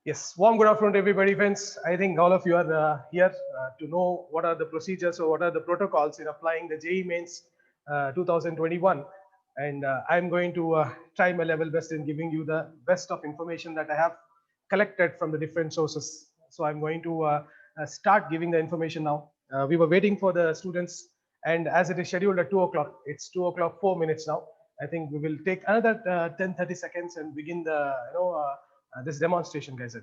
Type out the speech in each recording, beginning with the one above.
Yes, warm good afternoon to everybody, friends. I think all of you are here to know what are the procedures or what are the protocols in applying the JEE Mains 2021. And I'm going to try my level best in giving you the best of information that I have collected from the different sources. So I'm going to start giving the information now. We were waiting for the students, and as it is scheduled at 2 o'clock, it's 2 o'clock, 4 minutes now. I think we will take another 10, 30 seconds and begin the, this demonstration, guys.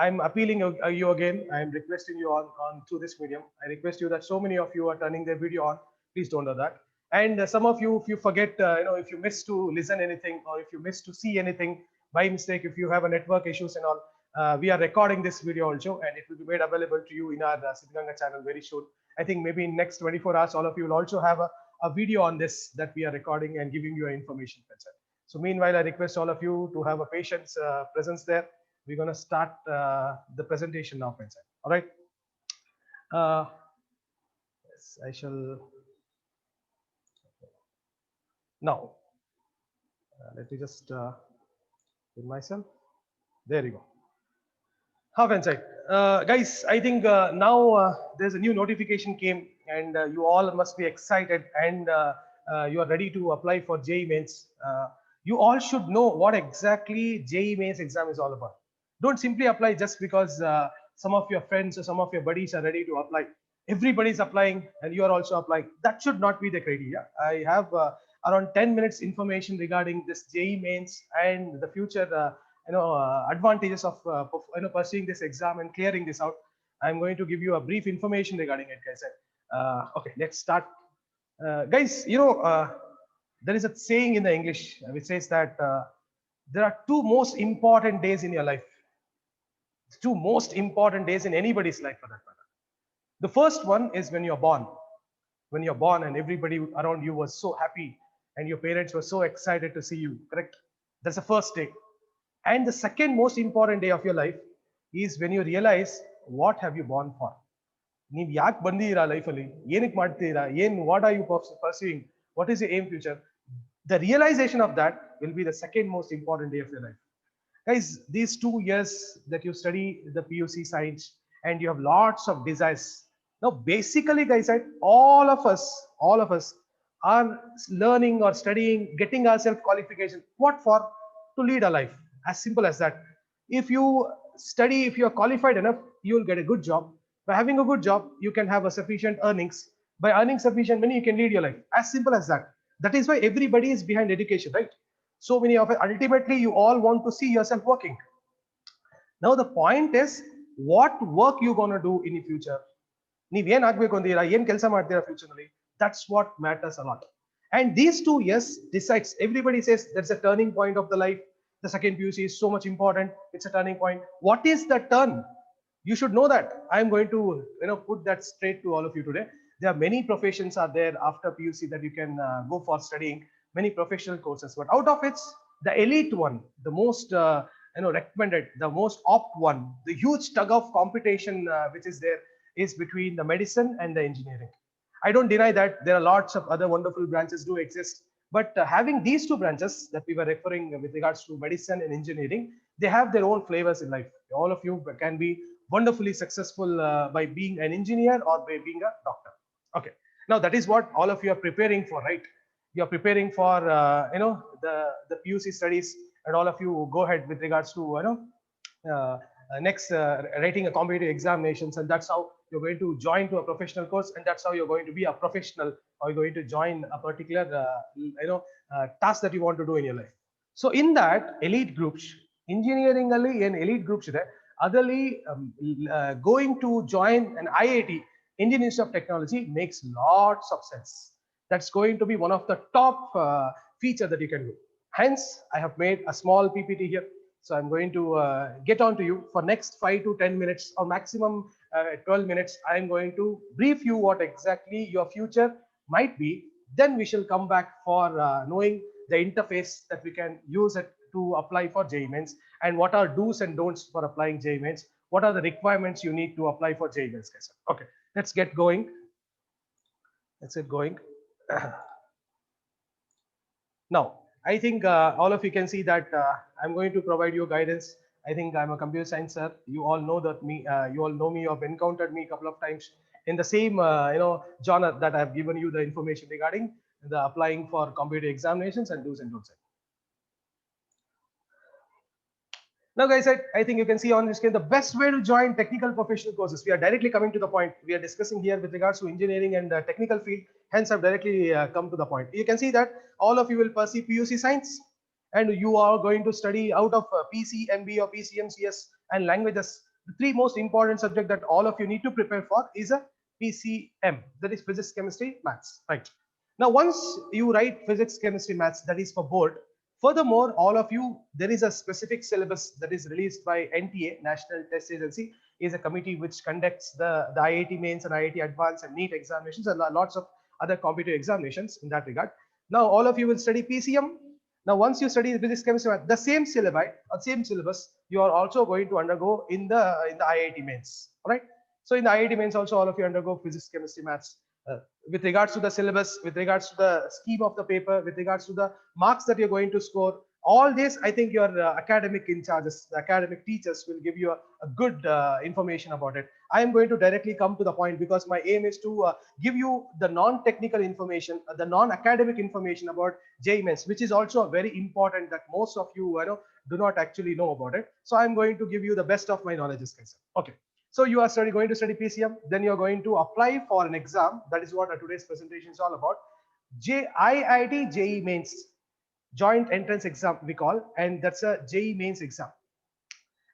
I'm appealing you again. I'm requesting you on through this medium. I request you that so many of you are turning their video on. Please don't do that. And some of you, if you forget, if you miss to listen anything or if you miss to see anything by mistake, if you have a network issues and all, we are recording this video also, and it will be made available to you in our Siddhganga channel very soon. I think maybe in next 24 hours, all of you will also have a video on this that we are recording and giving you information. So meanwhile, I request all of you to have a patience presence there. We're going to start the presentation now, friends. All right. Uh, yes, I shall now. Let me just in myself. There you go. Half inside. Guys, I think now there's a new notification came, and you all must be excited, and you are ready to apply for JEE Mains. You all should know what exactly JEE Mains exam is all about. Don't simply apply just because some of your friends or some of your buddies are ready to apply. Everybody's applying, and you are also applying. That should not be the criteria. I have around 10 minutes information regarding this JEE Mains and the future. Advantages of pursuing this exam and clearing this out. I'm going to give you a brief information regarding it, guys. Okay, let's start. Guys, there is a saying in the English which says that there are two most important days in your life. Two most important days in anybody's life, for that matter. The first one is when you're born. When you're born and everybody around you was so happy and your parents were so excited to see you, correct? That's the first day. And the second most important day of your life is when you realize what have you born for. ನೀವು ಯಾಕೆ ಬಂದಿದ್ದೀರಾ ಲೈಫಲ್ಲಿ ಏನಕ್ಕೆ ಮಾಡ್ತಿದ್ದೀರಾ ಏನು what are you pursuing, what is your aim future. The realization of that will be the second most important day of your life. Guys, these 2 years that you study the PUC science and you have lots of desires. Now basically, guys, right, all of us are learning or studying, getting ourselves qualification. What for? To lead a life. As simple as that. If you study, if you are qualified enough, you will get a good job. By having a good job, you can have a sufficient earnings. By earning sufficient money, you can lead your life. As simple as that. That is why everybody is behind education, right? So many of it, ultimately you all want to see yourself working. Now the point is, what work you gonna do in the future. ನೀವ್ ಏನ್ ಆಗ್ಬೇಕು ಅಂತೀರಾ, ಏನ್ ಕೆಲಸ ಮಾಡ್ತೀರಾ future ನಲ್ಲಿ. That's what matters a lot. And these 2 years decides. Everybody says that's a turning point of the life. The second PUC is so much important. It's a turning point. What is the turn? You should know that. I'm going to put that straight to all of you today. There are many professions are there after PUC that you can go for studying, many professional courses. But out of it, the elite one, the most recommended, the most opt one, the huge tug of competition which is there is between the medicine and the engineering. I don't deny that there are lots of other wonderful branches do exist, but having these two branches that we were referring with regards to medicine and engineering, they have their own flavors in life. All of you can be wonderfully successful by being an engineer or by being a doctor. Okay, now that is what all of you are preparing for, right? You are preparing for the PUC studies, and all of you go ahead with regards to next writing a competitive examinations, and that's how you're going to join to a professional course, and that's how you're going to be a professional, or you're going to join a particular task that you want to do in your life. So in that elite groups, engineering ಅಲ್ಲಿ ಏನ್ elite groups ಇದೆ ಅದರಲ್ಲಿ going to join an IIT, Indian Institute of Technology, makes lots of sense. That's going to be one of the top feature that you can do. Hence I have made a small PPT here. So I'm going to get on to you for next 5 to 10 minutes or maximum 12 minutes. I'm going to brief you what exactly your future might be. Then we shall come back for knowing the interface that we can use it to apply for JEE Mains, and what are do's and don'ts for applying JEE Mains. What are the requirements you need to apply for JEE Mains, guys? Okay, let's get going. Let's get going. Now, I think all of you can see that I'm going to provide you guidance. I think I'm a computer science sir. You all know that me. You all know me. You have encountered me a couple of times in the same genre that I've given you the information regarding the applying for competitive examinations and do's and don'ts. Now, guys, I think you can see on the screen the best way to join technical professional courses. We are directly coming to the point. We are discussing here with regards to engineering and technical field. Hence, I've directly come to the point. You can see that all of you will pursue PUC science, and you are going to study out of PCMB or PCMCS and languages. The three most important subjects that all of you need to prepare for is a PCM, that is physics, chemistry, maths. Right. Now, once you write physics, chemistry, maths, that is for board. Furthermore, all of you, there is a specific syllabus that is released by NTA, National Test Agency, is a committee which conducts the IIT mains and IIT advanced and NEET examinations and lots of other competitive examinations in that regard. Now, all of you will study PCM. Now, once you study physics, chemistry, math, the same syllabi or same syllabus, you are also going to undergo in the IIT mains. All right. So in the IIT mains also, all of you undergo physics, chemistry, maths. With regards to the syllabus, with regards to the scheme of the paper, with regards to the marks that you're going to score, all this, I think your academic in charges, the academic teachers will give you a good information about it. I am going to directly come to the point because my aim is to give you the non-technical information, the non-academic information about JEE Mains, which is also very important that most of you, do not actually know about it. So I'm going to give you the best of my knowledge, guys. Okay. So you are going to study PCM, then you're going to apply for an exam. That is what today's presentation is all about. IIT JEE Mains, joint entrance exam we call, and that's a JEE Mains exam.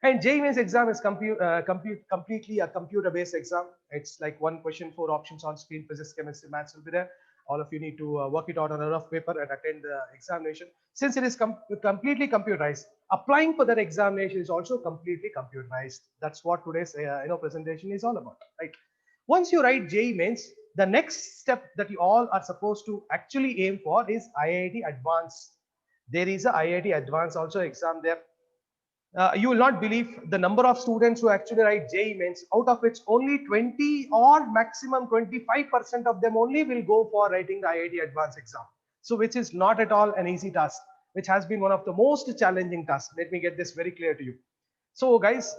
And JEE Mains exam is completely a computer-based exam. It's like one question, four options on screen, physics, chemistry, maths will be there. All of you need to work it out on a rough paper and attend the examination. Since it is completely computerized, applying for that examination is also completely computerized. That's what today's presentation is all about, right? Once you write JEE Mains, the next step that you all are supposed to actually aim for is IIT Advanced. There is a IIT Advanced also exam there. You will not believe the number of students who actually write JEE Mains, out of which only 20 or maximum 25% of them only will go for writing the IIT Advanced exam. So which is not at all an easy task, which has been one of the most challenging tasks. Let me get this very clear to you. So guys,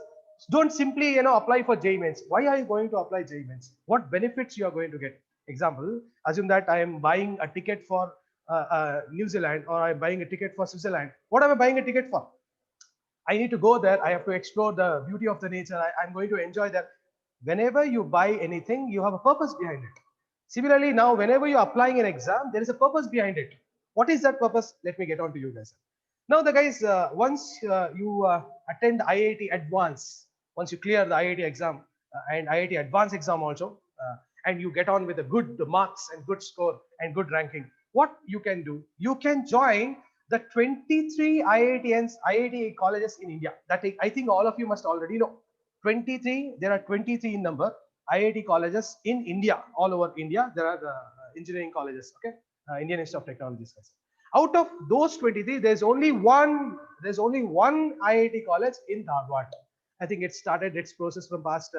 don't simply apply for JEE Mains. Why are you going to apply JEE Mains? What benefits you are going to get? Example, assume that I am buying a ticket for New Zealand, or I'm buying a ticket for Switzerland. What am I buying a ticket for? I need to go there. I have to explore the beauty of the nature. I'm going to enjoy that. Whenever you buy anything, you have a purpose behind it. Similarly, now, whenever you're applying an exam, there is a purpose behind it. What is that purpose? Let me get on to you guys. Now, the guys, once you attend IIT Advanced, once you clear the IIT exam and IIT Advanced exam also, and you get on with a good marks and good score and good ranking, what you can do, you can join the 23 IIT colleges in India. That I think all of you must already know. 23, there are 23 in number IIT colleges in India, all over India. There are engineering colleges, okay, Indian Institute of Technology. Out of those 23, there's only one IIT college in Dharwad. I think it started its process from past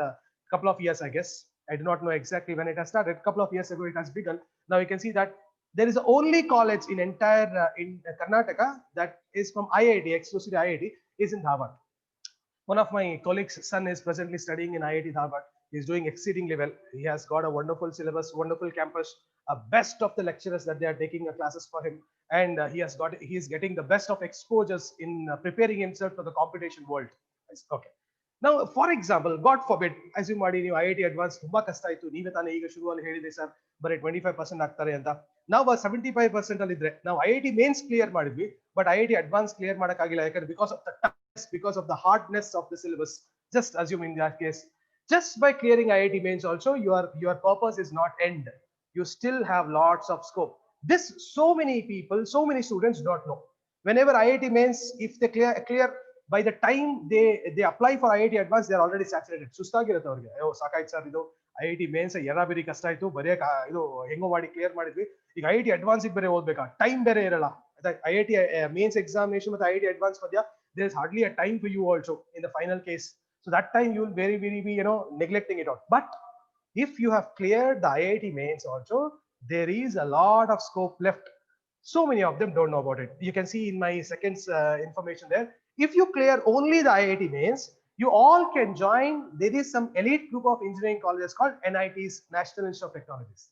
couple of years, I guess. I do not know exactly when it has started. A couple of years ago, it has begun. Now you can see that there is the only college in entire in Karnataka that is from IIT, exclusively IIT, is in Dharwad. One of my colleagues' son is presently studying in IIT Dharwad. He's doing exceedingly well. He has got a wonderful syllabus, wonderful campus, best of the lecturers that they are taking classes for him, and he is getting the best of exposures in preparing himself for the competition world. Okay. Now, for example, God forbid, assume ಮಾಡಿ ನೀವು IIT advanced ತುಂಬಾ ಕಷ್ಟ ಆಯ್ತು, ನೀವೇ ತಾನೇ ಈಗ ಶುರುವಲ್ಲಿ ಹೇಳಿದ್ರಿ sir ಬರೀ 25% ಆಗ್ತಾರೆ ಅಂತ. ನಾವು 75% ಅಲ್ಲಿ ಇದ್ರೆ ನಾವು IIT ಮೇನ್ಸ್ ಕ್ಲಿಯರ್ ಮಾಡಿದ್ವಿ, ಬಟ್ IIT advanced ಕ್ಲಿಯರ್ ಮಾಡಕ್ಕಾಗಿಲ್ಲ, ಯಾಕಂದ್ರೆ because of the hardness of the syllabus. Just assume in that case, just by clearing IIT mains also, your purpose is not end. You still have lots of scope. This so many people, so many students don't know. Whenever IIT mains, if they clear by the time they apply for IIT advanced, they are already saturated. ಸುಸ್ತಾಗಿರುತ್ತೆ ಅವರಿಗೆ. ಅಯ್ಯೋ ಸಾಕಾಯ್ತು sir, ಇದು IIT mains ಎರಾಬಿರಿ ಕಷ್ಟ ಆಯ್ತು, ಬರೆಯಕ್ ಇದು ಹೆಂಗೋ ಮಾಡಿ clear ಮಾಡಿದ್ವಿ, ಈಗ IIT advanced ಬೇರೆ ಓದ್ಬೇಕಾ, ಟೈಮ್ ಬೇರೆ ಇರಲ್ಲ. IIT mains examination ಮತ್ತು IIT advanced ಮಧ್ಯ there's hardly a time for you also in the final case. So that time you will very be neglecting it out. But if you have cleared the IIT mains also, there is a lot of scope left. So many of them don't know about it. You can see in my second information there, If you clear only the IIT mains, you all can join. There is some elite group of engineering colleges called NITs, National Institute of Technologies.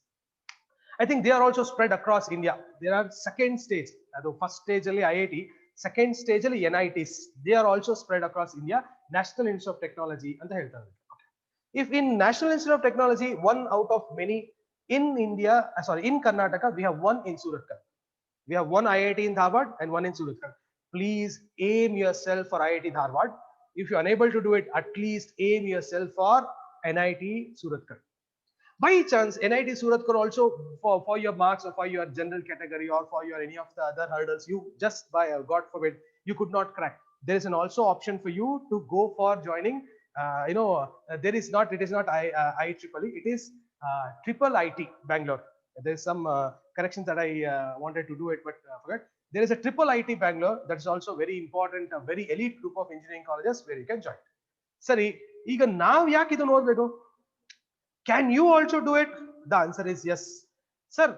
I think they are also spread across India. There are second stage, the first stage ಅಲ್ಲಿ IIT, second stage ಅಲ್ಲಿ NITs. They are also spread across India. National Institute of Technology ಅಂತ ಹೇಳ್ತಾರೆ. If in National Institute of Technology, one out of many in India, sorry, in Karnataka, we have one in Suratkal. We have one IIT in Dharwad and one in Suratkal. Please aim yourself for IIT Dharwad. If you're unable to do it, at least aim yourself for NIT Suratkal. By chance, NIT Suratkal also for your marks or for your general category or for your any of the other hurdles, you just by God forbid you could not crack. There is an also option for you to go for joining. There is not. It is not IEEE. It is triple IT Bangalore. There is some corrections that I wanted to do it, but forget. There is a triple IT Bangalore that is also very important, a very elite group of engineering colleges where you can join. Sari, ಈಗ ನಾವು ಯಾಕೆ ಇದನ್ನು ಓದಬೇಕು? Can you also do it? The answer is yes. Sir,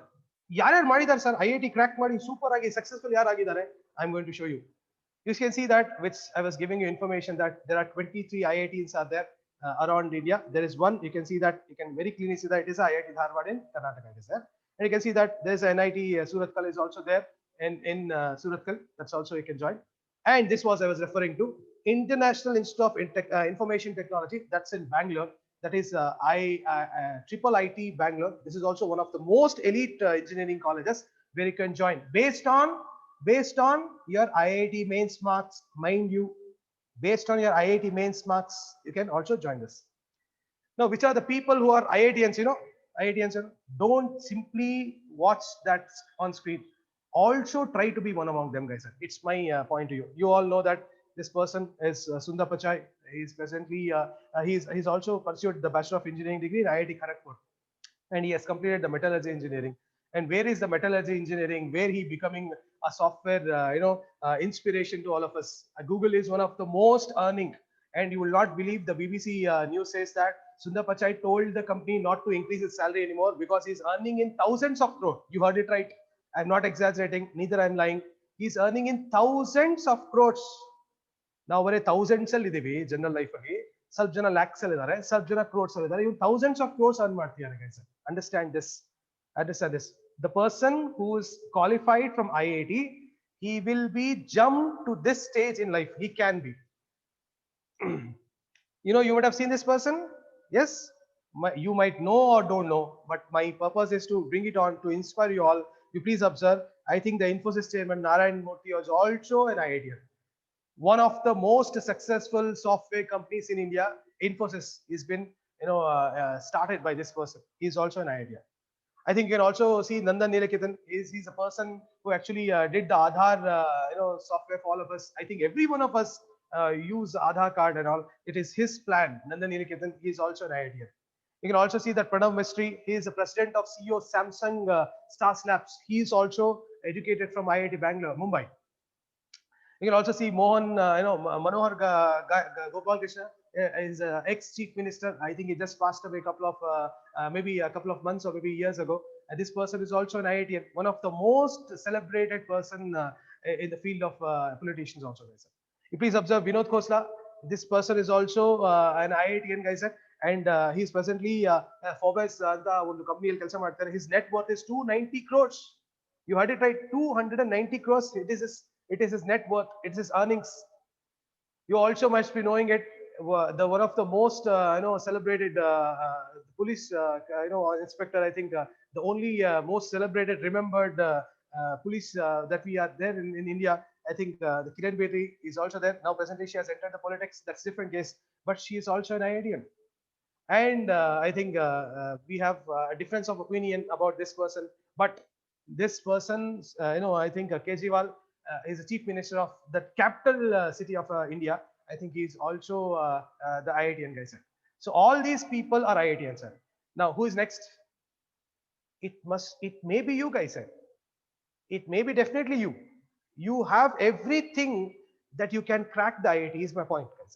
ಯಾರ್ಯಾರು ಮಾಡಿದ್ದಾರೆ sir IIT crack ಮಾಡಿ super ಆಗಿ successful ಯಾರಾಗಿದ್ದಾರೆ? I'm going to show you. You can see that, which I was giving you information that there are 23 IITs are there around India. There is one, you can see that, you can very clearly see that it is IIT Dharwad in Karnataka. It is there. And you can see that there is an NIT Suratkal is also there in Suratkal. That's also you can join. And this was I was referring to International Institute of Information Technology. That's in Bangalore. That is triple IT Bangalore. This is also one of the most elite engineering colleges where you can join based on your IIT mains marks. Mind you, based on your IIT mains marks, you can also join this. Now, which are the people who are IITians? IITians, don't simply watch that on screen. Also try to be one among them, guys. It's my point to you. You all know that this person is Sundar Pichai. He's presently he's also pursued the Bachelor of Engineering degree in IIT Kharagpur, and he has completed the metallurgy engineering. And where is the metallurgy engineering? Where he becoming a software inspiration to all of us. Google is one of the most earning, and you will not believe the BBC news says that Sundar Pichai told the company not to increase his salary anymore because he's earning in thousands of crores. You heard it right. I'm not exaggerating, neither I'm lying. He's earning in thousands of crores. Now we're thousands general life ಸ್ವಲ್ಪ ಜನ lakhs ಅಲ್ಲಿ ಇದ್ದಾರೆ, ಸ್ವಲ್ಪ ಜನ crores ಅಲ್ಲಿ ಇದ್ದಾರೆ. You thousands of crores earn ಮಾಡ್ತಿದ್ದಾರೆ, guys. Understand this. The person who is qualified from IIT, he will be jumped to this stage in life. He can be. You would have seen this person. Yes, you might know or don't know, but my purpose is to bring it on to inspire you all. You please observe. I think the Infosys chairman Narayan Murthy was also an IITian. One of the most successful software companies in India, Infosys, has been started by this person. He's also an IITian. I think you can also see Nandan Nilekithan. He's a person who actually did the Aadhaar software for all of us. I think every one of us use Aadhaar card and all. It is his plan. Nandan Nilekithan, he is also an IITian. You can also see that Pranav Mistry, he is the president of CEO Samsung Stars Labs. He is also educated from IIT Bangalore, Mumbai. You can also see Mohan, Manohar Gopal Krishna is ex-chief minister. I think he just passed away maybe a couple of months or maybe years ago. And this person is also an IITian, one of the most celebrated person in the field of politicians also, guys. You please observe Vinod Khosla. This person is also an IITian, guys, and he is presently Forbes ಒಂದು ಕಂಪನಿಯಲ್ಲಿ ಕೆಲಸ ಮಾಡ್ತಾರೆ. His net worth is 290 crores. You heard it right, 290 crores. It is his net worth. It's his earnings. You also must be knowing it. One of the most celebrated police inspector. I think the only most celebrated, remembered police that we are there in India. I think the Kiran Bedi is also there now. Presently, she has entered the politics. That's different case, but she is also an IITian. And I think we have a difference of opinion about this person. But this person, I think Kejriwal is the chief minister of the capital city of India. I think he is also the IITian, guys. So all these people are IITians, sir. Now, who is next? It may be you, guys. It may be definitely you. You have everything that you can crack the IIT, is my point, guys.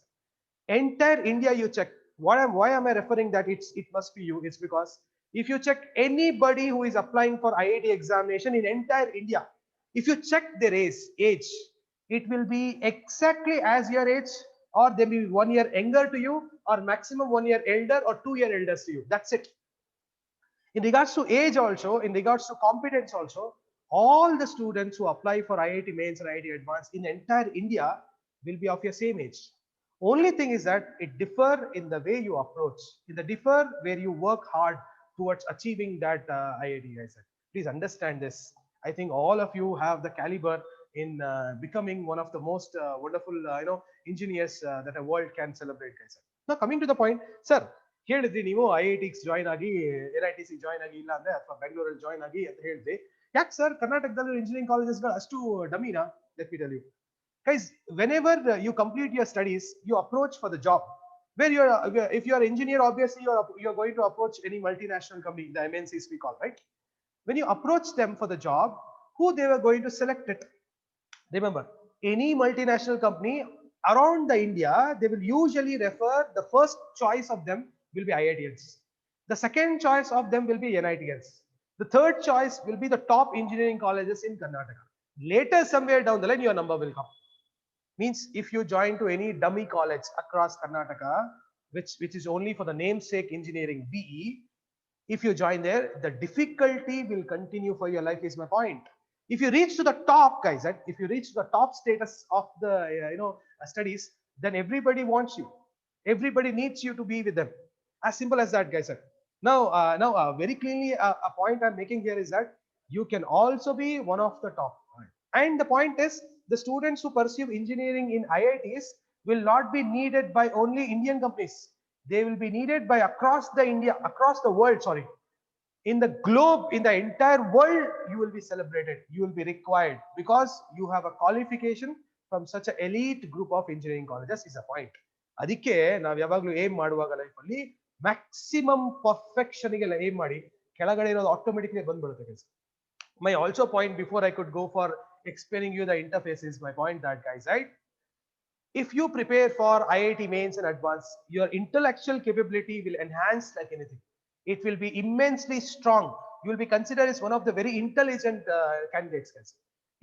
Entire India, you check. Why am I referring that it must be you? It's because if you check anybody who is applying for IIT examination in entire India, if you check their age, It will be exactly as your age, or they may be 1 year younger to you, or maximum 1 year elder or 2 year elders to you. That's it. In regards to age also, in regards to competence also, all the students who apply for IIT Mains and IIT Advanced in entire India will be of your same age. Only thing is that it differ in the way you approach, in the differ where you work hard towards achieving that IIT guys. Please understand this. I think all of you have the caliber in becoming one of the most wonderful, engineers that a world can celebrate, guys. Now coming to the point, sir, ಹೇಳಿದ್ರಿ ನೀವು IITs join ಆಗಿ NITC join ಆಗಿ ಇಲ್ಲ ಅಂದ್ರೆ ಅಥವಾ ಬೆಂಗಳೂರಲ್ಲಿ join ಆಗಿ ಅಂತ ಹೇಳಿದ್ರಿ. ಯಾಕೆ ಸರ್ ಕರ್ನಾಟಕದಲ್ಲಿ ಇಂಜಿನಿಯರಿಂಗ್ ಕಾಲೇಜಸ್ಗಳು ಅಷ್ಟು ಡಮಿನಾ? Let me tell you guys, whenever you complete your studies, you approach for the job where you're if you're an engineer, obviously you're going to approach any multinational company, the MNCs we call, right? When you approach them for the job, who they were going to select it? Remember, any multinational company around the India, they will usually refer the first choice of them will be IITians. The second choice of them will be NITians. The third choice will be the top engineering colleges in Karnataka. Later, somewhere down the line, your number will come. Means if you join to any dummy college across Karnataka, which is only for the namesake engineering BE, if you join there, the difficulty will continue for your life is my point. If you reach to the top, guys, right? If you reach to the top status of the studies, then everybody wants you, everybody needs you to be with them. As simple as that, guys. Now very clearly, a point I'm making here is that you can also be one of the top. And the point is, the students who pursue engineering in IITs will not be needed by only Indian companies. They will be needed by across the India, across the world, sorry. In the globe, in the entire world, you will be celebrated. You will be required because you have a qualification from such an elite group of engineering colleges is a point. ಅದಕ್ಕೆ ನಾವು ಯಾವಾಗಲೂ aim ಮಾಡುವಾಗ ಲೈಫಲ್ಲಿ maximum ಪರ್ಫೆಕ್ಷನ್ಗೆಲ್ಲ aim ಮಾಡಿ ಕೆಳಗಡೆ ಇರೋದು automatically ಬಂದ್ಬಿಡುತ್ತೆ ಕೆಲಸ. My also point before I could go for explaining you the interfaces, my point that guys, right? If you prepare for IIT Mains and Advanced, your intellectual capability will enhance like anything. It will be immensely strong. You will be considered as one of the very intelligent candidates, guys.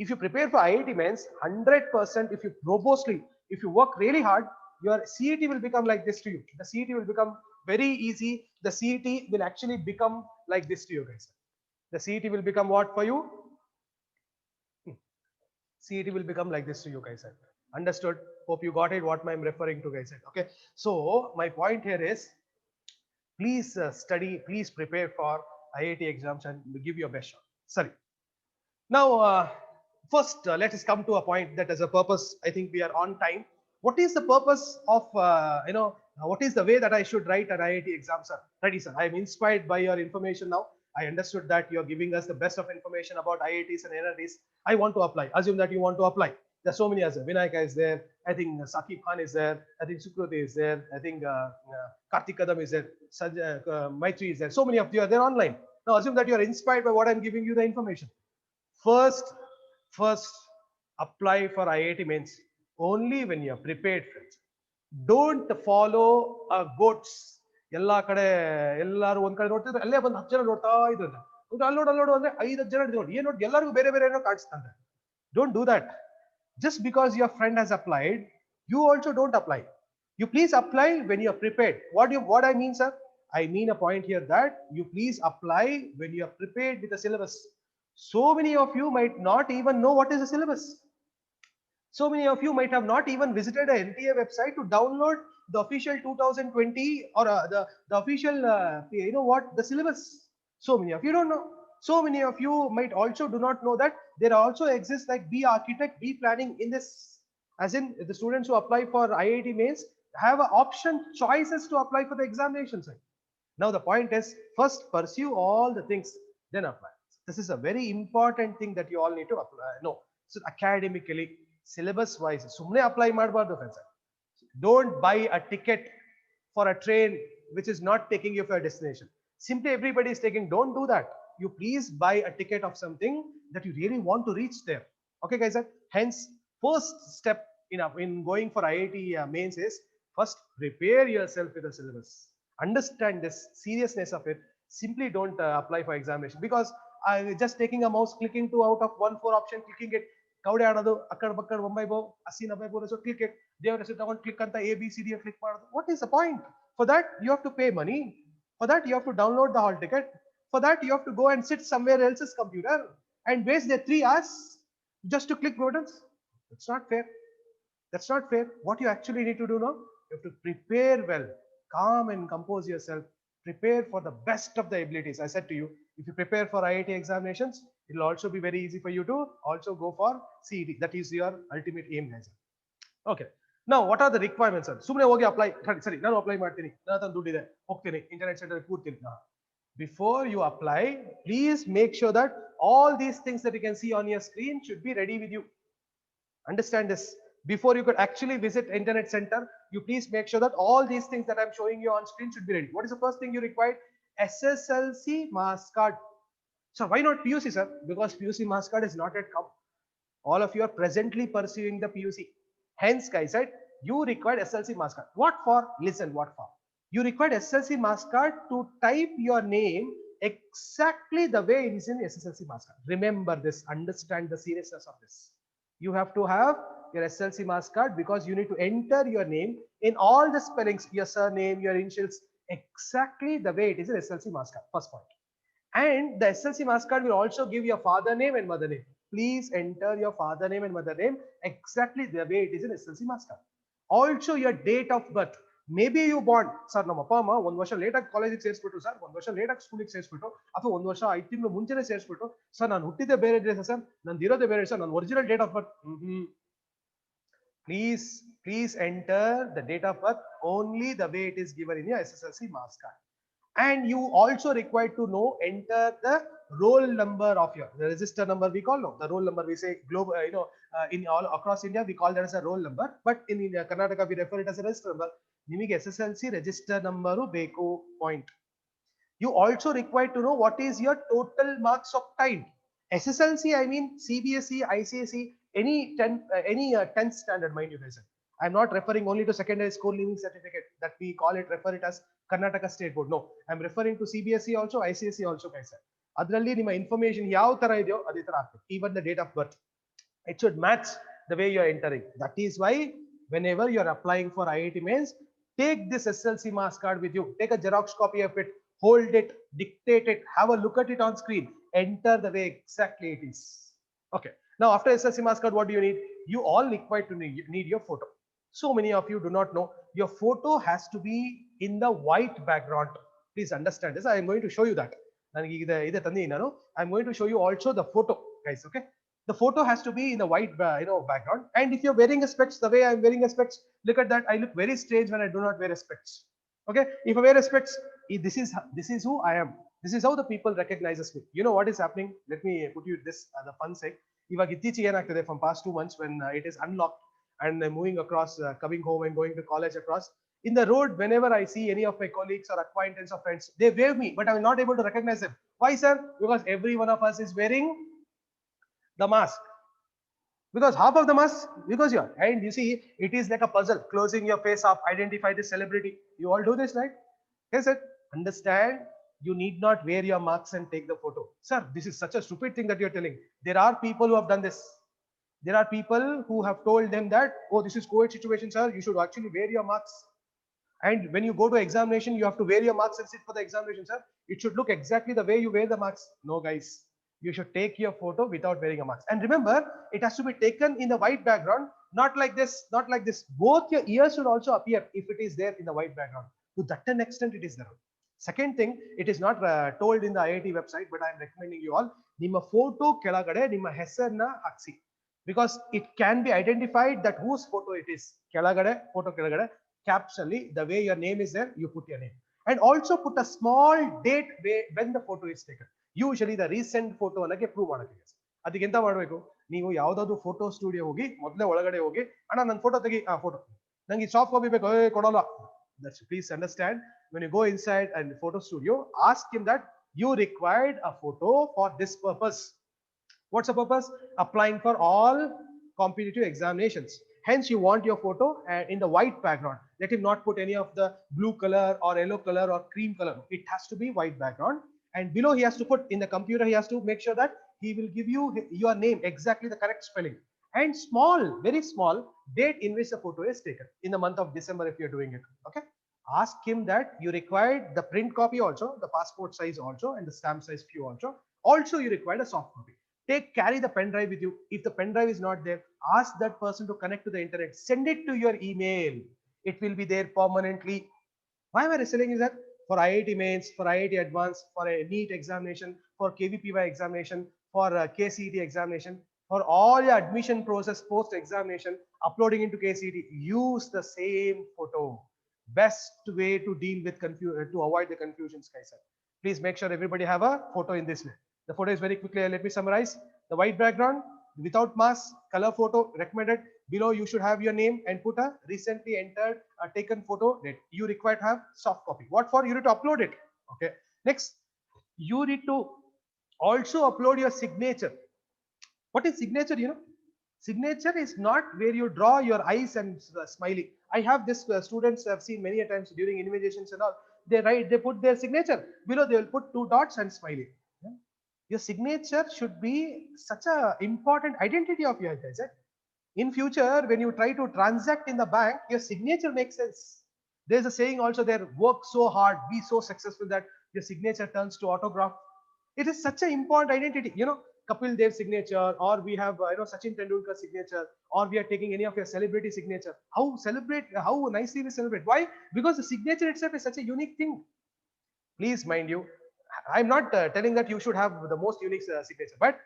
If you prepare for IIT Mains, 100%, if you robustly, if you work really hard, your CET will become like this to you. The CET will become very easy. The CET will actually become like this to you, guys. The CET will become what for you? CET will become like this to you, guys. Understood? Hope you got it what I'm referring to, guys. Okay. So my point here is, please study, please prepare for IIT exams and give your best shot. Sorry. Now, first, let us come to a point that as a purpose, I think we are on time. What is the purpose of, what is the way that I should write an IIT exam, sir? Ready, sir. I am inspired by your information now. I understood that you're giving us the best of information about IITs and NITs. I want to apply. Assume that you want to apply. There's so many others. Vinayaka is there. I think Saqib Khan is there. I think Sukruti is there. I think Kartik Kadam is there. Maitri is there. So many of you are there online. Now assume that you are inspired by what I'm giving you the information. First, apply for IIT Mains only when you are prepared, friends. Don't follow goats. ಎಲ್ಲಾ ಕಡೆ ಎಲ್ಲಾರು ಒಂದ್ ಕಡೆ ನೋಡ್ತಿದ್ರೆ ಅಲ್ಲೇ ಬಂದು 10 ಜನ ನೋಡ್ತಾ ಇದ್ದಾರೆ. ಅಲ್ಲೋಡು ಅಂದ್ರೆ 5 ಜನ ನೋಡಿ ಏನ್ ನೋಡಿ ಎಲ್ಲರಿಗೂ ಬೇರೆ ಬೇರೆ ಏನೋ ಕಾಣಿಸ್ತಂತೆ. Don't do that. Just because your friend has applied, you also don't apply. You please apply when you are prepared. What I mean, sir? I mean a point here that you please apply when you are prepared with the syllabus. So many of you might not even know what is the syllabus. So many of you might have not even visited a NTA website to download the official 2020 or the official, the syllabus. So many of you don't know. So many of you might also do not know that there also exists like B architect, B planning in this. As in the students who apply for IIT Mains have an option choices to apply for the examination side. Now the point is, first pursue all the things, then apply. This is a very important thing that you all need to apply. No, so academically, syllabus wise, sumne apply ಮಾಡಬಾರದು friends. Don't buy a ticket for a train which is not taking you for a destination. Simply everybody is taking. Don't do that. You please buy a ticket of something that you really want to reach there. Okay, guys. Hence, first step in going for IIT Mains is first prepare yourself with the syllabus. Understand this seriousness of it. Simply don't apply for examination because just taking a mouse, clicking to out of 1 4 option, clicking it, ಕವಡೆ ಆಡೋದು ಅಕ್ಕಡ ಬಕ್ಕಡ ಒಂಬೈಬೋ ಹಸಿನ ಬೈಬೋ so click it ದೇವರ ಹೆಸರು ತಗೊಂಡು ಕ್ಲಿಕ್ ಅಂತ ABCD ಕ್ಲಿಕ್ ಮಾಡೋದು. What is the point? For that you have to pay money. For that you have to download the hall ticket. For that you have to go and sit somewhere else's computer and waste their 3 hours just to click buttons. It's not fair. That's not fair. What you actually need to do now, you have to prepare well, calm and compose yourself, prepare for the best of the abilities. I said to you, if you prepare for IIT examinations, it will also be very easy for you to also go for CET. That is your ultimate aim, guys. Okay. Now, what are the requirements? Sumne hogi apply. Sorry, nanu apply ಮಾಡ್ತೀನಿ. ನನ್ನ ಹತ್ರ ದುಡ್ಡು ಇದೆ. ಹೋಗ್ತೀನಿ internet centre ಕೂರ್ತೀನಿ. Before you apply, please make sure that all these things that you can see on your screen should be ready with you. Understand this. Before you could actually visit internet center, you please make sure that all these things that I'm showing you on screen should be ready. What is the first thing you require? SSLC mass card. So why not PUC, sir? Because PUC mass card is not yet come. All of you are presently pursuing the PUC. Hence, guys, right? You require SSLC mass card. What for? Listen, what for? You require SSLC mass card to type your name exactly the way it is in SSLC mass card. Remember this. Understand the seriousness of this. You have to have your SSLC mass card because you need to enter your name in all the spellings, your surname, your initials, exactly the way it is in SSLC mass card. First point. And the SSLC mass card will also give your father name and mother name. Please enter your father name and mother name exactly the way it is in SSLC mass card. Also your date of birth. Maybe you born, sir, ನಮ್ಮ ಅಪ್ಪ ಅಮ್ಮ ಒಂದು ವರ್ಷ late ಆಗಿ ಕಾಲೇಜಿಗೆ ಸೇರಿಸ್ಬಿಟ್ಟು sir, ಒಂದು ವರ್ಷ late ಆಗಿ ಸ್ಕೂಲಿಗೆ ಸೇರಿಸ್ಬಿಟ್ಟು, ಅಥವಾ ಒಂದು ವರ್ಷ 5 ತಿಂಗಳು ಮುಂಚೆನೆ ಸೇರಿಸ್ಬಿಟ್ಟು, ಸರ್ ನಾನು ಹುಟ್ಟಿದ್ದೆ ಬೇರೆ ದಿವಸ ಸರ್, ನಂದು ಇರೋದೇ ಬೇರೆ ಸರ್, ನನ್ನ original date of birth. Please enter the date of birth only the way it is given in your SSLC mass card. And you also required to know, enter the roll number of your, the register number we call, no, the roll number we say global, in all across India we call that as a roll number, but in Karnataka we refer it as a register number. ನಿಮಗೆ SSLC register number ಬೇಕು. Point. You also required to know what is your total marks of time. SSLC, I mean CBSE, ICSE, any 10th standard, mind you guys. I'm not referring only to secondary school leaving certificate that we call it, refer it as Karnataka State Board. No, I'm referring to CBSE also, ICSE also, guys. ಅದರಲ್ಲಿ ನಿಮ್ಮ information ಯಾವ ತರ ಇದೆಯೋ ಅದೇ ತರ ಆಗ್ತದೆ. Even the date of birth, it should match the way you are entering. That is why whenever you are applying for IIT mains, take this SSLC mass card with you. Take a Xerox copy of it, hold it, dictate it, have a look at it on screen, enter the way exactly it is. Okay. Now after SSLC mass card, what do you need? You all require to need your photo. So many of you do not know. Your photo has to be in the white background. Please understand this. I am going to show you that. I'm going to show you also the photo, guys. Okay. The photo has to be in the white background. And if you're wearing a specs the way I'm wearing a specs, look at that. I look very strange when I do not wear a specs. Okay. If I wear a specs, this is who I am. This is how the people recognizes me. You know what is happening? Let me put you this the fun sake. Iವಾಗ ಇತ್ತೀಚೆಗೆ ಏನಾಗ್ತದೆ, from past 2 months when it is unlocked and moving across, coming home and going to college across, in the road, whenever I see any of my colleagues or acquaintances or friends, they wave me, but I am not able to recognize them. Why, sir? Because every one of us is wearing the mask. Because half of the mask, because you are, and you see, it is like a puzzle. Closing your face up, identify the celebrity. You all do this, right? Yes, sir. Understand, you need not wear your masks and take the photo. Sir, this is such a stupid thing that you're telling. There are people who have done this. There are people who have told them that, oh, this is COVID situation, sir, you should actually wear your masks. And when you go to examination, you have to wear your marks and sit for the examination, sir. It should look exactly the way you wear the marks. No, guys. You should take your photo without wearing a mask. And remember, it has to be taken in the white background, not like this, not like this. Both your ears should also appear if it is there in the white background. To that an extent, it is there. Second thing, it is not told in the IIT website, but I am recommending you all, ನಿಮ್ಮ photo ಕೆಳಗಡೆ ನಿಮ್ಮ ಹೆಸರನ್ನ ಹಾಕ್ಸಿ. Because it can be identified that whose photo it is. ಕೆಳಗಡೆ, photo ಕೆಳಗಡೆ, caption, the way your name is there, you put your name. And also put a small date when the photo is taken. Usually the recent photo ಅನ್ನಕ್ಕೆ prove ಮಾಡಕ್ಕೆ. ಅದಕ್ಕೆ ಎಂತ ಮಾಡಬೇಕು, ನೀವು ಯಾವ್ದಾದ್ರು photo studio ಹೋಗಿ ಮೊದಲೇ ಒಳಗಡೆ ಹೋಗಿ, ಅಣ್ಣ ನನ್ನ ಫೋಟೋ ತೆಗಿ, ಫೋಟೋ ನಂಗೆ ಸಾಫ್ಟ್ ಕಾಪಿ ಬೇಕು, ಕೊಡೋಲ್ಲ. Please understand, when you go inside and photo studio, ask him that you required a photo for this purpose. What's the purpose? Applying for all competitive examinations. Hence you want your photo in the white background. Let him not put any of the blue color or yellow color or cream color. It has to be white background. And below he has to put, in the computer he has to make sure that he will give you your name, exactly the correct spelling. and small, very small date in which the photo is taken in the month of December if you're doing it. Okay. Ask him that you required the print copy also, the passport size also, and the stamp size few also. Also, you required a soft copy. Carry the pen drive with you. If the pen drive is not there, ask that person to connect to the internet. Send it to your email. It will be there permanently. Why am I selling is that for IIT mains, for IIT advanced, for a NEET examination, for KVPY examination, for KCET examination, for all your admission process post examination, uploading into KCET, use the same photo. Best way to deal with confusion, to avoid the confusions, guys. Please make sure everybody have a photo in this way. The photo is very quickly. Let me summarize. The white background, without mask, color photo recommended. Below you should have your name and put a recently entered taken photo date. You require to have soft copy. What for? You need to upload it. Okay. Next, you need to also upload your signature. What is signature? Signature is not where you draw your eyes and smiley. I have this students I've seen many a times during invigilations and all. They put their signature below. They will put two dots and smiley. Yeah? Your signature should be such a important identity of yours, guys. In future, when you try to transact in the bank, your signature makes sense. There's a saying also there: work so hard, be so successful that your signature turns to autograph. It is such an important identity. Kapil Dev's signature, or we have Sachin Tendulkar's signature, or we are taking any of your celebrity signature. How nicely we celebrate. Why? Because the signature itself is such a unique thing. Please mind you, I'm not telling that you should have the most unique signature, but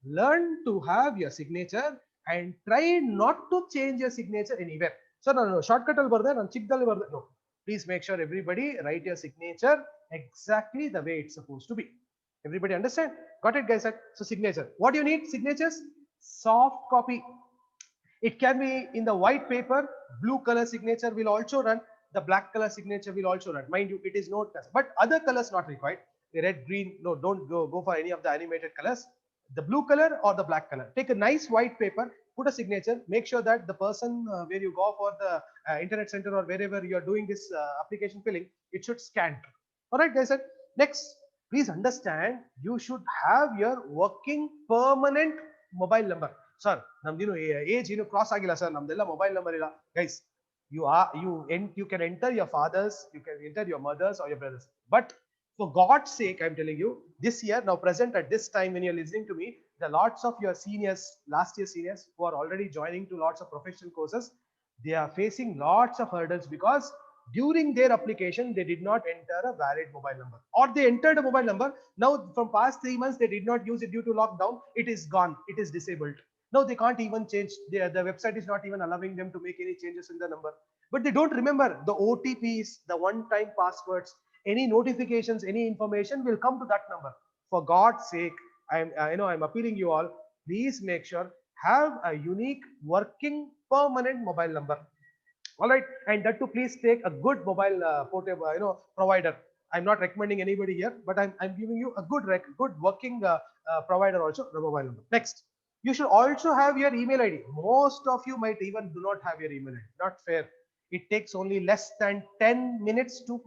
learn to have your signature and try not to change your signature anywhere. So no, shortcut al barde, ನಾನು ಚಿಕ್ಕದಲ್ಲಿ barde. No, please make sure everybody write your signature exactly the way it's supposed to be. Everybody understand? Got it, guys? So signature. What do you need? Signatures? Soft copy. It can be in the white paper. Blue color signature will also run. The black color signature will also run. Mind you, it is not, but other colors not required. The red, green, no, don't go for any of the animated colors. The blue color or the black color. Take a nice white paper, put a signature, make sure that the person where you go for the internet center or wherever you are doing this application filling, it should scan. All right, guys. Next, please understand, you should have your working permanent mobile number. Sir, namdinu age cross agila sir, namdella mobile number illa. Guys, you can enter your fathers, you can enter your mothers or your brothers. But for God's sake, I'm telling you, this year, now present at this time when you're listening to me, the lots of your seniors, last year seniors who are already joining to lots of professional courses, they are facing lots of hurdles because during their application, they did not enter a valid mobile number, or they entered a mobile number. Now, from past 3 months, they did not use it due to lockdown. It is gone. It is disabled. Now they can't even change. The website is not even allowing them to make any changes in the number. But they don't remember the OTPs, the one-time passwords, any notifications, any information will come to that number. For God's sake, I'm appealing you all. Please make sure have a unique working permanent mobile number. All right, and that to please take a good mobile portable provider. I'm not recommending anybody here, but I'm giving you a good working provider also, the mobile number. Next, you should also have your email ID. Most of you might even do not have your email ID. Not fair. It takes only less than 10 minutes to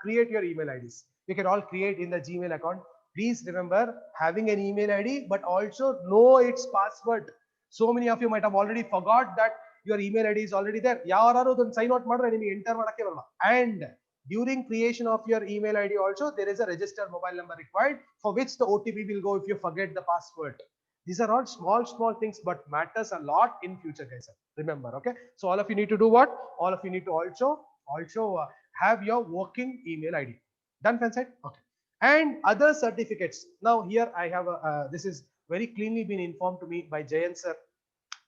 create your email IDs. You can all create in the Gmail account. Please remember having an email ID, but also know its password. So many of you might have already forgot that your email ID is already there. Sign out enter. And during creation of your email ID also, there is a registered mobile number required for which the OTP will go if you forget the password. These are all small things, but matters a lot in future, guys. Remember, okay? So all of you need to do what? All of you need to also have your working email ID. Done, Fansite? Okay. And other certificates. Now here I have this is very cleanly been informed to me by Jayan sir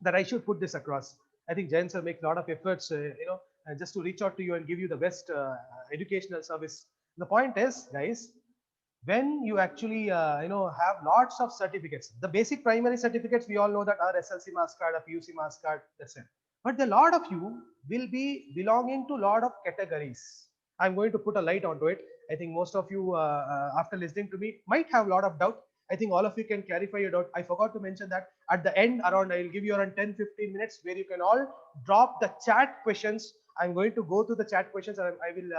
that I should put this across. I think Jayan sir makes a lot of efforts, just to reach out to you and give you the best educational service. The point is, guys, when you actually have lots of certificates, the basic primary certificates we all know that are SLC mass card, a PUC mass card, that's it. But a lot of you will be belonging to a lot of categories. I'm going to put a light onto it. I think most of you, after listening to me, might have a lot of doubt. I think all of you can clarify your doubt. I forgot to mention that at the end, around I'll give you around 10-15 minutes where you can all drop the chat questions. I'm going to go to the chat questions and I will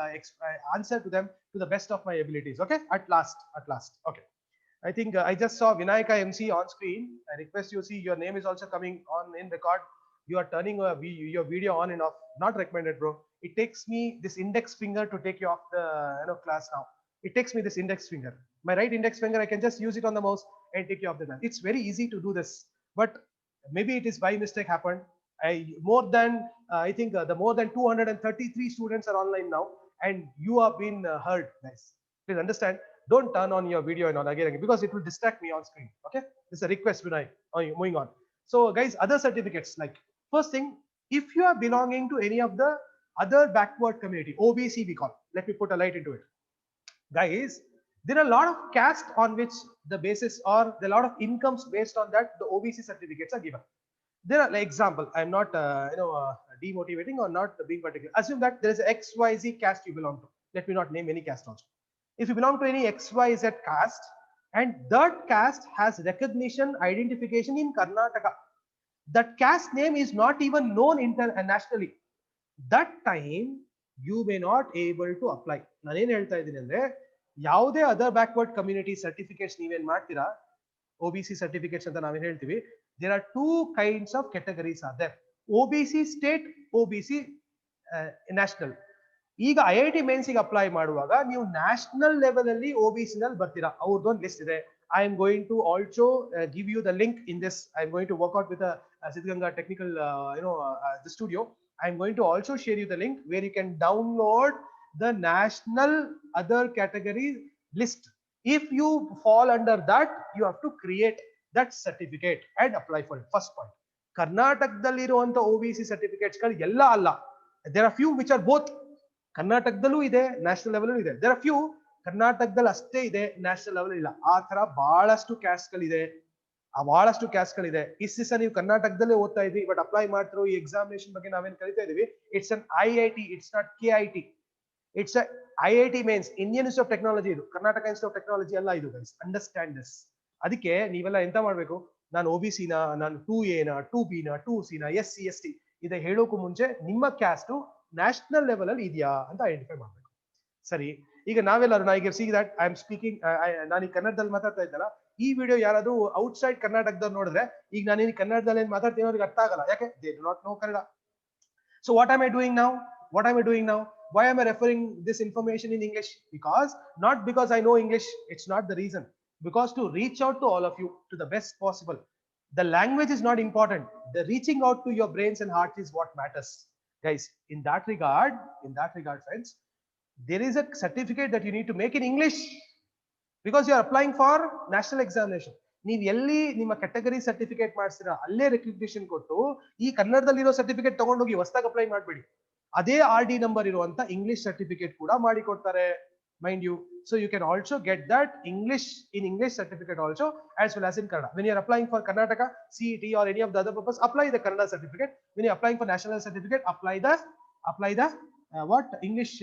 answer to them to the best of my abilities. Okay, at last. Okay. I think I just saw Vinayaka MC on screen. I request you see your name is also coming on in record. You are turning your video on and off. Not recommended, bro. It takes me this index finger to take you off the class now. It takes me this index finger. My right index finger, I can just use it on the mouse and take you off the class. It's very easy to do this, but maybe it is by mistake happened. I think the more than 233 students are online now, and you have been heard, guys. Please understand. Don't turn on your video and on again because it will distract me on screen. Okay, this is a request, Vinay. Moving on. So, guys, other certificates like first thing, if you are belonging to any of the other backward community, OBC we call. Let me put a light into it, guys. There are a lot of caste on which the basis or the lot of incomes based on that the OBC certificates are given. There are like example. I'm not demotivating or not being particular. Assume that there is XYZ caste you belong to. Let me not name any caste also. If you belong to any XYZ caste and that caste has recognition identification in Karnataka, that caste name is not even known internationally. That time you may not able to apply. ನಾನೇನ್ ಹೇಳ್ತಾ ಇದ್ದೀನಿ ಅಂದ್ರೆ ಯಾವುದೇ other backward community certificates ನೀವೇನ್ ಮಾಡ್ತೀರಾ OBC certificates ಅಂತ ನಾವೇನ್ ಹೇಳ್ತೀವಿ, there are two kinds of categories are there. OBC state, OBC national. ಈಗ IIT ಮೇನ್ಸ್ ಗೆ ಅಪ್ಲೈ ಮಾಡುವಾಗ ನೀವು ನ್ಯಾಷನಲ್ ಲೆವೆಲ್ ಅಲ್ಲಿ OBC ನಲ್ಲಿ ಬರ್ತೀರಾ, ಅವ್ರದ್ದೊಂದು ಲಿಸ್ಟ್ ಇದೆ. I am going to also give you the link in this. I am going to work out with a Siddhganga technical the studio. I am going to also share you the link where you can download the national other category list. If you fall under that, you have to create that certificate and apply for it. First point. ಕರ್ನಾಟಕದಲ್ಲಿರುವಂತ OBC certificates ಗಳು ಎಲ್ಲ ಅಲ್ಲ. There are few which are both. ಕರ್ನಾಟಕದಲ್ಲೂ ಇದೆ, national level ಇದೆ. There are few ಕರ್ನಾಟಕದಲ್ಲಿ ಅಷ್ಟೇ ಇದೆ, national level ಇಲ್ಲ. ಆ ತರ ಬಹಳಷ್ಟು ಕ್ಯಾಸ್ಟ್ಗಳಿದೆ, ಬಹಳಷ್ಟು ಕ್ಯಾಸ್ಟ್ಗಳಿದೆ. ಇಷ್ಟು ದಿವಸ ನೀವು ಕರ್ನಾಟಕದಲ್ಲೇ ಓದ್ತಾ ಇದ್ವಿ, ಬಟ್ ಅಪ್ಲೈ ಮಾಡ್ತಿರೋ ಈ ಎಕ್ಸಾಮಿನೇಷನ್ ಬಗ್ಗೆ ನಾವೇನ್ ಕರಿತಾ ಇದೀವಿ, it's an IIT, it's not KIT. It's a IIT mains Indian institute of technology. ಇದು ಕರ್ನಾಟಕ ಇನ್ಸ್ಟಿಟ್ಯೂಟ್ ಆಫ್ ಟೆಕ್ನಾಲಜಿ ಅಲ್ಲ ಇದು, ಗೈಸ್. Understand this. ಅದಕ್ಕೆ ನೀವೆಲ್ಲ ಎಂತ ಮಾಡ್ಬೇಕು, ನಾನು OBC ನ, ನಾನು 2A ನ, 2B ನ, 2C ನ, SC ST ಇದೆ ಹೇಳೋಕು ಮುಂಚೆ ನಿಮ್ಮ ಕ್ಯಾಸ್ಟ್ ನ್ಯಾಷನಲ್ ಲೆವೆಲ್ ಅಲ್ಲಿ ಇದೆಯಾ ಅಂತ ಐಡೆಂಟಿಫೈ ಮಾಡ್ಬೇಕು. ಸರಿ, ಈಗ ನಾವೆಲ್ಲರೂ ಈಗ see that I am speaking, ನಾನು ಈ ಕನ್ನಡದಲ್ಲಿ ಮಾತಾಡ್ತಾ ಇದ್ದಲ್ಲ, ಈ ವಿಡಿಯೋ ಯಾರಾದ್ರೂ ಔಟ್ಸೈಡ್ ಕರ್ನಾಟಕದವ್ರು ನೋಡಿದ್ರೆ ಈಗ ನಾನು ಈ ಕನ್ನಡದಲ್ಲಿ ಏನ್ ಮಾತಾಡ್ತೀನಿ ಅವ್ರಿಗೆ ಅರ್ಥ ಆಗಲ್ಲ. ಯಾಕೆ? They do not know Kannada. So what am I doing now? What am I doing now? Why am I referring this information in English? Not because I know English. It's not the reason. Because to reach out to all of you to the best possible. The language is not important. The reaching out to your brains and heart is what matters. Guys, in that regard, friends, there is a certificate that you need to make in English because you are applying for national examination. ನೀವು ಎಲ್ಲಿ ನಿಮ್ಮ category certificate ಮಾಡಿಸ್ತೀರಾ ಅಲ್ಲೇ recognition ಕೊಟ್ಟು ಈ ಕನ್ನಡದಲ್ಲಿರೋ certificate ತಗೊಂಡೋಗಿ ಹೊಸದಾಗಿ apply ಮಾಡಬೇಡಿ. ಅದೇ RD ನಂಬರ್ ಇರುವಂತ ಇಂಗ್ಲಿಷ್ ಸರ್ಟಿಫಿಕೇಟ್ ಕೂಡ ಮಾಡಿ ಕೊಡ್ತಾರೆ, mind you. So you can also get that English certificate also as well as in Kannada. When you are applying for Karnataka CET or any of the other purpose, apply the Kannada certificate. When you are applying for national certificate, apply the what English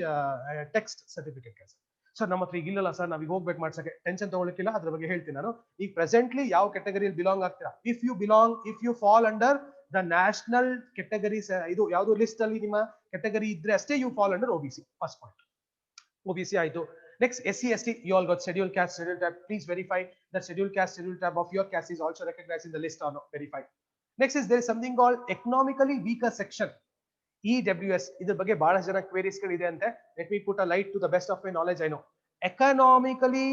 text certificate. So ನಮ್ಮ ಹತ್ರ ಈಗ ಇಲ್ಲಲ್ಲ sir, ನಾವೀಗ ಹೋಗ್ಬೇಕು ಮಾಡ್ಸಕ್ಕೆ, tension ತಗೊಳ್ಳಿಕ್ಕಿಲ್ಲ, ಅದ್ರ ಬಗ್ಗೆ ಹೇಳ್ತೀನಿ ನಾನು. ಈಗ ಪ್ರೆಸೆಂಟ್ಲಿ ಯಾವ ಕ್ಯಾಟಗರಿಯಲ್ಲಿ ಬಿಲಾಂಗ್ ಆಗ್ತೀರಾ, if you fall under the national categories, ಇದು ಯಾವ್ದು ಲಿಸ್ಟ್ ಅಲ್ಲಿ ನಿಮ್ಮ ಕ್ಯಾಟಗರಿ ಇದ್ರೆ ಅಷ್ಟೇ you fall under OBC. First point OBC ಆಯ್ತು. Next, SC ST, you all got scheduled caste, scheduled tab. Please verify that scheduled caste, scheduled tab of your caste is also recognized in the list or not. Verify. Next is there is something called economically weaker section, EWS. ಇದ್ರ ಬಗ್ಗೆ ಬಹಳಷ್ಟು ಜನ queries ಗಳಿದೆ ಅಂತೆ. Let me put a light to the best of my knowledge I know. Economically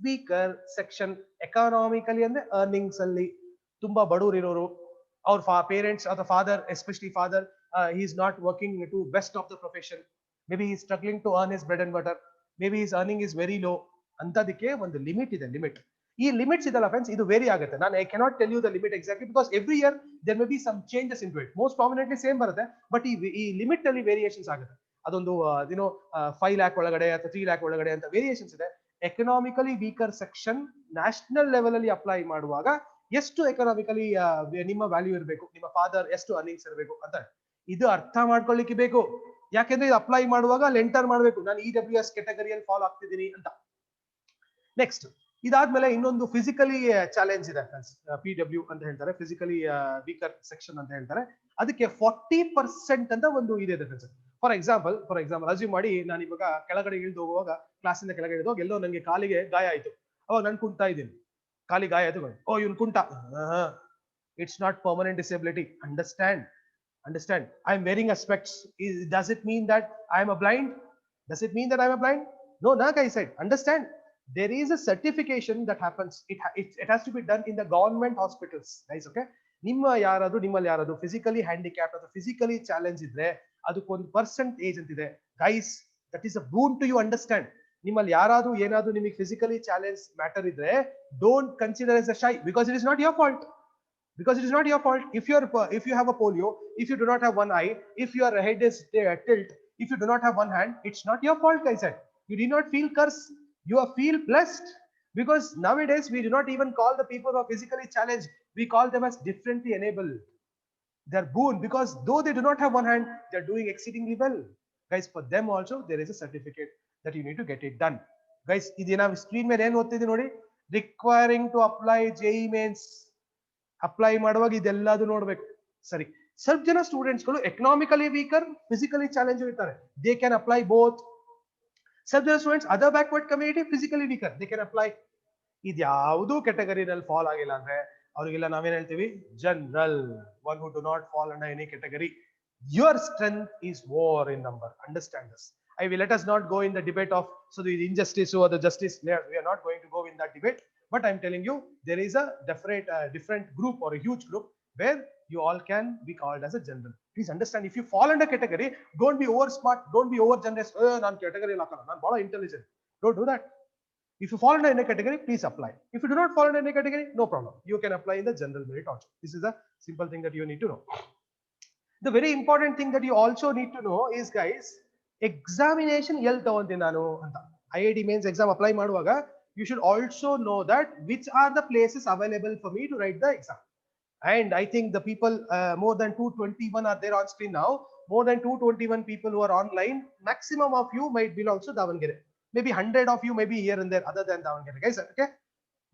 weaker section, economically ಅಂದ್ರೆ earnings ಅಲ್ಲಿ ತುಂಬಾ ಬಡವರು ಇರೋರು, ಅವ್ರ ಪೇರೆಂಟ್ಸ್ ಅಥವಾ father, especially father, he is not working to best of the profession. Maybe he is struggling to earn his bread and butter. Maybe his earning is very low. ಅಂತದಕ್ಕೆ ಒಂದು limit ಇದೆ. ಈ limits ಇದಲ್ಲ friends, ಇದು vary ಆಗುತ್ತೆ. ನಾನು I cannot tell you the limit exactly because every year there may be some changes in to it. Most prominently same ಬರುತ್ತೆ, but ಈ limit ಅಲ್ಲಿ ವೇರಿಯೇಷನ್ಸ್ ಆಗುತ್ತೆ. ಅದೊಂದು 5 lakh ಒಳಗಡೆ ಅಥವಾ 3 lakh ಒಳಗಡೆ ಅಂತ ವೇರಿಯೇಷನ್ಸ್ ಇದೆ. Economically weaker section national level ಅಲ್ಲಿ ಅಪ್ಲೈ ಮಾಡುವಾಗ ಎಷ್ಟು ಎಕನಾಮಿಕಲಿ ನಿಮ್ಮ ವ್ಯಾಲ್ಯೂ ಇರಬೇಕು, ನಿಮ್ಮ ಫಾದರ್ ಎಷ್ಟು ಅರ್ನಿಂಗ್ಸ್ ಇರಬೇಕು ಅಂತ ಇದು ಅರ್ಥ ಮಾಡ್ಕೊಳ್ಳಿಕ್ಕೆ ಬೇಕು. ಯಾಕೆಂದ್ರೆ ಇದು ಅಪ್ಲೈ ಮಾಡುವಾಗ ಅಲ್ಲಿ ಎಂಟರ್ ಮಾಡಬೇಕು, ನಾನು EWS ಕ್ಯಾಟಗರಿಯಲ್ಲಿ ಫಾಲೋ ಆಗ್ತಿದ್ದೀನಿ ಅಂತ. ನೆಕ್ಸ್ಟ್ ಇದಾದ್ಮೇಲೆ ಇನ್ನೊಂದು ಫಿಸಿಕಲಿ ಚಾಲೆಂಜ್ ಇದೆ, PW ಅಂತ ಹೇಳ್ತಾರೆ, ಫಿಸಿಕಲಿ ವೀಕರ್ ಸೆಕ್ಷನ್ ಅಂತ ಹೇಳ್ತಾರೆ. ಅದಕ್ಕೆ 40% ಅಂತ ಒಂದು ಇದೆ ಫ್ರೆಂಡ್ಸ್. ಫಾರ್ ಎಕ್ಸಾಂಪಲ್ ಅಸ್ಯೂಮ್ ಮಾಡಿ ನಾನು ಇವಾಗ ಕೆಳಗಡೆ ಇಳಿದು ಹೋಗುವಾಗ, ಕ್ಲಾಸಿಂದ ಕೆಳಗಡೆ ಇಳಿದು ಎಲ್ಲೋ ನನಗೆ ಕಾಲಿಗೆ ಗಾಯ ಆಯ್ತು, ಅವಾಗ ನಾನು ಕುಂತಾ ಇದ್ದೀನಿ. ಖಾಲಿ ಗಾಯ ತಗೊಂಡು ಓ ಇವನು ಕುಂಟ. It's not permanent disability. Understand. I'm wearing a specs. Does it mean that I'm a blind? Does it mean that I'm a blind? No, Nag, I said. Understand. There is a certification that happens. It has to be done in the government hospitals, guys. Okay. ನಿಮ್ಮಲ್ಲಿ ಯಾರಾದ್ರು physically handicap ಅಥವಾ physically challenge ಇದ್ರೆ ಅದಕ್ಕೊಂದು percentage ಅಂತಿದೆ guys. That is a boon to you understand. ನಿಮ್ಮಲ್ಲಿ ಯಾರಾದ್ರೂ ಏನಾದ್ರೂ ನಿಮಗೆ ಫಿಸಿಕಲಿ ಚಾಲೆಂಜ್ ಮ್ಯಾಟರ್ ಇದ್ರೆ don't consider as a shy because it is not your fault. Because it is not your fault. If you have a polio, if you do not have one eye, if your head is tilt, if you do not have one hand, it's not your fault, I said. You did not feel curse. You feel blessed. Because nowadays we do not even call the people who are physically challenged. We call them as differently enabled. They're boon because though they do not have one hand, they're doing exceedingly well. Guys, for them also there is a certificate that you need to get it done. Guys, idina screen ಮೇಲೆ ಏನು ಓದ್ತಿದೆ ನೋಡಿ, requiring to apply JEE mains. Apply ಮಾಡುವಾಗ ಇದೆಲ್ಲದು ನೋಡ್ಬೇಕು. ಸರಿ, ಸ್ವಲ್ಪ ಜನ ಸ್ಟೂಡೆಂಟ್ಸ್ಗಳು ಎಕನಾಮಿಕಲಿ ವೀಕರ್, ಫಿಸಿಕಲಿ ಚಾಲೆಂಜ್ ಇರ್ತಾರೆ. They can apply both. ಸ್ವಲ್ಪ ಜನ students other backward community, physically weaker, they can apply. ಇದ್ಯಾವುದೂ ಕೆಟಗರಿನಲ್ಲಿ ಫಾಲ್ ಆಗಿಲ್ಲ ಅಂದ್ರೆ ಅವ್ರಿಗೆಲ್ಲ ನಾವೇನ್ ಹೇಳ್ತೀವಿ, general. One who do not fall under any category. Your strength is more in number. Understand this. I will let us not go in the debate of so the injustice or the justice. We are not going to go in that debate. But I'm telling you, there is a different group or a huge group where you all can be called as a general. Please understand, if you fall under category, don't be over smart, don't be over generous. Non category la non bala intelligent. Don't do that. If you fall under any category, please apply. If you do not fall under any category, no problem. You can apply in the general merit also. This is a simple thing that you need to know. The very important thing that you also need to know is, guys, examination ಎಲ್ಲಿ ತಗೊಂತೀನಿ ನಾನು ಅಂತ. IIT mains exam apply ಮಾಡುವಾಗ you should also know that which are the places available for me to write the exam. And I think the people, more than 221 are there on screen now. More than 221 people who are online. Maximum of you might belong to Davangere. Maybe 100 of you may be here and there other than Davangere. Guys, okay?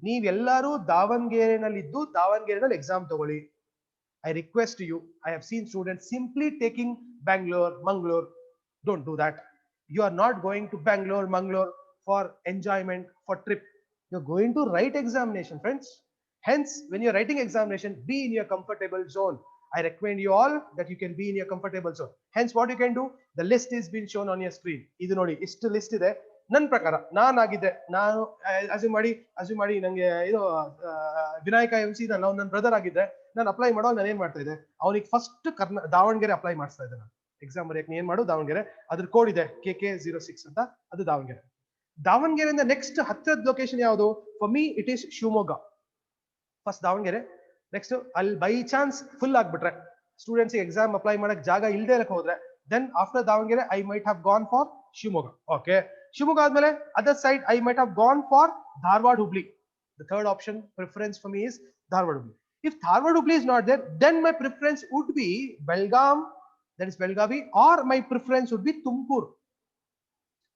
ನೀವೆಲ್ಲರೂ ದಾವಣಗೆರೆನಲ್ಲಿದ್ದು ದಾವಣಗೆರೆನಲ್ಲಿ exam ತಗೊಳ್ಳಿ. I request you, I have seen students simply taking Bangalore, Mangalore. Don't do that. You are not going to Bangalore, Mangalore for enjoyment, for trip. You're going to write examination, friends. Hence, when you're writing examination, be in your comfortable zone. I recommend you all that you can be in your comfortable zone. Hence, what you can do, the list is being shown on your screen. Idu nodi, ishtu list ide. ನನ್ನ ಪ್ರಕಾರ ನಾನು assume ಮಾಡಿ ನಂಗೆ ಇದು Vinayaka MC ನನ್ನ brother ಆಗಿದ್ದೆ, ನಾನು apply ಮಾಡೋ ನಾನು ಏನ್ ಮಾಡ್ತಾ ಇದ್ದೆ, ಅವನಿಗೆ ಫಸ್ಟ್ ದಾವಣಗೆರೆ ಅಪ್ಲೈ ಮಾಡಿಸ್ತಾ ಇದ್ದೆ. ನಾನು ಎಕ್ಸಾಮ್ ಬರೆಯಕ್ಕೆ ಏನ್ ಮಾಡು, ದಾವಣಗೆರೆ, ಅದ್ರ ಕೋಡ್ ಇದೆ KK06 ಅಂತ, ಅದು ದಾವಣಗೆರೆ. ದಾವಣಗೆರೆಯಿಂದ ನೆಕ್ಸ್ಟ್ ಹತ್ತಿರದ ಲೊಕೇಶನ್ ಯಾವುದು? For me it is Shivamogga. First Davanagere, next ಅಲ್ಲಿ ಬೈ ಚಾನ್ಸ್ ಫುಲ್ ಆಗ್ಬಿಟ್ರೆ, ಸ್ಟೂಡೆಂಟ್ಸ್ ಎಕ್ಸಾಮ್ ಅಪ್ಲೈ ಮಾಡಕ್ ಜಾಗ ಇಲ್ಲದೆ ಇರಕ್ಕೆ ಹೋದ್ರೆ, then after Davanagere I might have gone for Shivamogga. Okay, Shivamogga ಆದ್ಮೇಲೆ other side I might have gone for Dharwad, Hubli. The third option preference for me is Dharwad, Hubli. If Dharwad, Hubli is not there, then my preference would be Belgaum, that is Belgavi, or my preference would be Tumkur.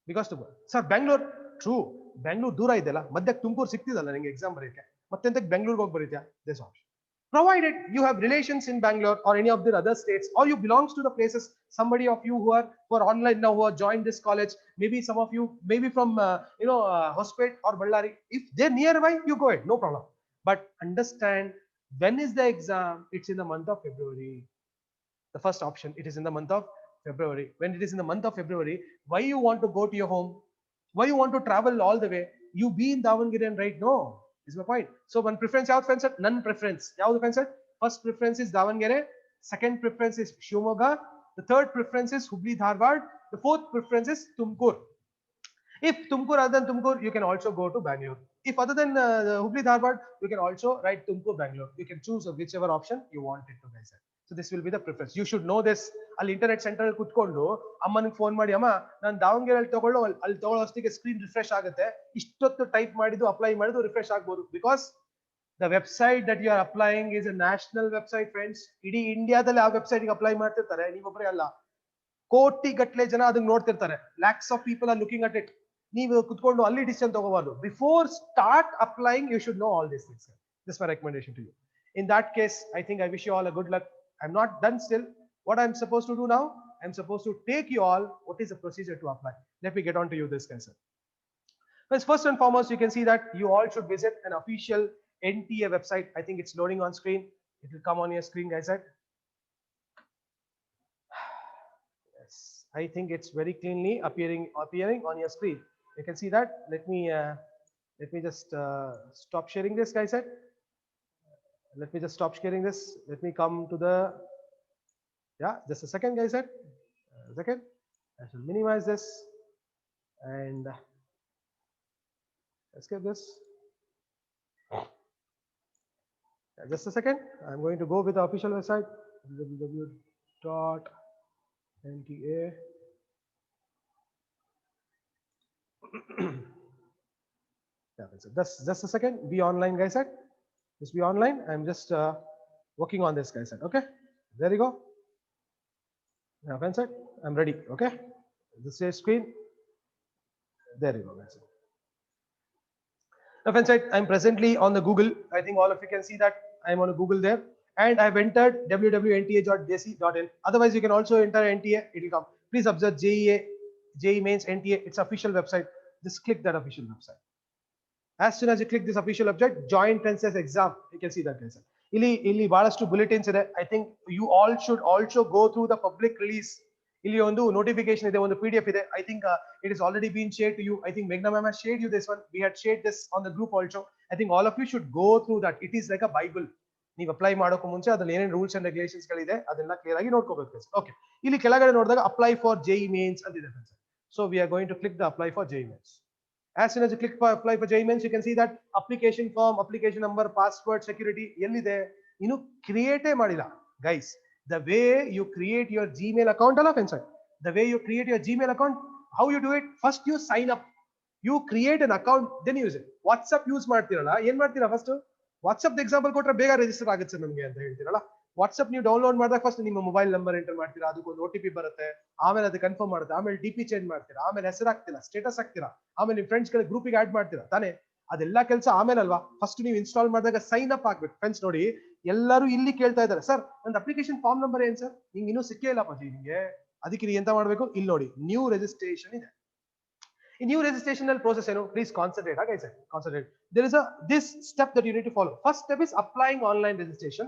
Because sir, Bangalore, true, Bangalore ದೂರ ಇದೆಲ್ಲ, ಮಧ್ಯಕ್ಕೆ ತುಮಕೂರು ಸಿಕ್ತಿದಲ್ಲ ನಿಮಗೆ exam ಬರೆಯಕ್ಕೆ, ಮತ್ತೆಂತಕ್ಕೆ ಬೆಂಗಳೂರಿಗೆ ಹೋಗಿ ಬರೀತ್ಯಾ? This option. Provided you have relations in Bangalore or any of the other states, or you belongs to the places, somebody of you who are online now, who are joined this college, maybe some of you maybe from Hospet or Ballari, if they're nearby, you go ahead, no problem. But understand, when is the exam? It's in the month of February. The first option, it is in the month of February. When it is in the month of February, why you want to go to your home? Why you want to travel all the way? You be in Davangere and write? No, is my point. So one preference, yav friends, none preference. Yav friends, first preference is Davangere, second preference is Shivamogga, the third preference is Hubli Dharwad, the fourth preference is Tumkur. If Tumkur, other than Tumkur, you can also go to Bangalore. If other than Hubli Dharwad, you can also write Tumkur Bangalore. You can choose whichever option you want it to, guys. So this will be the preference. You should know this. ಅಲ್ಲಿ internet centre ಅಲ್ಲಿ ಕುತ್ಕೊಂಡು ಅಮ್ಮನಿಗೆ phone ಮಾಡಿ, ಅಮ್ಮ ನಾನು ದಾವಣಗೆರೆ ಅಲ್ಲಿ ತಗೊಳ್ಳೋಷ್ಟಿಗೆ screen refresh ಆಗುತ್ತೆ, ಇಷ್ಟೊತ್ತು ಟೈಪ್ ಮಾಡಿದ್ದು ಅಪ್ಲೈ ಮಾಡಿದ್ದು ರಿಫ್ರೆಶ್ ಆಗ್ಬೋದು. Because the website that you are applying is a national website, friends. ಇಡೀ ಇಂಡಿಯಾದಲ್ಲಿ ಆ ವೆಬ್ಸೈಟ್ಗೆ ಅಪ್ಲೈ ಮಾಡ್ತಿರ್ತಾರೆ, ನೀವೊಬ್ಬರೇ ಅಲ್ಲ, ಕೋಟಿ ಗಟ್ಟಲೆ ಜನ ಅದನ್ನ ನೋಡ್ತಿರ್ತಾರೆ. Lakhs of people are looking at it. ನೀವು ಕುತ್ಕೊಂಡು ಅಲ್ಲಿ ಡಿಸಿಷನ್ ತಗೋಬಾರ್ದು. Before start applying, you should know all this things. This my recommendation to you. In that case, I think I wish you all a good luck. I'm not done still. What I'm supposed to do now, I'm supposed to take you all what is the procedure to apply. Let me get on to you this, guys. First and foremost, you can see that you all should visit an official NTA website. I think it's loading on screen. It will come on your screen, guys. Yes, I think it's very cleanly appearing on your screen. You can see that. Let me just stop sharing this, guys. Let me just stop sharing this. Let me come to the, yeah, just a second, guys. Second. I shall minimize this and let's get this. Just a second. I'm going to go with the official website www.nta. Yeah, just a second. Be online, guys. Just be online. I'm just working on this, guys. Okay. There you go. Now, friends, I'm ready. Okay. This is screen. There you go, guys. Now, friends, I'm presently on the Google. I think all of you can see that I'm on a Google there, and I've entered www.nta.jc.in. Otherwise, you can also enter NTA. It will come. Please observe JEE Mains NTA. It's official website. Just click that official website. As soon as you click this official website, joint census exam. You can see that, guys. Illi ಬಹಳಷ್ಟು bulletins ಇದೆ. I think you all should also go through the public release. ಇಲ್ಲಿ ಒಂದು notification ಇದೆ, ಒಂದು PDF ಇದೆ. I think it has already been shared to you. I think Meghna ma'am has shared you this one. We had shared this on the group also. I think all of you should go through that. It is like a Bible. ನೀವು apply ಮಾಡೋಕೆ ಮುಂಚೆ ಅದ್ರಲ್ಲಿ ಏನೇನು rules and regulations ಗಳಿದೆ ಅದನ್ನ clear ಆಗಿ ನೋಡ್ಕೋಬೇಕು. Okay, ಇಲ್ಲಿ ಕೆಳಗಡೆ ನೋಡಿದಾಗ ಅಪ್ಲೈ ಫಾರ್ JEE Mains ಅಂತ ಇದೆ friends. So we are going to click the apply for JEE Mains. As soon as you click for apply for JEE Mains, you can see that application form, application number, password, security, ಎಲ್ಲಿದೆ ಇನ್ನು ಕ್ರಿಯೇಟೇ ಮಾಡಿಲ್ಲ guys. The way you create your Gmail account ಅಲ್ಲ friends, the way you create your Gmail account, how you do it, first you sign up, you create an account, then use it. WhatsApp use ಮಾಡ್ತಿರಲ್ಲ, ಏನ್ ಮಾಡ್ತೀರಾ first WhatsApp example ಕೊಟ್ರೆ ಬೇಗ register ಆಗುತ್ತೆ ನಮಗೆ ಅಂತ ಹೇಳ್ತೀರಲ್ಲ. WhatsApp ನೀವು ಡೌನ್ಲೋಡ್ ಮಾಡಿದಾಗ ಫಸ್ಟ್ ನಿಮ್ಮ ಮೊಬೈಲ್ ನಂಬರ್ ಎಂಟರ್ ಮಾಡ್ತೀರಾ, ಅದಕ್ಕೊಂದು OTP ಬರುತ್ತೆ, ಆಮೇಲೆ ಅದು ಕನ್ಫರ್ಮ್ ಮಾಡುತ್ತೆ, ಆಮೇಲೆ DP ಚೇಂಜ್ ಮಾಡ್ತೀರಾ, ಆಮೇಲೆ ಹೆಸರು ಹಾಕ್ತೀರಾ, ಸ್ಟೇಟಸ್ ಹಾಕ್ತೀರಾ, ಆಮೇಲೆ ನಿಮ್ಮ ಫ್ರೆಂಡ್ಸ್ ಗಳ ಗ್ರೂಪಿಗೆ ಆಡ್ ಮಾಡ್ತೀರಾ ತಾನೆ. ಅದೆಲ್ಲ ಕೆಲಸ ಆಮೇಲೆ ಅಲ್ವಾ. ಫಸ್ಟ್ ನೀವು ಇನ್ಸ್ಟಾಲ್ ಮಾಡಿದಾಗ ಸೈನ್ ಅಪ್ ಆಗ್ಬೇಕು ಫ್ರೆಂಡ್ಸ್. ನೋಡಿ ಎಲ್ಲರೂ ಇಲ್ಲಿ ಕೇಳ್ತಾ ಇದ್ದಾರೆ, ಸರ್ ಒಂದು ಅಪ್ಲಿಕೇಶನ್ ಫಾರ್ಮ್ ನಂಬರ್ ಏನ್ ಸರ್, ನಿಂಗೆ ಇನ್ನೂ ಸಿಕ್ಕೇ ಇಲ್ಲ ಪಜಿ ನಿಮಗೆ, ಅದಕ್ಕೆ ನೀವು ಎಂತ ಮಾಡ್ಬೇಕು, ಇಲ್ಲಿ ನೋಡಿ ನ್ಯೂ ರಿಜಿಸ್ಟ್ರೇಷನ್ ಇದೆ. In new registration process, please concentrate. Okay, sir, concentrate. There is this step that you need to follow. First step is applying online registration.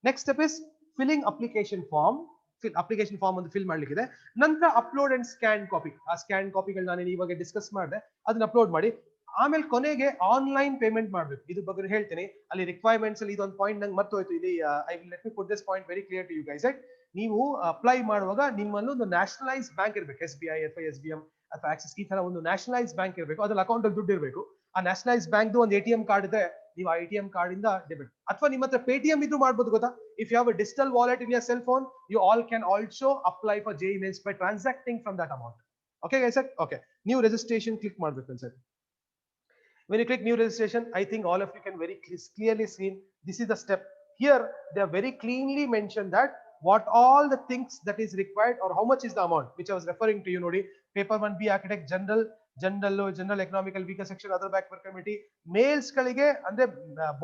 Next step is filling application form. Application form on the fill ಮಾಡಲಿಕ್ಕಿದೆ. ನಂತರ upload and scan copy. ಆ scan ಕಾಪಿಗಳು ನಾನು ಇವಾಗ discuss ಮಾಡಿದೆ, ಅದನ್ನ upload ಮಾಡಿ ಆಮೇಲೆ ಕೊನೆಗೆ online payment ಮಾಡಬೇಕು. ಇದು ಬಗ್ಗೆ ಹೇಳ್ತೀನಿ. ಅಲ್ಲಿ ರಿಕ್ವೈರ್ಮೆಂಟ್ಸ್ ಅಲ್ಲಿ ಇದೊಂದು ಪಾಯಿಂಟ್ ನಂಗೆ ಮರ್ತೋಯ್ತು. ಇಲ್ಲಿ I will let me put this point very clear to you guys. ನೀವು ಅಪ್ಲೈ ಮಾಡುವಾಗ ನಿಮ್ಮಲ್ಲಿ ಒಂದು ನ್ಯಾಷನಲೈಸ್ ಬ್ಯಾಂಕ್ ಇರಬೇಕು, SBI ಅಥವಾ SBM ಅಥವಾ ಆಕ್ಸಿಸ್, ಈ ತರ ಒಂದು ನ್ಯಾಷನಲೈಸ್ ಬ್ಯಾಂಕ್ ಇರಬೇಕು. ಅದ್ರಲ್ಲಿ ಅಕೌಂಟ್ ಅಲ್ಲಿ ದುಡ್ಡು ಇರಬೇಕು. ಆ ನ್ಯಾಷನಲೈಸ್ ಬ್ಯಾಂಕ್ ಒಂದು ATM ಕಾರ್ಡ್ ಇದೆ, ನೀವು ಆ ATM ಕಾರ್ಡ್ ಇಂದ ಡೆಬಿಟ್, ಅಥವಾ ನಿಮ್ಮ ಹತ್ರ Paytm ಇದ್ರೂ ಮಾಡ್ಬೋದು ಗೊತ್ತಾ. If you have a digital wallet in your cell phone, you all can also apply for JEE Mains by transacting from that amount. Okay guys, okay, new registration click ಮಾಡಬೇಕು sir. When you click new registration, I think all of you can very clearly see this is the step. Here they are very cleanly mentioned that what all the things that is required or how much is the amount, which I was referring to you. Nodi paper 1B architect, general economical weaker section, other backward committee, males kalige andre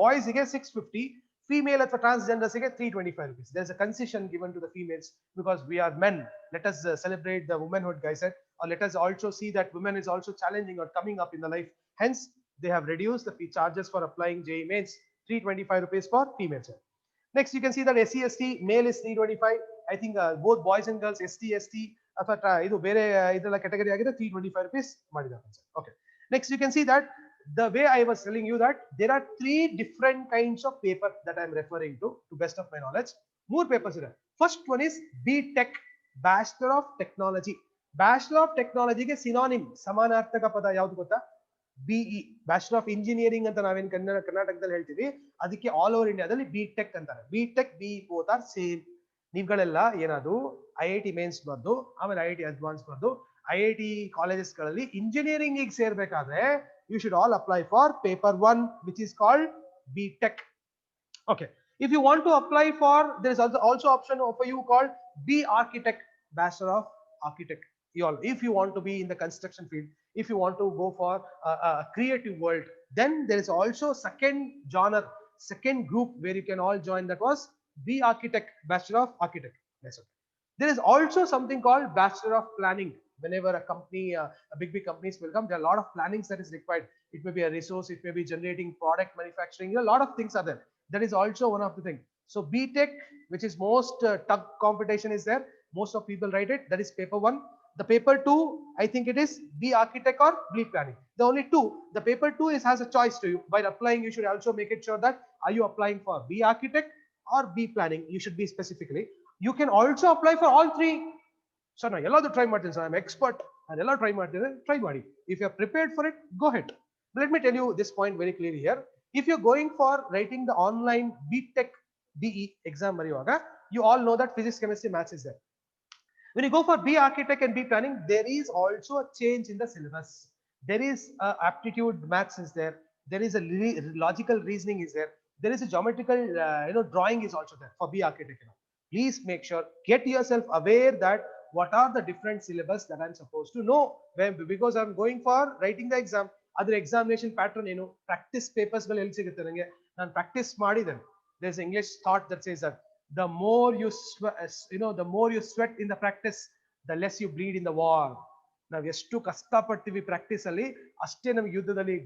boys ige 650, female ಅಥವಾ transgenders ige 325 rupees. There is a concession given to the females because we are men. Let us celebrate the womanhood, guys, or let us also see that women is also challenging or coming up in the life. Hence they have reduced the fee charges for applying JEE Mains, 325 rupees for females. Next you can see that SC/ST male is 325. I think both boys and girls ST/ST ಅಥವಾ ಇದು ಬೇರೆ ಇದೆಲ್ಲ category ಆಗಿದೆ 325 rupees ಮಾಡಿದ್ದಾರೆ. Okay, next you can see that the way I was telling you that there are 3 different kinds of paper that I am referring to best of my knowledge. 3 papers ಇದೆ. First one is BTech, Bachelor of Technology. Bachelor of Technology ಗೆ synonym ಸಮಾನಾರ್ಥಕ ಪದ ಯಾವುದು ಗೊತ್ತಾ? BE, bachelor of engineering ಅಂತ ನಾವೇನ್ ಕರ್ನಾಟಕದಲ್ಲಿ ಹೇಳ್ತೀವಿ, ಅದಕ್ಕೆ ಆಲ್ ಓವರ್ ಇಂಡಿಯಾದಲ್ಲಿ BTech ಅಂತಾರೆ. BTech, BE both are same. ನೀವುಗಳೆಲ್ಲ ಏನಾದ್ರು IIT ಮೇನ್ಸ್ ಬರ್ದು ಆಮೇಲೆ IIT ಅಡ್ವಾನ್ಸ್ ಬರ್ದು IIT ಕಾಲೇಜಸ್ ಗಳಲ್ಲಿ ಇಂಜಿನಿಯರಿಂಗ್ ಗೆ ಸೇರ್ಬೇಕಾದ್ರೆ you should all apply for paper 1 which is called BTech. Okay, if you want to apply for, there is also option for you called B Architect, Bachelor of Architect. If you want to be in the construction field, if you want to go for a creative world, then there is also second genre, second group where you can all join. That was B Architect, Bachelor of Architect. Yes, okay. There is also something called Bachelor of Planning. whenever a company, a big companies will come, there are a lot of plannings that is required. It may be a resource, it may be generating product manufacturing, a lot of things are there. That is also one of the things. So BTech, which is most tough competition is there, most of people write it, that is paper 1. The paper 2, I think it is B architect or B planning, the only two. The paper 2 is has a choice to you. While applying, you should also make it sure that are you applying for B architect or B planning, you should be specifically. You can also apply for all three. So now ಎಲ್ಲಾದರೂ try ಮಾಡ್ತೀನಿ sir, I'm expert ಅದೆಲ್ಲ try ಮಾಡ್ತೀನಿ, try ಮಾಡಿ. If you are prepared for it, go ahead. But let me tell you this point very clearly here. If you're going for writing the online BTech BE exam ಬರೆಯುವಾಗ, you all know that physics, chemistry, maths is there. When you go for B architect and B planning, there is also a change in the syllabus. There is aptitude maths is there. There is a logical reasoning is there. There is a geometrical drawing is also there for B architect. Please make sure, get yourself aware that what are the different syllabus that I'm supposed to know, because I'm going for writing the exam. Other examination pattern, practice papers ಗಳು ಎಲ್ಲಿ ಸಿಗುತ್ತೆ ನನಗೆ, ನಾನು practice ಮಾಡಿದ್ದೇನೆ. There's an English thought that says that the more you the more you sweat in the practice, the less you bleed in the war. ನಾವು ಎಷ್ಟು ಕಷ್ಟಪಡ್ತೀವಿ practice ಅಲ್ಲಿ, ಅಷ್ಟೇ ನಮಗೆ ಯುದ್ಧದಲ್ಲಿ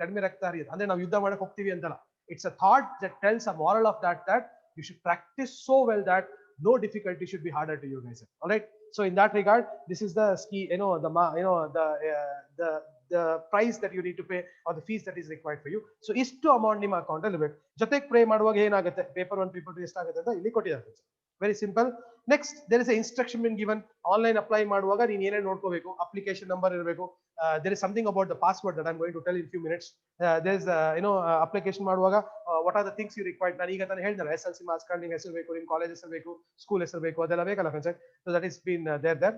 ಕಡಿಮೆ ರಕ್ತ ಹರಿಯುತ್ತೆ. ಅಂದ್ರೆ ನಾವು ಯುದ್ಧ ಮಾಡಕ್ ಹೋಗ್ತೀವಿ ಅಂತಲ್ಲ. It's a thought that tells a moral of that you should practice so well that no difficulty should be harder to you guys. All right. So in that regard, this is the the price that you need to pay or the fees that is required for you. So istu amount ನಿಮ್ಮ account ಅಲ್ಲಿ ಇರಬೇಕು. ಜೊತೆಗೆ pray ಮಾಡುವಾಗ ಏನಾಗುತ್ತೆ, paper 1 paper 2 ಎಷ್ಟಾಗುತ್ತೆ ಅಂತ ಇಲ್ಲಿ ಕೊಟ್ಟಿದ್ದಾರೆ. Very simple. Next, there is a instruction been given. Online apply ಮಾಡುವಾಗ ನೀನು ಏನೇನು ನೋಡ್ಕೋಬೇಕು, ಅಪ್ಲಿಕೇಶನ್ ನಂಬರ್ ಇರಬೇಕು. There is something about the password that I'm going to tell in few minutes. There is application ಮಾಡುವಾಗ what are the things you required. ನಾನು ಈಗ ತಾನೇ ಹೇಳಿದ್ನಲ್ಲ, SLC ಮಾರ್ಕ್ಸ್ ಕಾರ್ಡ್ ನಿಮ್ಮ ಹೆಸರು ಬೇಕು, ನಿಮ್ಮ ಕಾಲೇಜ್ ಹೆಸರು ಬೇಕು, ಸ್ಕೂಲ್ ಹೆಸರು ಬೇಕು, ಅದೆಲ್ಲ ಬೇಕಲ್ಲ friends. So that is been there.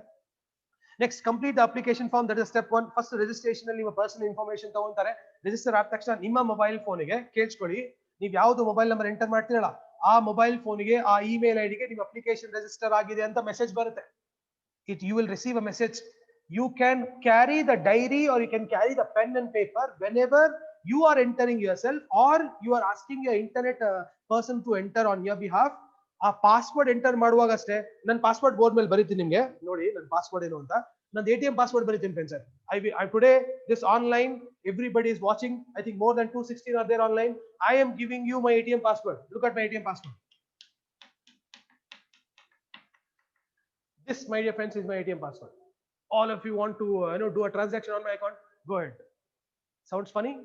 Next, complete the application form. That is step 1. First registration ಅಲ್ಲಿ ನಿಮ್ಮ personal information ತಗೊಂತಾರೆ. ರಿಜಿಸ್ಟರ್ ಆದ ತಕ್ಷಣ ನಿಮ್ಮ ಮೊಬೈಲ್ ಫೋನಿಗೆ ಕೇಳಿಸ್ಕೊಳ್ಳಿ, ನೀವು ಯಾವುದು ಮೊಬೈಲ್ ನಂಬರ್ ಎಂಟರ್ ಮಾಡ್ತೀರಲ್ಲ, ಆ ಮೊಬೈಲ್ ಫೋನಿಗೆ ಆ ಇಮೇಲ್ ಐಡಿಗೆ ನಿಮ್ಮ ಅಪ್ಲಿಕೇಶನ್ ರಿಜಿಸ್ಟರ್ ಆಗಿದೆ ಅಂತ ಮೆಸೇಜ್ ಬರುತ್ತೆ. You will receive a message. You can carry the diary or you can carry the pen and paper whenever you are entering yourself or you are asking your internet person to enter on your behalf. ಆ password enter ಮಾಡುವಾಗ ಅಷ್ಟೇ, ನನ್ನ password board ಮೇಲೆ ಬರೀತೀನಿ ನಿಮ್ಗೆ ನೋಡಿ, ನನ್ನ password ಏನು ಅಂತ. ನಂದು ATM ಪಾಸ್ವರ್ಡ್ ಬರೀತೀನಿ friends. I today this online, everybody is watching. I think more than 216 are there online. I am giving you my ATM password. Look at my ATM password. This, my dear friends, is my ATM password. All of you want to do a transaction on my account, go ahead. Sounds funny?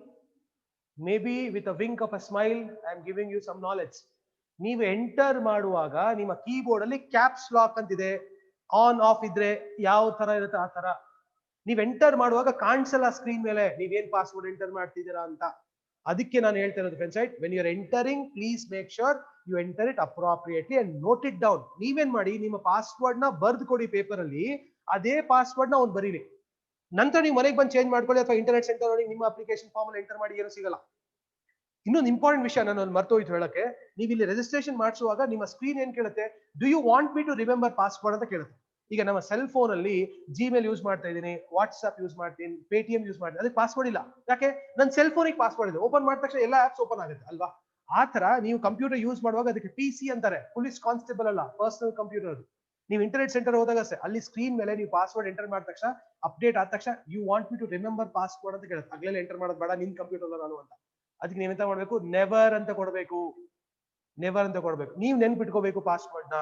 Maybe with a wink of a smile, I am giving you some knowledge. ನೀವು enter ಮಾಡುವಾಗ ನಿಮ್ಮ keyboard ಅಲ್ಲಿ caps lock ಅಂತಿದೆ, on off ಇದ್ರೆ ಯಾವ ತರ ಇರುತ್ತೆ ಆ ತರ. ನೀವು ಎಂಟರ್ ಮಾಡುವಾಗ ಕಾಣಿಸಲ್ಲ ಸ್ಕ್ರೀನ್ ಮೇಲೆ ನೀವೇನ್ ಪಾಸ್ವರ್ಡ್ ಎಂಟರ್ ಮಾಡ್ತಿದ್ದೀರಾ ಅಂತ. ಅದಕ್ಕೆ ನಾನು ಹೇಳ್ತಾ ಇರೋದು friends, right, when you are entering, please make sure you enter it appropriately and note it down. ನೀವೇನ್ ಮಾಡಿ, ನಿಮ್ಮ ಪಾಸ್ವರ್ಡ್ ನ ಬರ್ದು ಕೊಡಿ ಪೇಪರ್ ಅಲ್ಲಿ, ಅದೇ ಪಾಸ್ವರ್ಡ್ ನ ಅವ್ನು ಬರೀಲಿ. ನಂತರ ನೀವು ಮನೆಗೆ ಬಂದು ಚೇಂಜ್ ಮಾಡ್ಕೊಳ್ಳಿ ಅಥವಾ ಇಂಟರ್ನೆಟ್ ಸೆಂಟರ್ ನೋಡಿ ನಿಮ್ಮ ಅಪ್ಲಿಕೇಶನ್ ಫಾರ್ಮ್ ಅಲ್ಲಿ ಎಂಟರ್ ಮಾಡಿ ಏನೂ ಸಿಗಲ್ಲ. ಇನ್ನೊಂದು ಇಂಪಾರ್ಟೆಂಟ್ ವಿಷಯ ನಾನು ಮರ್ತೋಯ್ತು ಹೇಳಕ್ಕೆ, ನೀವು ಇಲ್ಲಿ ರಿಜಿಸ್ಟ್ರೇಷನ್ ಮಾಡಿಸುವಾಗ ನಿಮ್ಮ ಸ್ಕ್ರೀನ್ ಏನ್ ಕೇಳುತ್ತೆ, do you want me to remember password ಅಂತ ಕೇಳುತ್ತೆ. ಈಗ ನಮ್ಮ ಸೆಲ್ ಫೋನ್ ಅಲ್ಲಿ ಜಿಮೇಲ್ ಯೂಸ್ ಮಾಡ್ತಾ ಇದ್ದೀನಿ, ವಾಟ್ಸ್ಆಪ್ ಯೂಸ್ ಮಾಡ್ತೀನಿ, ಪೇಟಿಎಂ ಯೂಸ್ ಮಾಡ್ತೀನಿ, ಅದಕ್ಕೆ ಪಾಸ್ವರ್ಡ್ ಇಲ್ಲ. ಯಾಕೆ? ನನ್ನ ಸೆಲ್ ಫೋನಿಗೆ ಪಾಸ್ವರ್ಡ್ ಇದೆ, ಓಪನ್ ಮಾಡಿದ ತಕ್ಷಣ ಎಲ್ಲ ಆಪ್ಸ್ ಓಪನ್ ಆಗುತ್ತೆ ಅಲ್ವಾ. ಆ ತರ ನೀವು ಕಂಪ್ಯೂಟರ್ ಯೂಸ್ ಮಾಡುವಾಗ ಅದಕ್ಕೆ PC ಅಂತಾರೆ, ಪೊಲೀಸ್ ಕಾನ್ಸ್ಟೇಬಲ್ ಅಲ್ಲ, ಪರ್ಸನಲ್ ಕಂಪ್ಯೂಟರ್ ಅದು. ನೀವು ಇಂಟರ್ನೆಟ್ ಸೆಂಟರ್ ಹೋದಾಗ ಅಲ್ಲಿ ಸ್ಕ್ರೀನ್ ಮೇಲೆ ನೀವು ಪಾಸ್ವರ್ಡ್ ಎಂಟರ್ ಮಾಡಿದ ತಕ್ಷಣ, ಅಪ್ಡೇಟ್ ಆದ ತಕ್ಷಣ, you want me to remember password ಅಂತ ಕೇಳುತ್ತೆ. ಆಗ್ಲೆಲ್ಲ ಎಂಟರ್ ಮಾಡೋದು ಬೇಡ, ನಿನ್ ಕಂಪ್ಯೂಟರ್ ನಾನು ಅಂತ. ಅದಕ್ಕೆ ನೀವೆಂತ ಮಾಡ್ಬೇಕು, ನೆವರ್ ಅಂತ ಕೊಡಬೇಕು. ನೆವರ್ ಅಂತ ಕೊಡಬೇಕು, ನೀವು ನೆನ್ಪಿಟ್ಕೋಬೇಕು ಪಾಸ್ವರ್ಡ್ ನ.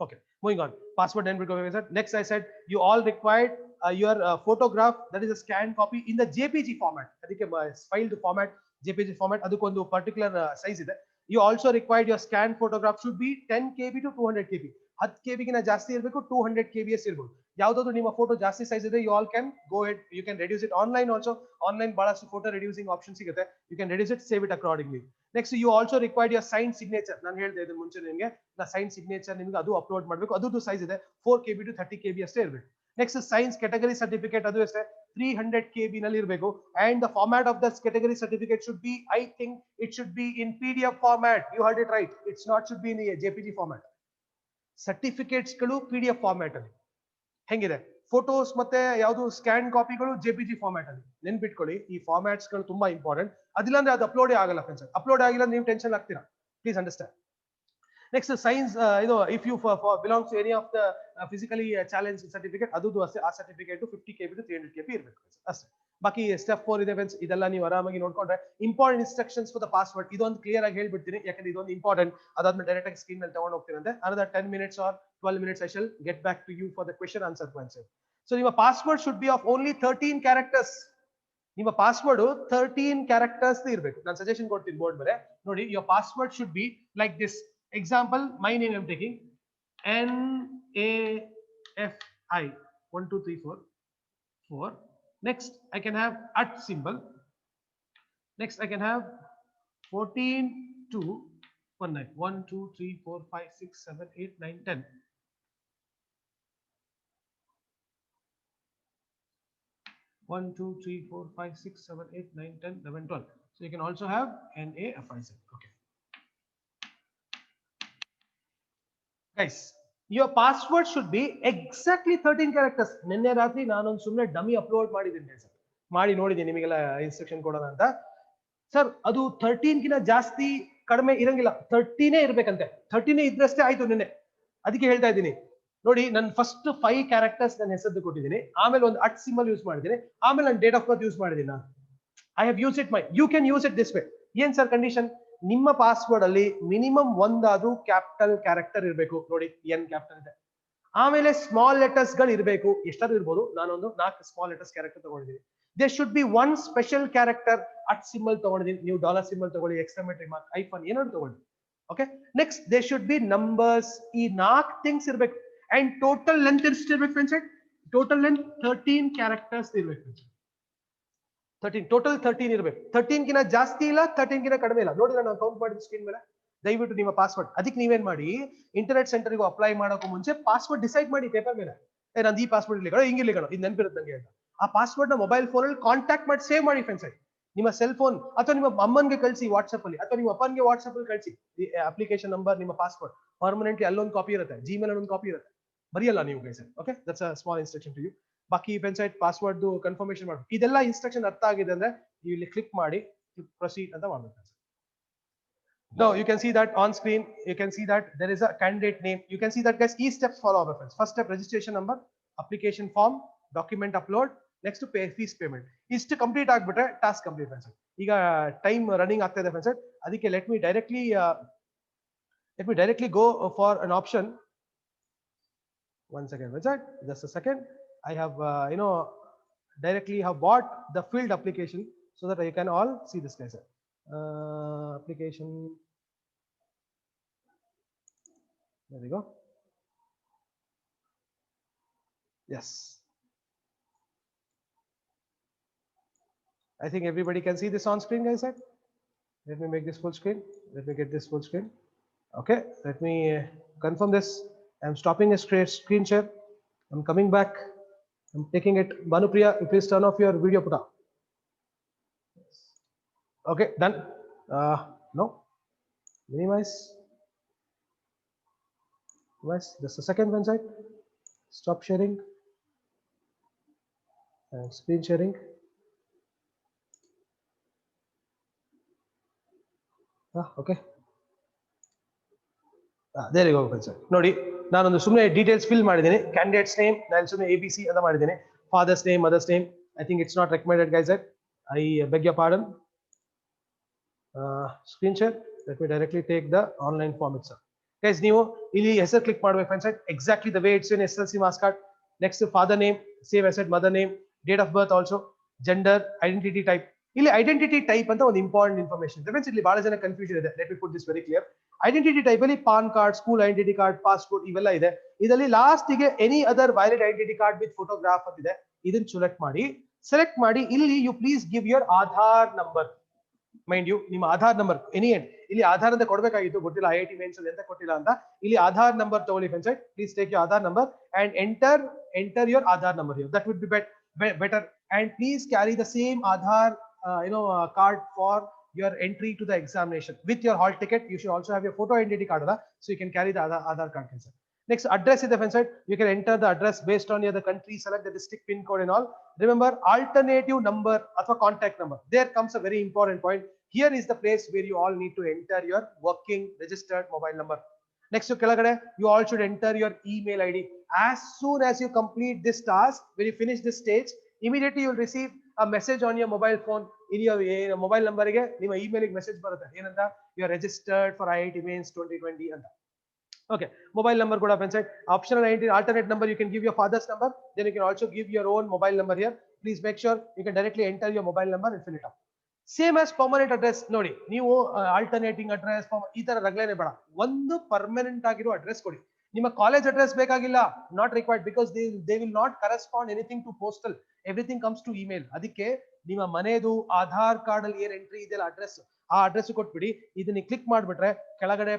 Okay, moving on. Password ನೆನ್ಪಿಟ್ಕೋಬೇಕು sir. Next, I said you all required your photograph, that is a scanned copy in the JPG format. ಅದಕ್ಕೆ filed format JPG format, ಅದಕ್ಕೊಂದು particular size ಇದೆ. You also required your scanned photograph should be 10 KB to 200 KB. 10 KB ಗಿನ ಜಾಸ್ತಿ ಇರಬೇಕು, 200 KBS ಇರಬಹುದು. ಯಾವ್ದಾದ್ರು ನಿಮ್ಮ photo ಜಾಸ್ತಿ size ಇದೆ, you all can go ahead, you can reduce it online also. Online ಬಹಳಷ್ಟು ಫೋಟೋ ರಿಡ್ಯೂಸಿಂಗ್ ಆಪ್ಷನ್ ಸಿಗುತ್ತೆ. You can reduce it, save it accordingly. Next, you also required your signed signature. ನಾನು ಹೇಳಿದೆ ಇದು ಮುಂಚೆ ನಿಮಗೆ, ನಾ signed signature ನಿಮಗೆ ಅದು ಅಪ್ಲೋಡ್ ಮಾಡಬೇಕು. ಅದು ಸೈಜ್ ಇದೆ 4 KB to 30 KB ಅಷ್ಟೇ ಇರಬೇಕು. Next, science category certificate, ಅದು ಅಷ್ಟೇ 300 KB ನಲ್ಲಿ ಇರಬೇಕು. And the format of this category certificate should be, I think it should be in PDF format. You heard it right. It's not should be in the JPG format. Certificates ಗಳು PDF format ಅಲ್ಲಿ ಹೆಂಗಿದೆ, photos ಮತ್ತೆ ಯಾವುದು scan ಕಾಪಿಗಳು JPG format ಅಲ್ಲಿ. ನೆನ್ಪಿಟ್ಕೊಳ್ಳಿ, ಈ formats ಗಳು ತುಂಬಾ ಇಂಪಾರ್ಟೆಂಟ್. ಅದಿಲ್ಲ ಅಂದ್ರೆ ಅದು ಅಪ್ಲೋಡೇ ಆಗಲ್ಲ ಫ್ರೆಂಡ್ಸ್. ಅಪ್ಲೋಡ್ ಆಗಿಲ್ಲ ನೀವು ಟೆನ್ಷನ್ ಆಗ್ತೀರಾ. Please understand. Next science, if you belongs to any of the physically challenged certificate, ಅದು ಆ ಸರ್ಟಿಫಿಕೇಟ್ 50 kb to 300 kb ಇರಬೇಕು ಅಷ್ಟೇ. ಬಾಕಿ ಸ್ಟೆಪ್ 4 ಇದೆ ಫ್ರೆಂಡ್ಸ್, ಇದೆಲ್ಲ ನೀವು ಆರಾಮಾಗಿ ನೋಡ್ಕೊಂಡ್ರೆ. Important instructions for the password ಇದೊಂದು ಕ್ಲಿಯರ್ ಆಗಿ ಹೇಳ್ಬಿಡ್ತೀನಿ, ಯಾಕಂದ್ರೆ ಇದೊಂದು ಇಂಪಾರ್ಟೆಂಟ್. ಅದಾದ್ಮೇಲೆ ಡೈರೆಕ್ಟ್ ಆಗಿ ಸ್ಕ್ರೀನ್ ಮೇಲೆ ತಗೊಂಡು ಹೋಗ್ತೀನಿ. another 10 minutes or 12 minutes I shall get back to you for the question answer sequence. So your password should be of only 13 characters. ನಿಮ್ಮ ಪಾಸ್ವರ್ಡ್ 13 ಕ್ಯಾರೆಕ್ಟರ್ಸ್ ಇರಬೇಕು. ನಾನು ಸಜೆಷನ್ ಕೊಡ್ತೀನಿ ಬೋರ್ಡ್ ಮೇಲೆ ನೋಡಿ. your password should be like this. Example, my name I'm taking NAFI 1 2 3 4 4. Next I can have @ symbol. Next I can have 14 2 19 1 2 3 4 5 6 7 8 9 10. 1 2 3 4 5 6 7 8 9 10 11 12. So you can also have NAFIZ. Okay guys, your password should be exactly 13 characters. ನಿನ್ನೆ ರಾತ್ರಿ ನಾನೊಂದು ಸುಮ್ಮನೆ dummy upload ಮಾಡಿದ್ದೀನಿ sir, ಮಾಡಿ ನೋಡಿದ್ದೀನಿ ನಿಮಗೆಲ್ಲ instruction ಕೊಡೋಣ ಅಂತ. ಸರ್ ಅದು 13 ಗಿನ ಜಾಸ್ತಿ ಕಡಿಮೆ ಇರಂಗಿಲ್ಲ, 13 ಇರ್ಬೇಕಂತೆ. 13 ಇದ್ರಷ್ಟೇ ಆಯ್ತು ನಿನ್ನೆ. ಅದಕ್ಕೆ ಹೇಳ್ತಾ ಇದ್ದೀನಿ ನೋಡಿ. ನನ್ನ ಫಸ್ಟ್ 5 ಕ್ಯಾರೆಕ್ಟರ್ಸ್ ನನ್ನ ಹೆಸರು ಕೊಟ್ಟಿದ್ದೀನಿ, ಆಮೇಲೆ ಒಂದು @ ಸಿಂಬಲ್ ಯೂಸ್ ಮಾಡಿದ್ದೀನಿ, ಆಮೇಲೆ ನಾನು ಡೇಟ್ ಆಫ್ ಬರ್ತ್ ಯೂಸ್ ಮಾಡಿದ್ದೀನಿ. ನಾನು I have use it you can use it this way. ಏನ್ ಸರ್ ಕಂಡೀಷನ್? ನಿಮ್ಮ ಪಾಸ್ವರ್ಡ್ ಅಲ್ಲಿ ಮಿನಿಮಮ್ ಒಂದಾದ್ರೂ ಕ್ಯಾಪಿಟಲ್ ಕ್ಯಾರೆಕ್ಟರ್ ಇರಬೇಕು. ನೋಡಿ ಎನ್ ಕ್ಯಾಪಿಟಲ್ ಇದೆ, ಆಮೇಲೆ ಸ್ಮಾಲ್ ಲೆಟರ್ಸ್ ಗಳು ಇರಬೇಕು. ಎಷ್ಟಾದ್ರೂ ಇರ್ಬೋದು, ನಾನೊಂದು 4 ಸ್ಮಾಲ್ ಲೆಟರ್ಸ್ ಕ್ಯಾರೆಕ್ಟರ್ ತಗೊಂಡಿದ್ದೀನಿ. There should be 1 special character @ symbol ತಗೊಂಡಿದ್ದೀನಿ. ನೀವು ಡಾಲರ್ ಸಿಂಬಲ್ ತಗೊಳ್ಳಿ, ಎಕ್ಸ್ಕ್ಲಮೇಟರಿ ಮಾರ್ಕ್, ಐಫನ್ ಏನಾದ್ರು ತಗೊಳ್ಳಿ. Okay, next there should be numbers. ಈ 4 ಥಿಂಗ್ಸ್ ಇರಬೇಕು. ಅಂಡ್ ಟೋಟಲ್ ಲೆಂತ್ ಎಷ್ಟಿರ್ಬೇಕು ಫ್ರೆಂಡ್ಸ್? ಟೋಟಲ್ ಲೆಂತ್ 13 ಕ್ಯಾರೆಕ್ಟರ್ಸ್ ಇರಬೇಕು. 13 ಟೋಟಲ್ 13 ಇರಬೇಕು. 13 ಗಿನ ಜಾಸ್ತಿ ಇಲ್ಲ, 13 ಗಿನ ಕಡಿಮೆ ಇಲ್ಲ. ನೋಡಿದ್ರೆ ನಾನು ಕೌಂಟ್ ಮಾಡಿದ ಸ್ಕ್ರೀನ್ ಮೇಲೆ. ದಯವಿಟ್ಟು ನಿಮ್ಮ ಪಾಸ್ವರ್ಡ್, ಅದಕ್ಕೆ ನೀವೇನ್ ಮಾಡಿ, ಇಂಟರ್ನೆಟ್ ಸೆಂಟರ್ಗೆ ಅಪ್ಲೈ ಮಾಡೋಕೆ ಮುಂಚೆ ಪಾಸ್ವರ್ಡ್ ಡಿಸೈಡ್ ಮಾಡಿ ಪೇಪರ್ ಮೇಲೆ. ನಂದು ಈ ಪಾಸ್ವರ್ಡ್ ಇರ್ಲಿ ಕಣೋ, ಹಿಂಗಿರ್ಲಿ ಕಣೋ, ಇದು ನೆನಪಿರುತ್ತೆ ನಂಗೆ ಅಂತ. ಆ ಪಾಸ್ವರ್ಡ್ ನ ಮೊಬೈಲ್ ಫೋನ್ ಅಲ್ಲಿ ಕಾಂಟ್ಯಾಕ್ಟ್ ಮಾಡಿ ಸೇವ್ ಮಾಡಿ ಫ್ರೆಂಡ್ಸ್. ನಿಮ್ಮ ಸೆಲ್ ಫೋನ್ ಅಥವಾ ನಿಮ್ಮ ಅಮ್ಮನ್ಗೆ ಕಳಿಸಿ ವಾಟ್ಸ್ಆಪ್ ಅಲ್ಲಿ, ಅಥವಾ ನಿಮ್ಮ ಅಪ್ಪನ್ಗೆ ವಾಟ್ಸ್ಆಪ್ ಅಲ್ಲಿ ಕಳಿಸಿ. ಅಪ್ಲಿಕೇಶನ್ ನಂಬರ್, ನಿಮ್ಮ ಪಾಸ್ವರ್ಡ್ ಪರ್ಮನೆಂಟ್ಲಿ ಅಲ್ಲೊಂದು ಕಾಪಿ ಇರುತ್ತೆ, ಜಿಮೇಲ್ ಅಲ್ಲಿ ಒಂದು ಕಾಪಿ ಇರುತ್ತೆ. ಬರೆಯಲ್ಲ ನೀವು guys. Okay, that's a small instruction to you. ಬಾಕಿ ವೆಬ್ಸೈಟ್ ಪಾಸ್ವರ್ಡ್ ಕನ್ಫರ್ಮೇಶನ್ ಮಾಡಿ. ಇದೆಲ್ಲ ಇನ್ಸ್ಟ್ರಕ್ಷನ್ ಅರ್ಥ ಆಗಿದೆ ಅಂದ್ರೆ ಇಲ್ಲಿ ಕ್ಲಿಕ್ ಮಾಡಿ ಪ್ರೊಸೀಡ್ ಅಂತ ಮಾಡಬೇಕು. Now you can see that on screen. You can see that there is a candidate name. You can see that guys, each steps follow our friends. First step, registration number, application form, document upload. Next to pay fees payment. Is to complete agbitre task complete friends. Iga time running ಆಗ್ತಾ ಇದೆ friends. ಅದಕ್ಕೆ let me directly go for an option. One second friends, just a second. I have directly have bought the field application so that you can all see this guys. Application, there we go. Yes, I think everybody can see this on screen guys. Let me make this full screen. Let me get this full screen. Okay, let me confirm this. I'm stopping a screen share. I'm coming back. I'm taking it. Banupriya, please turn off your video put up. Okay, done. No, minimize. Yes, just a second one side. Stop sharing and screen sharing. Okay. There you go friends. ನೋಡಿ, ನಾನೊಂದು ಸುಮ್ಮನೆ details fill ಮಾಡಿದ್ದೀನಿ. Candidates name ನಾನು ಸುಮ್ಮನೆ ABC ಅಂತ ಮಾಡಿದ್ದೀನಿ. Father's name, mother's name. I think it's not recommended guys. I beg your pardon. Screen share. Let me directly take the online form itself. Guys, ನೀವು ಇಲ್ಲಿ ಹೆಸರು ಕ್ಲಿಕ್ ಮಾಡಬೇಕು friends. Exactly the way it's in SSLC marks card. Next father name, same as mother name, date of birth also, gender, identity type. ಇಲ್ಲಿ identity type ಅಂತ ಒಂದು important information ಇದೆ friends. ಇಲ್ಲಿ ಬಹಳ ಜನ ಕನ್ಫ್ಯೂಷನ್ ಇದೆ. Let me put this very clear. Identity type ಅಲ್ಲಿ PAN card, school identity card, passport ಇವೆಲ್ಲ ಇದೆ. ಇದರಲ್ಲಿ ಲಾಸ್ಟ್ ಗೆ any other valid identity card with photograph ಅಂತ ಇದೆ. ಇದನ್ನ ಸೆಲೆಕ್ಟ್ ಮಾಡಿ ಇಲ್ಲಿ you please give your Aadhaar number. Mind you, ನಿಮ್ಮ ಆಧಾರ್ ನಂಬರ್ ಎನಿ ಎಂಡ್ ಇಲ್ಲಿ ಆಧಾರ್ ಅಂತ ಕೊಡಬೇಕಾಗಿತ್ತು, ಗೊತ್ತಿಲ್ಲ IIT ಮೇನ್ಸ್ ಅಲ್ಲಿ ಎಂತ ಕೊಟ್ಟಿಲ್ಲ ಅಂತ. ಇಲ್ಲಿ ಆಧಾರ್ ನಂಬರ್ ತಗೊಳ್ಳಿ friends. Please take your Aadhaar number and enter your Aadhaar number here. That would be better. And please carry the same Aadhaar card for your entry to the examination. With your hall ticket, you should also have your photo identity card, so you can carry the Aadhaar card. Next, address is the friend side. You can enter the address based on your the country, select the district pin code and all. Remember, alternative number or contact number. There comes a very important point. Here is the place where you all need to enter your working registered mobile number. Next to ಕೆಳಗಡೆ, you all should enter your email ID. As soon as you complete this task, when you finish this stage, immediately you will receive a message on your mobile phone. In your mobile number ಗೆ ನಿಮ್ಮ email ಗೆ message ಬರುತ್ತೆ. ಏನಂತ? You are registered for IIT Mains 2020 ಅಂತ. Okay, mobile number kuda friends, right? Optional alternate number, you can give your father's number, then you can also give your own mobile number here. Please make sure you can directly enter your mobile number and fill it up. Same as permanent address ನೋಡಿ, ನೀವು alternating address ಈ ತರ ರಗಳೆನೆ ಬೇಡ, ಒಂದು permanent ಆಗಿರೋ address ಕೊಡಿ. ನಿಮ್ಮ college address ಬೇಕಾಗಿಲ್ಲ, not required, because they will not correspond anything to postal, everything comes to email. ಅದಕ್ಕೆ ನಿಮ್ಮ ಮನೆದು ಆಧಾರ್ ಕಾರ್ಡ್ ಅಲ್ಲಿ ಏನ್ ಎಂಟ್ರಿ ಇದೆಯಲ್ಲ ಅಡ್ರೆಸ್, ಆ ಅಡ್ರೆಸ್ ಕೊಟ್ಬಿಡಿ. ಇದನ್ನ ಕ್ಲಿಕ್ ಮಾಡ್ಬಿಟ್ರೆ ಕೆಳಗಡೆ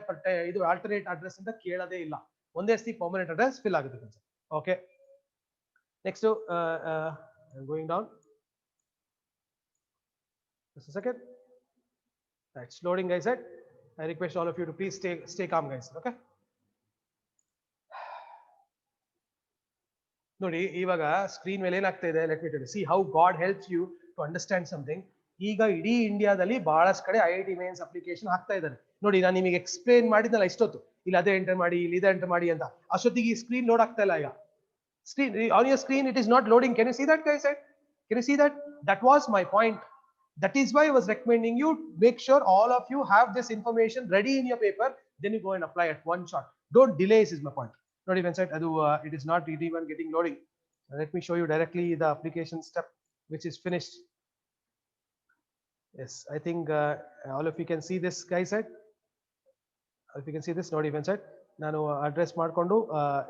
ಇದು ಆಲ್ಟರ್ನೇಟ್ ಅಡ್ರೆಸ್ ಅಂತ ಕೇಳೋದೇ ಇಲ್ಲ, ಒಂದೇ ಸತಿ ಪರ್ಮನೆಂಟ್ ಅಡ್ರೆಸ್ ಫಿಲ್ ಆಗುತ್ತೆ. Okay, next going down. Just a second. It's loading, guys. I request all of you to please stay calm, guys. Okay. ನೋಡಿ, ಇವಾಗ ಸ್ಕ್ರೀನ್ ಮೇಲೆ ಏನಾಗ್ತಾ ಇದೆ, let me tell you. See how God helps you to understand something. ಈಗ ಇಡೀ ಇಂಡಿಯಾದಲ್ಲಿ ಬಹಳಷ್ಟು ಕಡೆ IIT ಮೇನ್ಸ್ ಅಪ್ಲಿಕೇಶನ್ ಹಾಕ್ತಾ ಇದ್ದಾರೆ. ನೋಡಿ, ನಾನು ನಿಮಗೆ ಎಕ್ಸ್ಪ್ಲೇನ್ ಮಾಡಿದ್ನಲ್ಲ ಇಷ್ಟೊತ್ತು, ಇಲ್ಲಿ ಅದೇ ಎಂಟರ್ ಮಾಡಿ, ಇಲ್ಲಿ ಇದೆ ಎಂಟರ್ ಮಾಡಿ ಅಂತ. ಅಷ್ಟೊತ್ತಿಗೆ ಈ ಸ್ಕ್ರೀನ್ ಲೋಡ್ ಆಗ್ತಾ ಇಲ್ಲ. ಈಗ screen on your screen it is not loading. Can U see that, guys? Can you see that? That was my point. That is why I was recommending you make sure all of you have this information ready in your paper. Then you go and apply at one shot. Don't delay, is my point. Not even said it is not even getting loading. Let me show you directly the application step which is finished. Yes, I think all of you can see this, guys. If you can see this, not even said. Nanu address ಮಾಡ್ಕೊಂಡು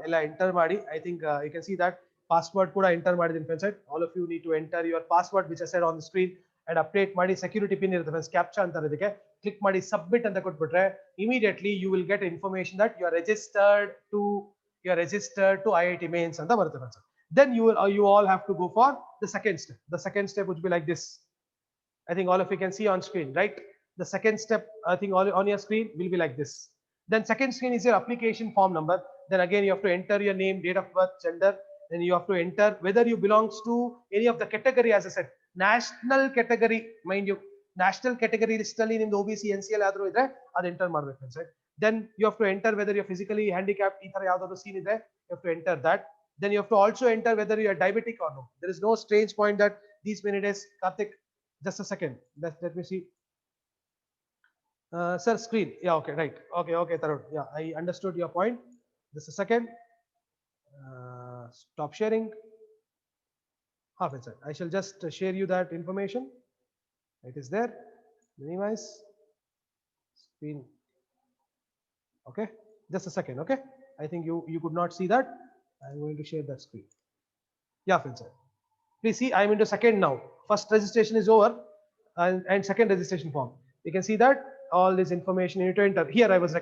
ಎಲ್ಲ enter ಮಾಡಿ. I think you can see that password ಕೂಡ enter ಮಾಡಿದ್ದೀನಿ friends. All of you need to enter your password which I said on the screen and update ಮಾಡಿ. security pin ಇರುತ್ತೆ friends, captcha ಅಂತಾರೆ ಇದಕ್ಕೆ. click ಮಾಡಿ submit ಅಂತ ಕೊಟ್ಬಿಟ್ರೆ immediately you will get information that you are registered to IIT Mains ಅಂತ ಬರುತ್ತೆ friends. Then you all have to go for the second step. The second step would be like this. I think all of you can see on screen, right? The second step, I think on your screen will be like this. Then second screen is your application form number. Then again you have to enter your name, date of birth, gender. Then you have to enter whether you belongs to any of the category. As I said, national category, mind you, national category list alli nimdu OBC NCL adru idre adu enter ಮಾಡಬೇಕು friends, right? Then you have to enter whether you're physically handicapped, ee thara yavadaru scene ide, you have to enter that. Then you have to also enter whether you are diabetic or no. There is no strange point that these many days. Karthik, just a second, let me see. Sir, screen, yeah, okay, right, okay Tarun, yeah, I understood your point. Just a second. Stop sharing. Half a second, I shall just share you that information. It is there. Minimize screen. Okay, just a second. Okay, I think you could not see that. I'm going to share that screen. Yeah, friends, please see, I'm into second now. First registration is over, and second registration form. You can see that all this information you need to enter. Here I was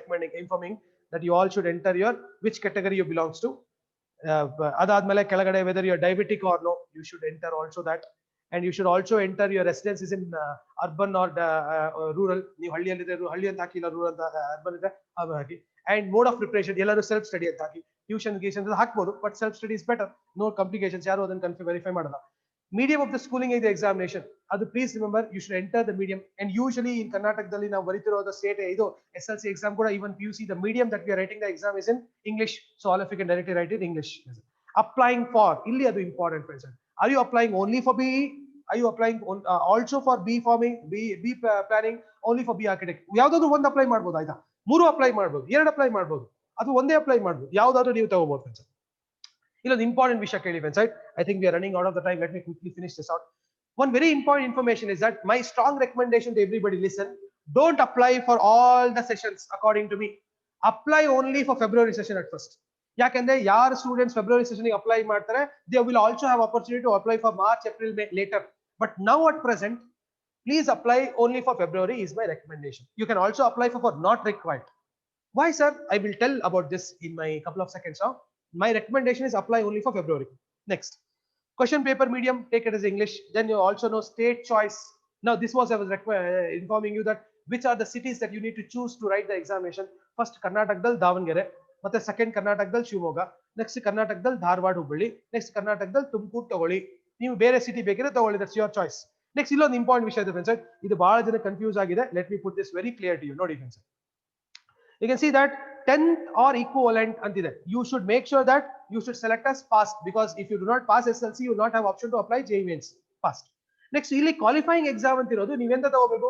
informing that you all should enter your which category you belongs to. Adadmele kelagade whether you are diabetic or no, you should enter also that. And you should also enter your residence is in urban or rural. ನೀವು ಹಳ್ಳಿಯಲ್ಲಿದೆ, ಹಳ್ಳಿ ಅಂತ ಹಾಕಿ, ಇಲ್ಲ rural ಅಂತ urban ಇದೆ ಅದು ಹಾಕಿ. And mode of preparation ಎಲ್ಲರೂ self study ಅಂತ ಹಾಕಿ. Tuition ಗೀಷನ್ ಹಾಕ್ಬೋದು, but self study is better. No complications, ಯಾರು ಅದನ್ನ ವೆರಿಫೈ ಮಾಡಲ್ಲ. Medium of the schooling is the examination. Adu please remember, you should enter the medium. And usually in Karnataka ನಾವು ಬರೀತಿರೋ the state ಇದು SLC exam ಕೂಡ even PUC, the medium that we are writing the exam is in English. So all of you can directly write it in English. Applying for ಇಲ್ಲಿ ಅದು important friends. Are you applying only for BE? Are you applying also for B farming, B planning, only for B architect? ಯಾವ್ದಾದ್ರು ಒಂದು apply ಮಾಡಬಹುದು, ಆಯ್ತಾ? ಮೂರು apply ಮಾಡಬಹುದು, ಎರಡು apply ಮಾಡಬಹುದು, ಅಥವಾ ಒಂದೇ ಅಪ್ಲೈ ಮಾಡಬಹುದು, ಯಾವ್ದಾದ್ರು ನೀವು ತಗೋಬಹುದು ಫ್ರೆಂಡ್ಸ್. ಇಲ್ಲೊಂದು ಇಂಪಾರ್ಟೆಂಟ್ ವಿಷಯ ಕೇಳಿ friends, right? I think we are running out of the time. Let me quickly finish this out. One very important information is that my strong recommendation to everybody, listen, don't apply for all the sessions according to me. Apply only for February session at first. ಯಾಕಂದ್ರೆ ಯಾರು students February session ಗೆ apply ಮಾಡ್ತಾರೆ, they will also have opportunity to apply for March, April, May later. But now at present, please apply only for February is my recommendation. You can also apply for not required. Why, sir? I will tell about this in my couple of seconds now. My recommendation is apply only for February. Next, question paper medium, take it as English. Then you also know state choice. Now this was I was informing you that which are the cities that you need to choose to write the examination. First Karnatakadal Davangere, ಮತ್ತೆ second Karnatakadal Shivamogga, next Karnatakadal Dharwad Hubballi, next Karnatakadal Tumkur ತಗೊಳ್ಳಿ. ನೀವು ಬೇರೆ city ಬೇಕಿದ್ರೆ ತಗೊಳ್ಳಿ, that's your choice. Next ಇಲ್ಲೊಂದು important ವಿಷಯ ಇದೆ friends, ಇದು ಬಹಳ ಜನ ಕನ್ಫ್ಯೂಸ್ ಆಗಿದೆ. Let me put this very clear to you. ನೋಡಿ friends, you can see that 10th or equivalent antide. You should make sure that you should select as passed, because if you do not pass SLC, you will not have option to apply JEE Mains passed. Next, ಇಲ್ಲಿ qualifying exam ಅಂತಿರೋದು ನೀವೆಂತ ತಗೋಬೇಕು,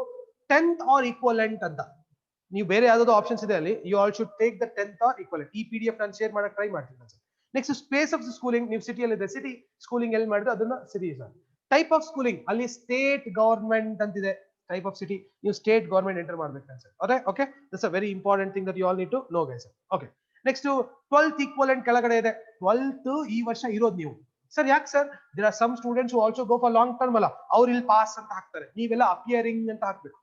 10th or equivalent ಅಂತ. ನೀವು ಬೇರೆ ಯಾವ್ದಾದ್ರು options ಇದೆ ಅಲ್ಲಿ, you all should take the 10th or equivalent. ಈ PDF ನಾನು ಶೇರ್ ಮಾಡಕ್ಕೆ ಟ್ರೈ ಮಾಡ್ತೀನಿ sir. Next, space of schooling, ನೀವು ಸಿಟಿಯಲ್ಲಿ ಇದೆ, ಸಿಟಿ ಸ್ಕೂಲಿಂಗ್ ಎಲ್ಲಿ ಮಾಡಿದ್ರೆ ಅದನ್ನ city sir. Type of schooling ಅಲ್ಲಿ ಸ್ಟೇಟ್ ಗವರ್ಮೆಂಟ್ ಅಂತಿದೆ. ಟೈಪ್ ಆಫ್ ಸಿಟಿ ನೀವು ಸ್ಟೇಟ್ ಗವರ್ಮೆಂಟ್ ಎಂಟರ್ ಮಾಡ್ಬೇಕು ಅನ್ಸುತ್ತೆ. Okay, that's a very important thing that you all need to know guys. Okay, next 12th equivalent ಕೆಳಗಡೆ ಇದೆ. 12th ಈ ವರ್ಷ ಇರೋದು ನೀವು. ಸರ್ ಯಾಕೆ sir? There are some students who also go for long term ಅಲ್ಲ, ಅವ್ರು ಇಲ್ಲಿ ಪಾಸ್ ಅಂತ ಹಾಕ್ತಾರೆ, ನೀವೆಲ್ಲ ಅಪಿಯರಿಂಗ್ ಅಂತ ಹಾಕ್ಬೇಕು.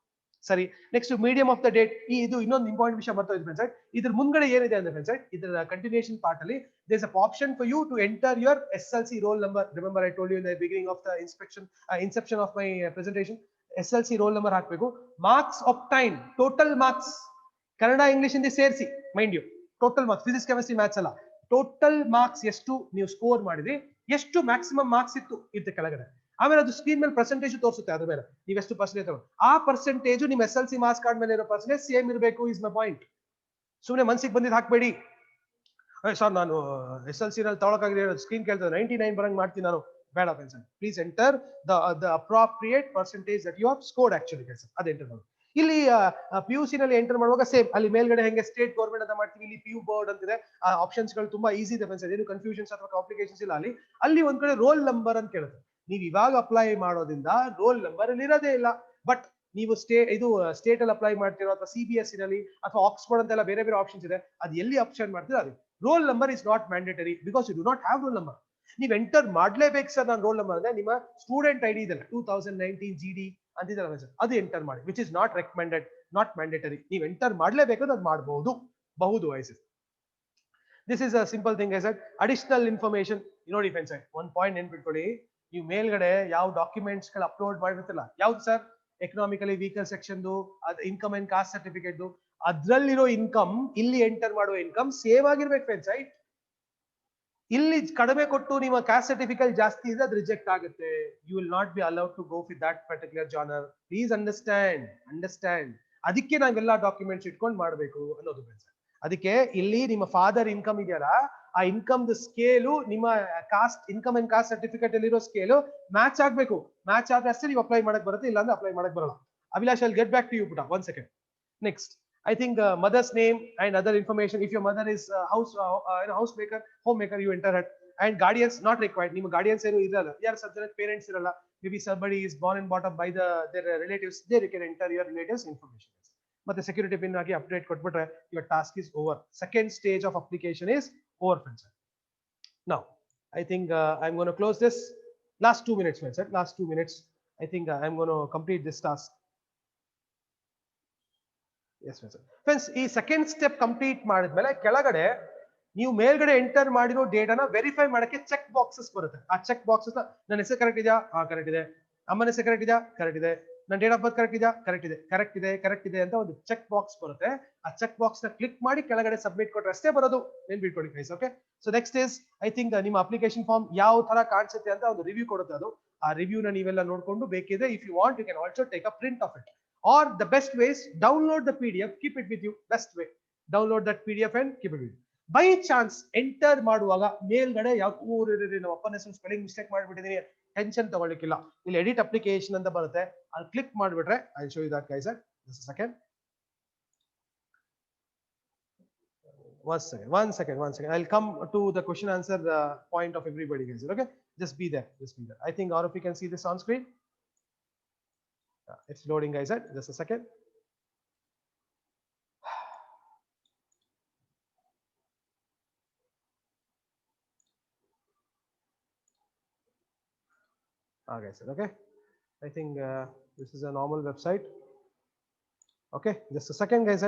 ಸರಿ, next medium of the date. ಇದು ಇನ್ನೊಂದು ಇಂಪಾರ್ಟೆಂಟ್ ವಿಷಯ ಬರ್ತಾ ಇದೆ ಸರ್. ಇದ್ರ ಮುಂದ್ಗಡೆ ಏನಿದೆ ಅಂದ್ರೆ ಸರ್, ಇದರ ಕಂಟಿನ್ಯೂಷನ್ ಪಾರ್ಟ್ ಅಲ್ಲಿ there is a option for you to enter your SLC roll number. Remember I told you in the beginning of the inception of my presentation. SLC roll number ಹಾಕಬೇಕು. Marks obtain, total marks, Kannada English Hindi ಸೇರಿಸಿ, mind you, total marks, physics chemistry maths ಅಲ್ಲ, total marks ಎಷ್ಟು ನೀವು score ಮಾಡಿದ್ರಿ, ಎಷ್ಟು maximum marks ಇತ್ತು ಇದ್ದ ಕೆಳಗಡೆ. ಆಮೇಲೆ ಅದು ಸ್ಕ್ರೀನ್ ಮೇಲೆ ಪರ್ಸೆಂಟೇಜ್ ತೋರಿಸುತ್ತೆ, ಅದ್ರ ಮೇಲೆ ನೀವು ಎಷ್ಟು ಪರ್ಸೆಂಟೇಜ್ ತಗೊಂಡು, ಆ ಪರ್ಸೆಂಟೇಜ್ ನಿಮ್ಮ SLC ಮಾರ್ಕ್ಸ್ ಕಾರ್ಡ್ ಮೇಲೆ ಇರೋ ಪರ್ಸೆಂಟೇಜ್ ಸೇಮ್ ಇರಬೇಕು. Is my point. ಸುಮ್ಮನೆ ಮನ್ಸಿಗೆ ಬಂದಿದ್ದು ಹಾಕ್ಬೇಡಿ. ಸರ್ ನಾನು SLC ನಲ್ಲಿ ತಗೊಳಕಾಗಿ ಸ್ಕ್ರೀನ್ ಕೇಳ್ತದೆ 99 ಬರಂಗ್ ಮಾಡ್ತೀನಿ ನಾನು, ಬೇಡ friends. Please enter the appropriate percentage that you have scored actually guys. ಅದು ಎಂಟರ್ ಮಾಡಿ. ಇಲ್ಲಿ PUC ನಲ್ಲಿ ಎಂಟರ್ ಮಾಡುವಾಗ ಸೇಮ್ ಅಲ್ಲಿ ಮೇಲ್ಗಡೆ ಹೆಂಗೆ ಸ್ಟೇಟ್ ಗವರ್ಮೆಂಟ್ ಅಂತ ಮಾಡ್ತೀವಿ, ಇಲ್ಲಿ PU ಬೋರ್ಡ್ ಅಂತಿದೆ. ಆ ಆಪ್ಷನ್ಸ್ ಗಳು ತುಂಬಾ ಈಸಿ ಇದೆ ಫ್ರೆಂಡ್ಸ್, ಏನು ಕನ್ಫ್ಯೂಷನ್ಸ್ ಅಥವಾ ಕಾಂಪ್ಲಿಕೇಶನ್ಸ್ ಇಲ್ಲ. ಅಲ್ಲಿ ಒಂದ್ ಕಡೆ ರೋಲ್ ನಂಬರ್ ಅಂತ ಕೇಳುತ್ತೆ. ನೀವು ಇವಾಗ ಅಪ್ಲೈ ಮಾಡೋದ್ರಿಂದ ರೋಲ್ ನಂಬರ್ ಅಲ್ಲಿ ಇರೋದೇ ಇಲ್ಲ. ಬಟ್ ನೀವು ಸ್ಟೇಟ್ ಅಲ್ಲಿ ಅಪ್ಲೈ ಮಾಡ್ತಿರೋ ಅಥವಾ CBSE ನಲ್ಲಿ ಅಥವಾ ಆಕ್ಸ್ಫರ್ಡ್ ಅಂತೆಲ್ಲ ಬೇರೆ ಬೇರೆ ಆಪ್ಷನ್ಸ್ ಇದೆ, ಅದು ಎಲ್ಲಿ ಆಪ್ಷನ್ ಮಾಡ್ತೀರಾ ಅದು roll number is not mandatory, because you do not have roll number. ನೀವು ಎಂಟರ್ ಮಾಡ್ಲೇಬೇಕು ಸರ್. ನಾನು ರೋಲ್ ನಂಬರ್ ಅಂದ್ರೆ ನಿಮ್ಮ ಸ್ಟೂಡೆಂಟ್ ID ಇದೆಲ್ಲ 2019 GD ಅಂತಿದ್ದಲ್ಲ ಸರ್, ಅದು ಎಂಟರ್ ಮಾಡಿ, which is not recommended, not mandatory. ನೀವು ಎಂಟರ್ ಮಾಡ್ಲೇಬೇಕು, ಅದು ಮಾಡಬಹುದು ಬಹುದು ವಯಸ್ಸು. This is a simple thing I said. Additional information ನೋಡಿ ಫ್ರೆಂಡ್ಸ್, ಒಂದ್ ಪಾಯಿಂಟ್ ನೆನ್ಪಿಟ್ಕೊಳ್ಳಿ. ನೀವು ಮೇಲ್ಗಡೆ ಯಾವ ಡಾಕ್ಯುಮೆಂಟ್ಸ್ ಗಳು ಅಪ್ಲೋಡ್ ಮಾಡಿರ್ತಿಲ್ಲ, ಯಾವ್ದು ಸರ್? ಎಕನಾಮಿಕಲಿ ವೀಕರ್ ಸೆಕ್ಷನ್, ಅದು ಇನ್ಕಮ್ ಅಂಡ್ ಕಾಸ್ಟ್ ಸರ್ಟಿಫಿಕೇಟ್, ಅದ್ರಲ್ಲಿರೋ ಇನ್ಕಮ್, ಇಲ್ಲಿ ಎಂಟರ್ ಮಾಡುವ ಇನ್ಕಮ್ ಸೇಮ್ ಆಗಿರ್ಬೇಕು ಫ್ರೆಂಡ್ಸ್, ರೈಟ್? ಇಲ್ಲಿ ಕಡಿಮೆ ಕೊಟ್ಟು ನಿಮ್ಮ ಕಾಸ್ಟ್ ಸರ್ಟಿಫಿಕೇಟ್ ಜಾಸ್ತಿ ಇದೆ, ಅದು ರಿಜೆಕ್ಟ್ ಆಗುತ್ತೆ. You will not be allowed to go with that particular genre. Please understand. ಅದಕ್ಕೆ ನಾವೆಲ್ಲ ಡಾಕ್ಯುಮೆಂಟ್ಸ್ ಇಟ್ಕೊಂಡು ಮಾಡಬೇಕು ಅನ್ನೋದು ಫ್ರೆಂಡ್ಸ್. ಅದಕ್ಕೆ ಇಲ್ಲಿ ನಿಮ್ಮ ಫಾದರ್ ಇನ್ಕಮ್ ಇದೆಯಲ್ಲ, ಆ ಇನ್ಕಮ್ ಸ್ಕೇಲು ನಿಮ್ಮ caste income and caste certificate ಅಲ್ಲಿರೋ ಸ್ಕೇಲು ಮ್ಯಾಚ್ ಆಗ್ಬೇಕು. ಮ್ಯಾಚ್ ಆದ್ರೆ ಅಷ್ಟೇ ನೀವು ಅಪ್ಲೈ ಮಾಡಕ್ ಬರುತ್ತೆ, ಇಲ್ಲಾಂದ್ರೆ ಅಪ್ಲೈ ಮಾಡಕ್ ಬರಲ್ಲ. Abhilash, I'll get back to you ಪುಟ, 1 second. Next, I think mother's name and other information. If your mother is housemaker, homemaker, you enter it. And guardians not required. ನಿಮ್ಮ guardians ಏನು ಇರಲ್ಲ, ಯಾರು ಸಬ್ಜೆಕ್ಟ್ ಪೇರೆಂಟ್ಸ್ ಇರಲ್ಲ. Maybe somebody is born and brought up by their relatives. There you can enter your relatives information. ಮತ್ತೆ security pin ಆಗಿ update ಕೊಟ್ಬಿಟ್ರೆ your task is over. Second stage of application is over, friends. Now, I think I'm going to close this. Last 2 minutes, friends. Last 2 minutes. I think I'm going to complete this task. Yes, friends. ಈ second step complete ಮಾಡಿದ್ಮೇಲೆ ಕೆಳಗಡೆ ನೀವು ಮೇಲ್ಗಡೆ enter ಮಾಡಿರೋ ಡೇಟಾನ verify ಮಾಡಕ್ಕೆ check boxes ಬರುತ್ತೆ. ಆ check boxes ನನ್ನ ಹೆಸರು ಕರೆಕ್ಟ್ ಇದೆಯಾ? ಕರೆಕ್ಟ್ ಇದೆ. ಅಮ್ಮನ ಹೆಸರು ಕರೆಕ್ಟ್ ಇದೆಯಾ? ಕರೆಕ್ಟ್ ಇದೆ. ನನ್ನ ಡೇಟ್ ಆಫ್ ಬರ್ತ್ ಕರೆಕ್ಟ್ ಇದೆಯಾ? ಕರೆಕ್ಟ್ ಇದೆ ಅಂತ ಒಂದು ಚೆಕ್ ಬಾಕ್ಸ್ ಬರುತ್ತೆ. ಆ ಚೆಕ್ ಬಾಕ್ಸ್ ನ ಕ್ಲಿಕ್ ಮಾಡಿ ಕೆಳಗಡೆ ಸಬ್ಮಿಟ್ ಕೊಟ್ರೆ ಅಷ್ಟೇ ಬರೋದು. ನೆನ್ಪಿಟ್ಕೊಳ್ಳಿ guys. Okay, so next is I think ನಿಮ್ಮ ಅಪ್ಲಿಕೇಶನ್ ಫಾರ್ಮ್ ಯಾವ ತರ ಕಾಣಿಸುತ್ತೆ ಅಂತ ಒಂದು ರಿವ್ಯೂ ಕೊಡುತ್ತೆ. ಅದು ಆ ರಿವ್ಯೂನ ನೀವೆಲ್ಲ ನೋಡ್ಕೊಂಡು ಬೇಕಿದೆ, if you want you can also take a print of it. Or the best way is download the PDF, keep it with you. Best way, download that PDF and keep it with you. By chance enter ಮಾಡುವಾಗ ಮೇಲ್ಗಡೆ ಯಾವ ನಮ್ಮ ಅಪ್ಪನ ಹೆಸರು spelling mistake ಮಾಡಿಬಿಟ್ಟಿದೀನಿ, tension ತಗೊಳ್ಳಿಕ್ಕಿಲ್ಲ. ಇಲ್ಲಿ edit application ಅಂತ ಬರುತ್ತೆ, ಅಲ್ಲಿ ಕ್ಲಿಕ್ ಮಾಡಿಬಿಟ್ರೆ I show you that guys. Just a second. One second. I'll come to the question answer point of everybody guys. Okay, just be there. I think all of you can see this on screen. It's loading guys. Just a second. Guys, okay, I think this is a normal website. Okay, just a second guys.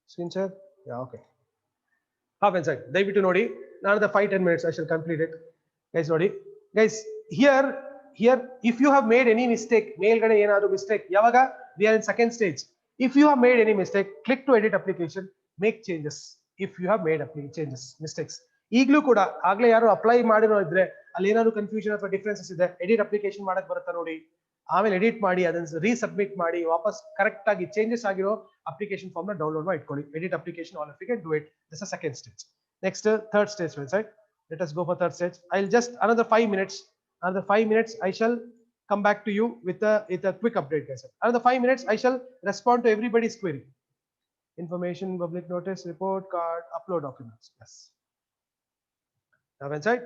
Screen share. Yeah, okay. Half inside. Dayavitu nodi, another 5-10 minutes I shall complete it. Guys nodi, guys, here if you have made any mistake, ಮೇಲ್ಗಡೆ ಏನಾದರೂ mistake, ಯಾವಾಗ we are in second stage. If you have made any mistake, click to edit application, make changes. If you have made changes, mistakes, ಈಗಲೂ ಕೂಡ ಆಗ್ಲೇ ಯಾರು apply ಮಾಡಿರೋ ಇದ್ರೆ ಅಲ್ಲಿ ಏನಾದ್ರು ಕನ್ಫ್ಯೂಷನ್ ಅಥವಾ ಡಿಫರೆನ್ಸಸ್ ಇದೆ, ಎಡಿಟ್ ಅಪ್ಲಿಕೇಶನ್ ಮಾಡಕ್ ಬರುತ್ತಾ ನೋಡಿ, ಆಮೇಲೆ ಎಡಿಟ್ ಮಾಡಿ ಅದನ್ನ ರೀಸಬ್ಮಿಟ್ ಮಾಡಿ ವಾಪಸ್ ಕರೆಕ್ಟ್ ಆಗಿ ಚೇಂಜಸ್ ಆಗಿರೋ ಅಪ್ಲಿಕೇಶನ್ ಫಾರ್ಮ್ ನ ಡೌನ್ಲೋಡ್ ಮಾಡಿ ಇಟ್ಕೊಳ್ಳಿ. Edit application all of you can do it. This is second stage. Next third stage friends, right? Let us go for third stage. I'll just another 5 minutes. Another 5 minutes I shall come back to you with a quick update, guys. Another 5 minutes I shall respond to everybody's query. Information, public notice, report card, upload documents. Yes. Now inside,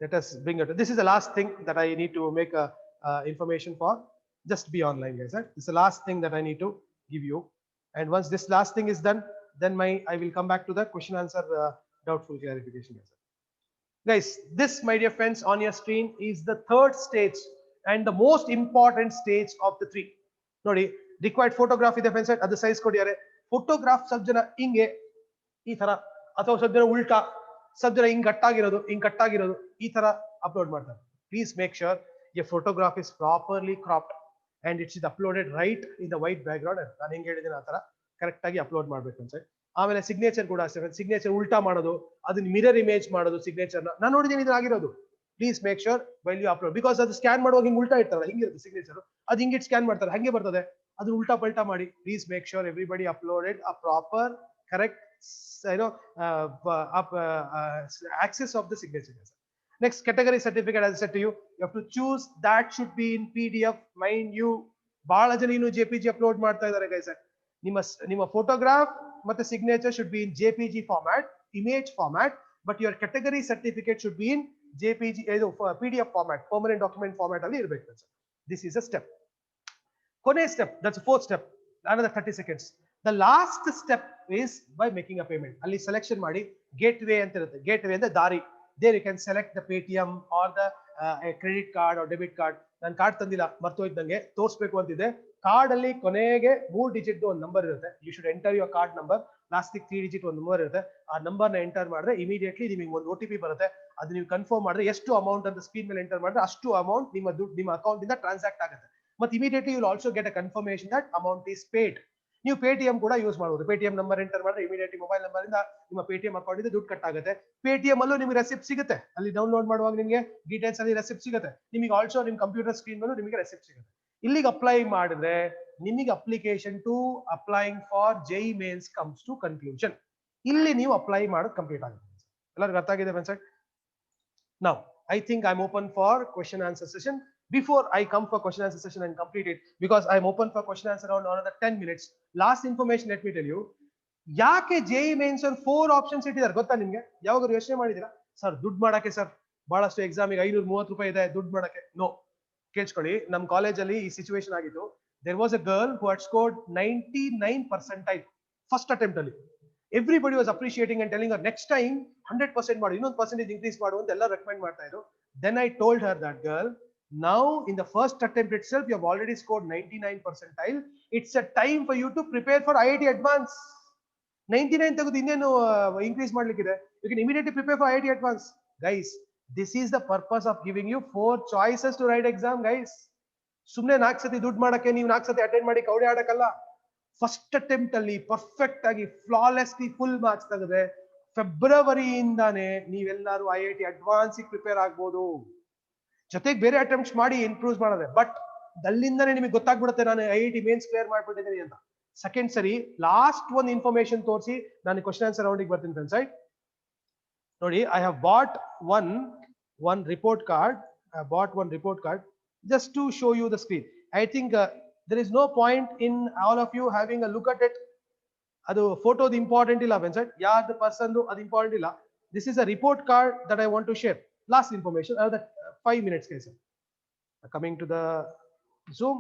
let us bring it. This is the last thing that I need to make a information for. Just be online, guys. Right? This is the last thing that I need to give you. And once this last thing is done, then I will come back to the question answer doubtful clarification, guys. This, my dear friends, on your screen is the third stage and the most important stage of the three. Nodi, required photograph ide friends, adu size kodiyare. Photograph sab jana hinge ee thara athawa sab jana ulta, sab jana hing kattagirodu ee thara upload ಮಾಡ್ತಾರೆ. Please make sure your photograph is properly cropped and it is uploaded right in the white background. ನಾನು ಹೆಂಗೆ ಹೇಳಿದ್ದೀನಿ ಆ ತರ correct ಆಗಿ upload ಮಾಡಬೇಕು ಅಂತ. ಆಮೇಲೆ ಸಿಗ್ನೇಚರ್ ಕೂಡ ಅಷ್ಟೇ, ಸಿಗ್ನೇಚರ್ ಉಲ್ಟಾ ಮಾಡೋದು, ಅದನ್ನ ಮಿರರ್ ಇಮೇಜ್ ಮಾಡೋದು ಸಿಗ್ನೇಚರ್ ನಾನು ನೋಡಿದ್ದೀನಿ ಇದು ಆಗಿರೋದು. Please make sure while you upload, because ಅದು ಸ್ಕ್ಯಾನ್ ಮಾಡುವಾಗ ಹಿಂಗೆ ಉಲ್ಟಾ ಇರ್ತಾರಲ್ಲ, ಹಿಂಗಿರುತ್ತೆ ಸಿಗ್ನೇಚರ್, ಅದು ಹಿಂಗೆ ಸ್ಕ್ಯಾನ್ ಮಾಡ್ತಾರೆ ಹಂಗೆ ಬರ್ತದೆ, ಅದನ್ನ ಉಲ್ಟಾ ಪಲ್ಟಾ ಮಾಡಿ. Please make sure everybody uploaded a proper correct access of the signature. Next, category certificate, as I said to you, you have to choose that should be in PDF. Mind you, ಬಹಳ ಜನ ಇನ್ನು JPG upload ಮಾಡ್ತಾ ಇದ್ದಾರೆ guys. ನಿಮ್ಮ photograph ಮತ್ತೆ signature should be in JPG format, image format, but your category certificate should be in JPG PDF format, permanent document format ಅಲ್ಲಿ ಇರಬೇಕು. This is a step. ಕೊನೆ step, that's the fourth step, another 30 seconds. The last step is by making a payment. ಅಲ್ಲಿ selection ಮಾಡಿ gateway ಅಂತ ಇರುತ್ತೆ. gateway ಅಂದ್ರೆ ದಾರಿ. There you can select the Paytm or the credit card or debit card. ನಾನು card ತಂದಿಲ್ಲ, ಮರ್ತೋಯ್ತು, ನಂಗೆ ತೋರಿಸ್ಬೇಕು ಅಂತಿದೆ. ಕಾರ್ಡ್ ಅಲ್ಲಿ ಕೊನೆಗೆ 3 ಡಿಜಿಟ್ ಒಂದು ನಂಬರ್ ಇರುತ್ತೆ. You should enter your card number. ಲಾಸ್ಟಿಗೆ 3 ಡಿಜಿಟ್ ಒಂದು ನಂಬರ್ ಇರುತ್ತೆ. ಆ ನಂಬರ್ ನ ಎಂಟರ್ ಮಾಡಿದ್ರೆ ಇಮಿಡಿಯೇಟ್ಲಿ ನಿಮಗೆ ಒಂದು OTP ಬರುತ್ತೆ. ಅದು ನೀವು ಕನ್ಫರ್ಮ್ ಮಾಡಿದ್ರೆ ಎಷ್ಟು ಅಮೌಂಟ್ ಅಂತ ಸ್ಕ್ರೀನ್ ಮೇಲೆ ಎಂಟರ್ ಮಾಡಿದ್ರೆ ಅಷ್ಟು ಅಮೌಂಟ್ ನಿಮ್ಮ ದುಡ್ಡು ನಿಮ್ಮ ಅಕೌಂಟ್ ಇಂದ ಟ್ರಾನ್ಸಾಕ್ಟ್ ಆಗುತ್ತೆ. ಮತ್ತೆ immediately you will also get a confirmation that amount is paid. ನೀವು Paytm ಕೂಡ ಯೂಸ್ ಮಾಡಬಹುದು. Paytm ನಂಬರ್ ಎಂಟರ್ ಮಾಡಿದ್ರೆ ಇಮಿಡಿಯೇಟ್ಲಿ ಮೊಬೈಲ್ ನಂಬರ್ ಇಂದ ನಿಮ್ಮ Paytm ಅಕೌಂಟ್ ಇಂದ ದುಡ್ಡು ಕಟ್ ಆಗುತ್ತೆ. Paytm ಅಲ್ಲೂ ನಿಮಗೆ ರೆಸಿಪ್ಟ್ ಸಿಗುತ್ತೆ. ಅಲ್ಲಿ ಡೌನ್ಲೋಡ್ ಮಾಡುವಾಗ ನಿಮಗೆ ಡೀಟೇಲ್ಸ್ ಅಲ್ಲಿ ರೆಸಿಪ್ಟ್ ಸಿಗುತ್ತೆ. ನಿಮಗೆ ಆಲ್ಸೋ ನಿಮ್ಮ ಕಂಪ್ಯೂಟರ್ ಸ್ಕ್ರೀನ್ ಮೇಲೂ ನಿಮಗೆ ರೆಸಿಪ್ಟ್ ಸಿಗುತ್ತೆ. ಇಲ್ಲಿಗೆ ಅಪ್ಲೈ ಮಾಡಿದ್ರೆ ನಿಮಗೆ application to applying for JEE Mains comes to conclusion. ಇಲ್ಲಿ ನೀವು ಅಪ್ಲೈ ಮಾಡೋದು ಕಂಪ್ಲೀಟ್ ಆಗುತ್ತೆ. ಎಲ್ಲರಿಗೂ ಅರ್ಥ ಆಗಿದೆ friends? Now I think I'm open for question answer session. Before I come for question answer session and complete it, because I'm open for question answer around another 10 minutes. Last information let me tell you. ಯಾಕೆ JEE mains 4 options ಇಟ್ಟಿದ್ದಾರೆ ಗೊತ್ತಾ ನಿಮಗೆ? ಯಾವಾಗಾದ್ರೂ ಯೋಚನೆ ಮಾಡಿದೀರಾ? Sir ದುಡ್ಡು ಮಾಡಕ್ಕೆ sir ಬಹಳಷ್ಟು ಎಕ್ಸಾಮಿಗೆ 530 ರೂಪಾಯಿ ಇದೆ ದುಡ್ಡು ಮಾಡಕ್ಕೆ? ನೋ, ಕೇಳಿಸ್ಕೊಳ್ಳಿ. ನಮ್ಮ ಕಾಲೇಜಲ್ಲಿ ಈ ಸಿಚುವೇಶನ್ ಆಗಿತ್ತು. There was a girl who had scored 99 percentile first attempt ಅಲ್ಲಿ. Everybody was appreciating and telling her next time 100% ಮಾಡು, ಇನ್ನೊಂದು ಪರ್ಸೆಂಟೇಜ್ ಇನ್ಕ್ರೀಸ್ ಮಾಡು ಅಂತ ಎಲ್ಲ ರೆಕಮೆಂಡ್ ಮಾಡ್ತಾ ಇದ್ರು. Then I told her that girl, now in the first attempt itself you have already scored 99 percentile. It's a time for you to prepare for IIT advance. 99 ತೆಗೆದು ಇನ್ನೇನು increase ಮಾಡ್ಲಿಕ್ಕಿದೆ. You can immediately prepare for IIT advance. Guys, this is the purpose of giving you 4 choices to write exam, guys. ಸುಮ್ನೆ 4 ಸತಿ ದುಡ್ಡು ಮಾಡಕ್ಕೆ ನೀವು 4 ಸತಿ attend ಮಾಡಿ ಕೌಡೆ ಆಡಕ್ಕಲ್ಲ. First attempt ಅಲ್ಲಿ ಪರ್ಫೆಕ್ಟ್ ಆಗಿ ಫ್ಲಾಲೆಸ್ಲಿ ಫುಲ್ ಮಾರ್ಕ್ಸ್ ತೆಗೆದ್ರೆ ಫೆಬ್ರವರಿಯಿಂದಾನೇ ನೀವೆಲ್ಲರೂ IIT ಅಡ್ವಾನ್ಸ್ ಪ್ರಿಪೇರ್ ಆಗ್ಬೋದು. ಜೊತೆಗೆ ಬೇರೆ ಅಟೆಂಪ್ಟ್ಸ್ ಮಾಡಿ ಇಂಪ್ರೂವ್ ಮಾಡಿದ್ರೆ, ಬಟ್ ಅಲ್ಲಿಂದಾನೇ ನಿಮಗೆ ಗೊತ್ತಾಗ್ಬಿಡುತ್ತೆ ನಾನು IIT ಮೇನ್ಸ್ ಕ್ಲಿಯರ್ ಮಾಡ್ಬಿಟ್ಟಿದ್ದೀನಿ ಅಂತ. ಸೆಕೆಂಡ್ ಸರಿ ಲಾಸ್ಟ್ ಒಂದು ಇನ್ಫಾರ್ಮೇಶನ್ ತೋರಿಸಿ ನಾನು ಕ್ವಶನ್ ಆನ್ಸರ್ ರೌಂಡಿಗೆ ಬರ್ತೀನಿ ಫ್ರೆಂಡ್ಸ್. ರೈಟ್ ನೋಡಿ, I have bought one report card. I bought one report card just to show you the screen. I think there is no point in all of you having a look at it. Adu photo the important illa friends, right? Yeah, the person do adu important illa. This is a report card that I want to share. Last information, another 5 minutes guys. Coming to the Zoom,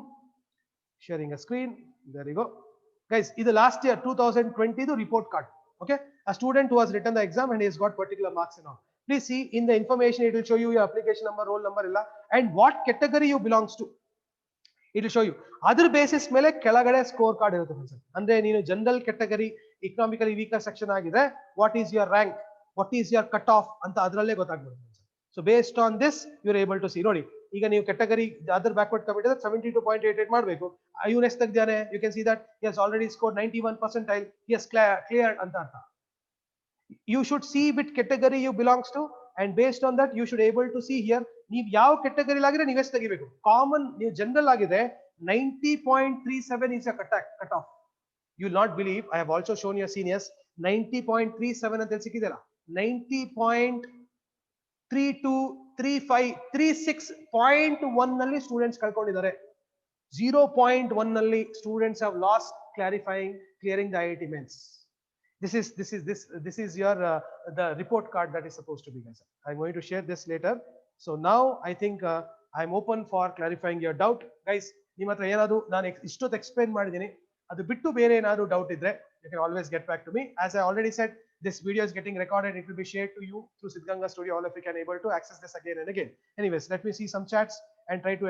sharing a screen. There you go guys. This is last year 2020 the report card. Okay, a student who has written the exam and he has got particular marks and all. Please see in the information, it will show you your application number, roll number illa, and what category you belongs to. It will show you. Other basis ಮೇಲೆ ಕೆಳಗಡೆ score card ಇರುತ್ತೆ friends. ಅಂದ್ರೆ ನೀನು general category economically weaker section ಆಗಿದೆ, what is your rank, what is your cut off ಅಂತ ಅದರಲ್ಲೇ ಗೊತ್ತಾಗ್ಬಿಡುತ್ತೆ. So based on this you are able to see. ನೋಡಿ, ಈಗ ನೀವು ಕ್ಯಾಟಗರಿ ಅದರ್ ಬ್ಯಾಕ್ವರ್ಡ್ ಕಮಿಟಿ 72.88 ಮಾಡಬೇಕು. IUNS ತೆಗ್ದಾನೆ, you can see that he has already scored 91 percentile, he has cleared ಅಂತ ಅರ್ಥ. You should see which category you belongs to, and based on that you should able to see here ನೀವು ಯಾವ category ಆಗಿದ್ರೆ ನೀವು ಎಷ್ಟು ತೆಗಿಬೇಕು. Common ನೀವು general ಆಗಿದೆ 90.37 is a cut off. You will not believe, I have also shown your seniors 90.37 ಅಂತ ಸಿಕ್ಕಿದೆಲ್ಲ 90.323536.1 ನಲ್ಲಿ ಸ್ಟೂಡೆಂಟ್ಸ್ ಕಳ್ಕೊಂಡಿದ್ದಾರೆ 0.1 ನಲ್ಲಿ students have lost clearing the IIT mains. This is your the report card that is supposed to be, guys. I'm going to share this later. So now I think I'm open for clarifying your doubt, guys. ನಿಮ್ಮ ಹತ್ರ ಏನಾದ್ರು ನಾನು ಇಷ್ಟೊತ್ತು explain ಮಾಡಿದ್ದೀನಿ ಅದು ಬಿಟ್ಟು ಬೇರೆ ಏನಾದ್ರು ಡೌಟ್ ಇದ್ರೆ you can always get back to me. As I already said, this video is getting recorded. It will be shared to you through Siddhganga Studio. All of you can able to access this again and again. Anyways, let me see some chats and try to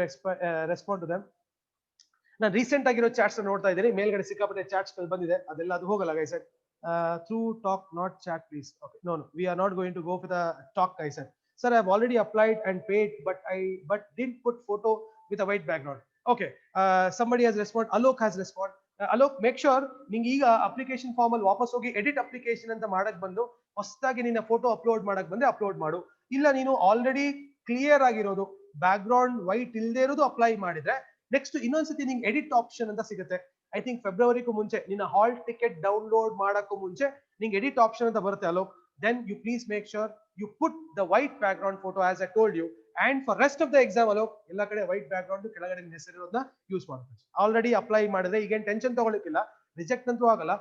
respond to them. ನಾನು recent ಆಗಿರೋ ಚಾಟ್ಸ್ ನೋಡ್ತಾ ಇದ್ದೀನಿ, ಮೇಲ್ಗಡೆ ಸಿಕ್ಕಾಪಟ್ಟೆ ಚಾಟ್ಸ್ ಬಂದಿದೆ, ಅದೆಲ್ಲ ಅದು ಹೋಗಲ್ಲ guys. Through talk, not chat, please. Okay, no, we are not going to go for the talk, guys. Sir, I have already applied and paid, but didn't put photo with a white background. Okay, somebody has responded. Alok has responded. Alok, make sure ನಿಂಗೆ ಈಗ application form ಅಲ್ಲಿ ವಾಪಸ್ ಹೋಗಿ edit application ಅಂತ ಮಾಡಕ್ ಬಂದು ಹೊಸದಾಗಿ ನಿನ್ನ ಫೋಟೋ ಅಪ್ಲೋಡ್ ಮಾಡಕ್ ಬಂದ್ರೆ ಅಪ್ಲೋಡ್ ಮಾಡು. ಇಲ್ಲ ನೀನು ಆಲ್ರೆಡಿ ಕ್ಲಿಯರ್ ಆಗಿರೋದು ಬ್ಯಾಕ್ ಗ್ರೌಂಡ್ ವೈಟ್ ಇಲ್ಲದೆ ಇರೋದು ಅಪ್ಲೈ ಮಾಡಿದ್ರೆ ನೆಕ್ಸ್ಟ್ ಇನ್ನೊಂದ್ಸತಿ ನಿಂಗೆ ಎಡಿಟ್ ಆಪ್ಷನ್ ಅಂತ ಸಿಗುತ್ತೆ. ಐ ಥಿಂಕ್ ಫೆಬ್ರವರಿಗೂ ಮುಂಚೆ ನಿನ್ನ ಹಾಲ್ ಟಿಕೆಟ್ ಡೌನ್ಲೋಡ್ ಮಾಡಕ್ಕೂ ಮುಂಚೆ ನಿಂಗೆ ಎಡಿಟ್ ಆಪ್ಷನ್ ಅಂತ ಬರುತ್ತೆ Alok. Then you please make sure you put the white background photo as I told you. And for rest of the exam, Alok, ಎಲ್ಲ ಕಡೆ white background ಕೆಳಗಡೆ ನಿನ್ನ ಹೆಸರಿರೋದನ್ನ ಯೂಸ್ ಮಾಡಬೇಕು. ಆಲ್ರೆಡಿ ಅಪ್ಲೈ ಮಾಡಿದ್ರೆ ಈಗೇನು ಟೆನ್ಷನ್ ತಗೊಳ್ಳಿಕ್ಕಿಲ್ಲ, ರಿಜೆಕ್ಟ್ ಅಂತೂ ಆಗಲ್ಲ.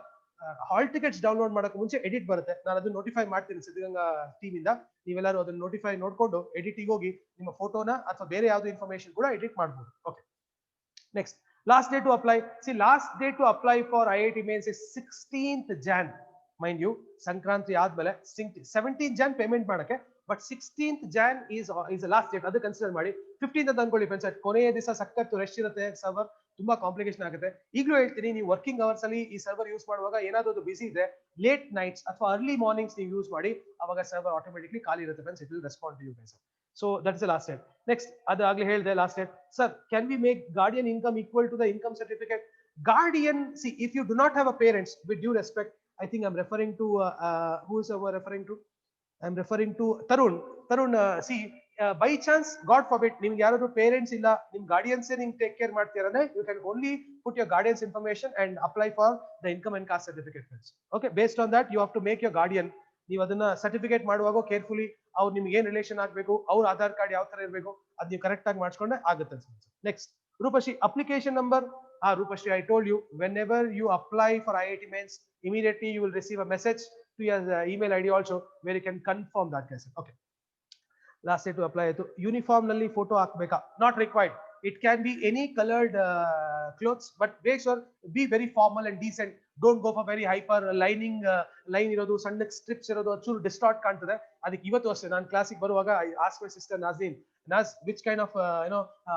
ಹಾಲ್ ಟಿಕೆಟ್ಸ್ ಡೌನ್ಲೋಡ್ ಮಾಡಕ್ಕೆ ಮುಂಚೆ ಎಡಿಟ್ ಬರುತ್ತೆ, ನಾನು ಅದನ್ನ ನೋಟಿಫೈ ಮಾಡ್ತೀನಿ ಸಿದ್ಧಗಂಗಾ ಟೀಮ್ ಇಂದ. ನೀವೆಲ್ಲರೂ ಅದನ್ನ ನೋಟಿಫೈ ನೋಡ್ಕೊಂಡು ಎಡಿಟಿಗೆ ಹೋಗಿ ನಿಮ್ಮ ಫೋಟೋನ ಅಥವಾ ಬೇರೆ ಯಾವ್ದು ಇನ್ಫಾರ್ಮೇಶನ್ ಕೂಡ ಎಡಿಟ್ ಮಾಡಬಹುದು. Okay, next last day to apply. See, last day to apply for IIT mains is 16th Jan. Mind you, Sankranti ಆದ್ಮೇಲೆ 17th Jan ಪೇಮೆಂಟ್ ಮಾಡಕ್ಕೆ, but 16th Jan is the last date. ಅದು consider ಮಾಡಿ. 15th ಅಂತ ಅನ್ಕೊಳ್ಳಿ friends, ಕೊನೆಯ ದಿವಸ ಸಖತ್ತು rush ಇರುತ್ತೆ, ಸರ್ವರ್ ತುಂಬಾ ಕಾಂಪ್ಲಿಕೇಶನ್ ಆಗುತ್ತೆ. ಈಗಲೂ ಹೇಳ್ತೀನಿ, ನೀವು ವರ್ಕಿಂಗ್ ಅವರ್ಸ್ ಅಲ್ಲಿ ಈ ಸರ್ವರ್ ಯೂಸ್ ಮಾಡುವಾಗ ಏನಾದ್ರು ಬಿಸಿ ಇದ್ರೆ ಲೇಟ್ ನೈಟ್ಸ್ ಅಥವಾ ಅರ್ಲಿ ಮಾರ್ನಿಂಗ್ಸ್ ನೀವು ಯೂಸ್ ಮಾಡಿ, ಅವಾಗ ಸರ್ವರ್ ಆಟೋಮೆಟಿಕ್ಲಿ ಖಾಲಿ ಇರುತ್ತೆ friends. It will respond to you guys. So that is the last step. Next, ಅದು ಆಗ್ಲೇ ಹೇಳಿದೆ last step. Sir, can we make guardian income equal to the income certificate? Guardian, see, if you do not have a parents, with due respect, I think I'm referring to who is our referring to? I'm referring to Tarun. See, by chance, God forbid, ನಿಮ್ಗೆ ಯಾರಾದ್ರೂ parents ಇಲ್ಲ, ನಿಮ್ guardians ನಿಮ್ಗೆ take care ಮಾಡ್ತೀರಂದ್ರೆ, you can only put your guardian's information and apply for the income and caste certificate. Okay, based on that, you have to make your guardian. ನೀವು ಅದನ್ನ certificate ಮಾಡುವಾಗ carefully ಅವ್ರು ನಿಮ್ಗೆ ಏನ್ ರಿಲೇಷನ್ ಆಗ್ಬೇಕು, ಅವ್ರ ಆಧಾರ್ ಕಾರ್ಡ್ ಯಾವ ತರ ಇರಬೇಕು, ಅದ್ ನೀವು ಕರೆಕ್ಟ್ ಆಗಿ ಮಾಡ್ಕೊಂಡೆ ಆಗುತ್ತೆ. Next, Roopashree application number. Roopashree, I told you, whenever you apply for IIT mains, immediately you will receive a message to your email ID also where you can confirm that case. Okay, last day to apply ಆಯ್ತು. Uniform ನಲ್ಲಿ photo ಹಾಕ್ಬೇಕಾ? Not required. It can be any colored clothes, but make sure be very formal and decent. Don't go for very hyper lining line ಇರೋದು, ಸಣ್ಣ strips ಇರೋದು, ಚೂರು distort ಕಾಣ್ತದೆ. ಅದಕ್ಕೆ ಇವತ್ತು ಅಷ್ಟೇ ನಾನು ಕ್ಲಾಸಿಗೆ ಬರುವಾಗ I ask my sister Nazin, Naz, which kind of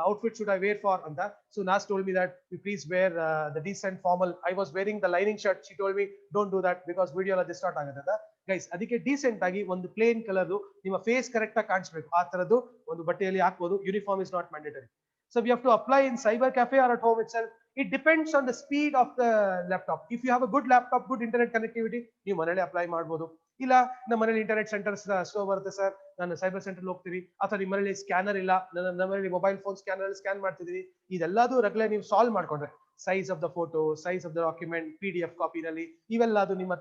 outfit should I wear for ಅಂತ. So Naz told me that you please wear the decent formal. I was wearing the lining shirt. She told me don't do that because video ಎಲ್ಲ distort ಆಗುತ್ತೆ ಅಂತ. Guys, ಅದಕ್ಕೆ decent ಆಗಿ ಒಂದು plane colour, ನಿಮ್ಮ face correct ಆಗಿ ಕಾಣಿಸ್ಬೇಕು, ಆ ತರದ್ದು ಒಂದು ಬಟ್ಟೆಯಲ್ಲಿ ಹಾಕ್ಬೋದು. Uniform is not mandatory. So we have to apply in cyber cafe or at home itself. It depends on the speed of the laptop. If you have a good laptop, good internet connectivity, ನೀವು ಮನೆಯಲ್ಲಿ apply ಮಾಡಬಹುದು. ಇಲ್ಲ ನಮ್ಮ ಮನೇಲಿ internet centre slow ಬರುತ್ತೆ sir, ನಾನು cyber centre ಹೋಗ್ತೀವಿ, ಅಥವಾ ನಿಮ್ಮ ಮನೇಲಿ ಸ್ಕ್ಯಾನರ್ ಇಲ್ಲ, ನಮ್ಮ ಮನೇಲಿ ಮೊಬೈಲ್ ಫೋನ್ ಸ್ಕ್ಯಾನರ್ ಸ್ಕ್ಯಾನ್ ಮಾಡ್ತಿದೀವಿ, ಇದೆಲ್ಲದೂ ರಗಳೆ ನೀವು ಸಾಲ್ವ್ ಮಾಡ್ಕೊಂಡ್ರೆ, size of the photo, size of the document, PDF ಕಾಪಿನಲ್ಲಿ ಇವೆಲ್ಲದು ನಿಮ್ಮ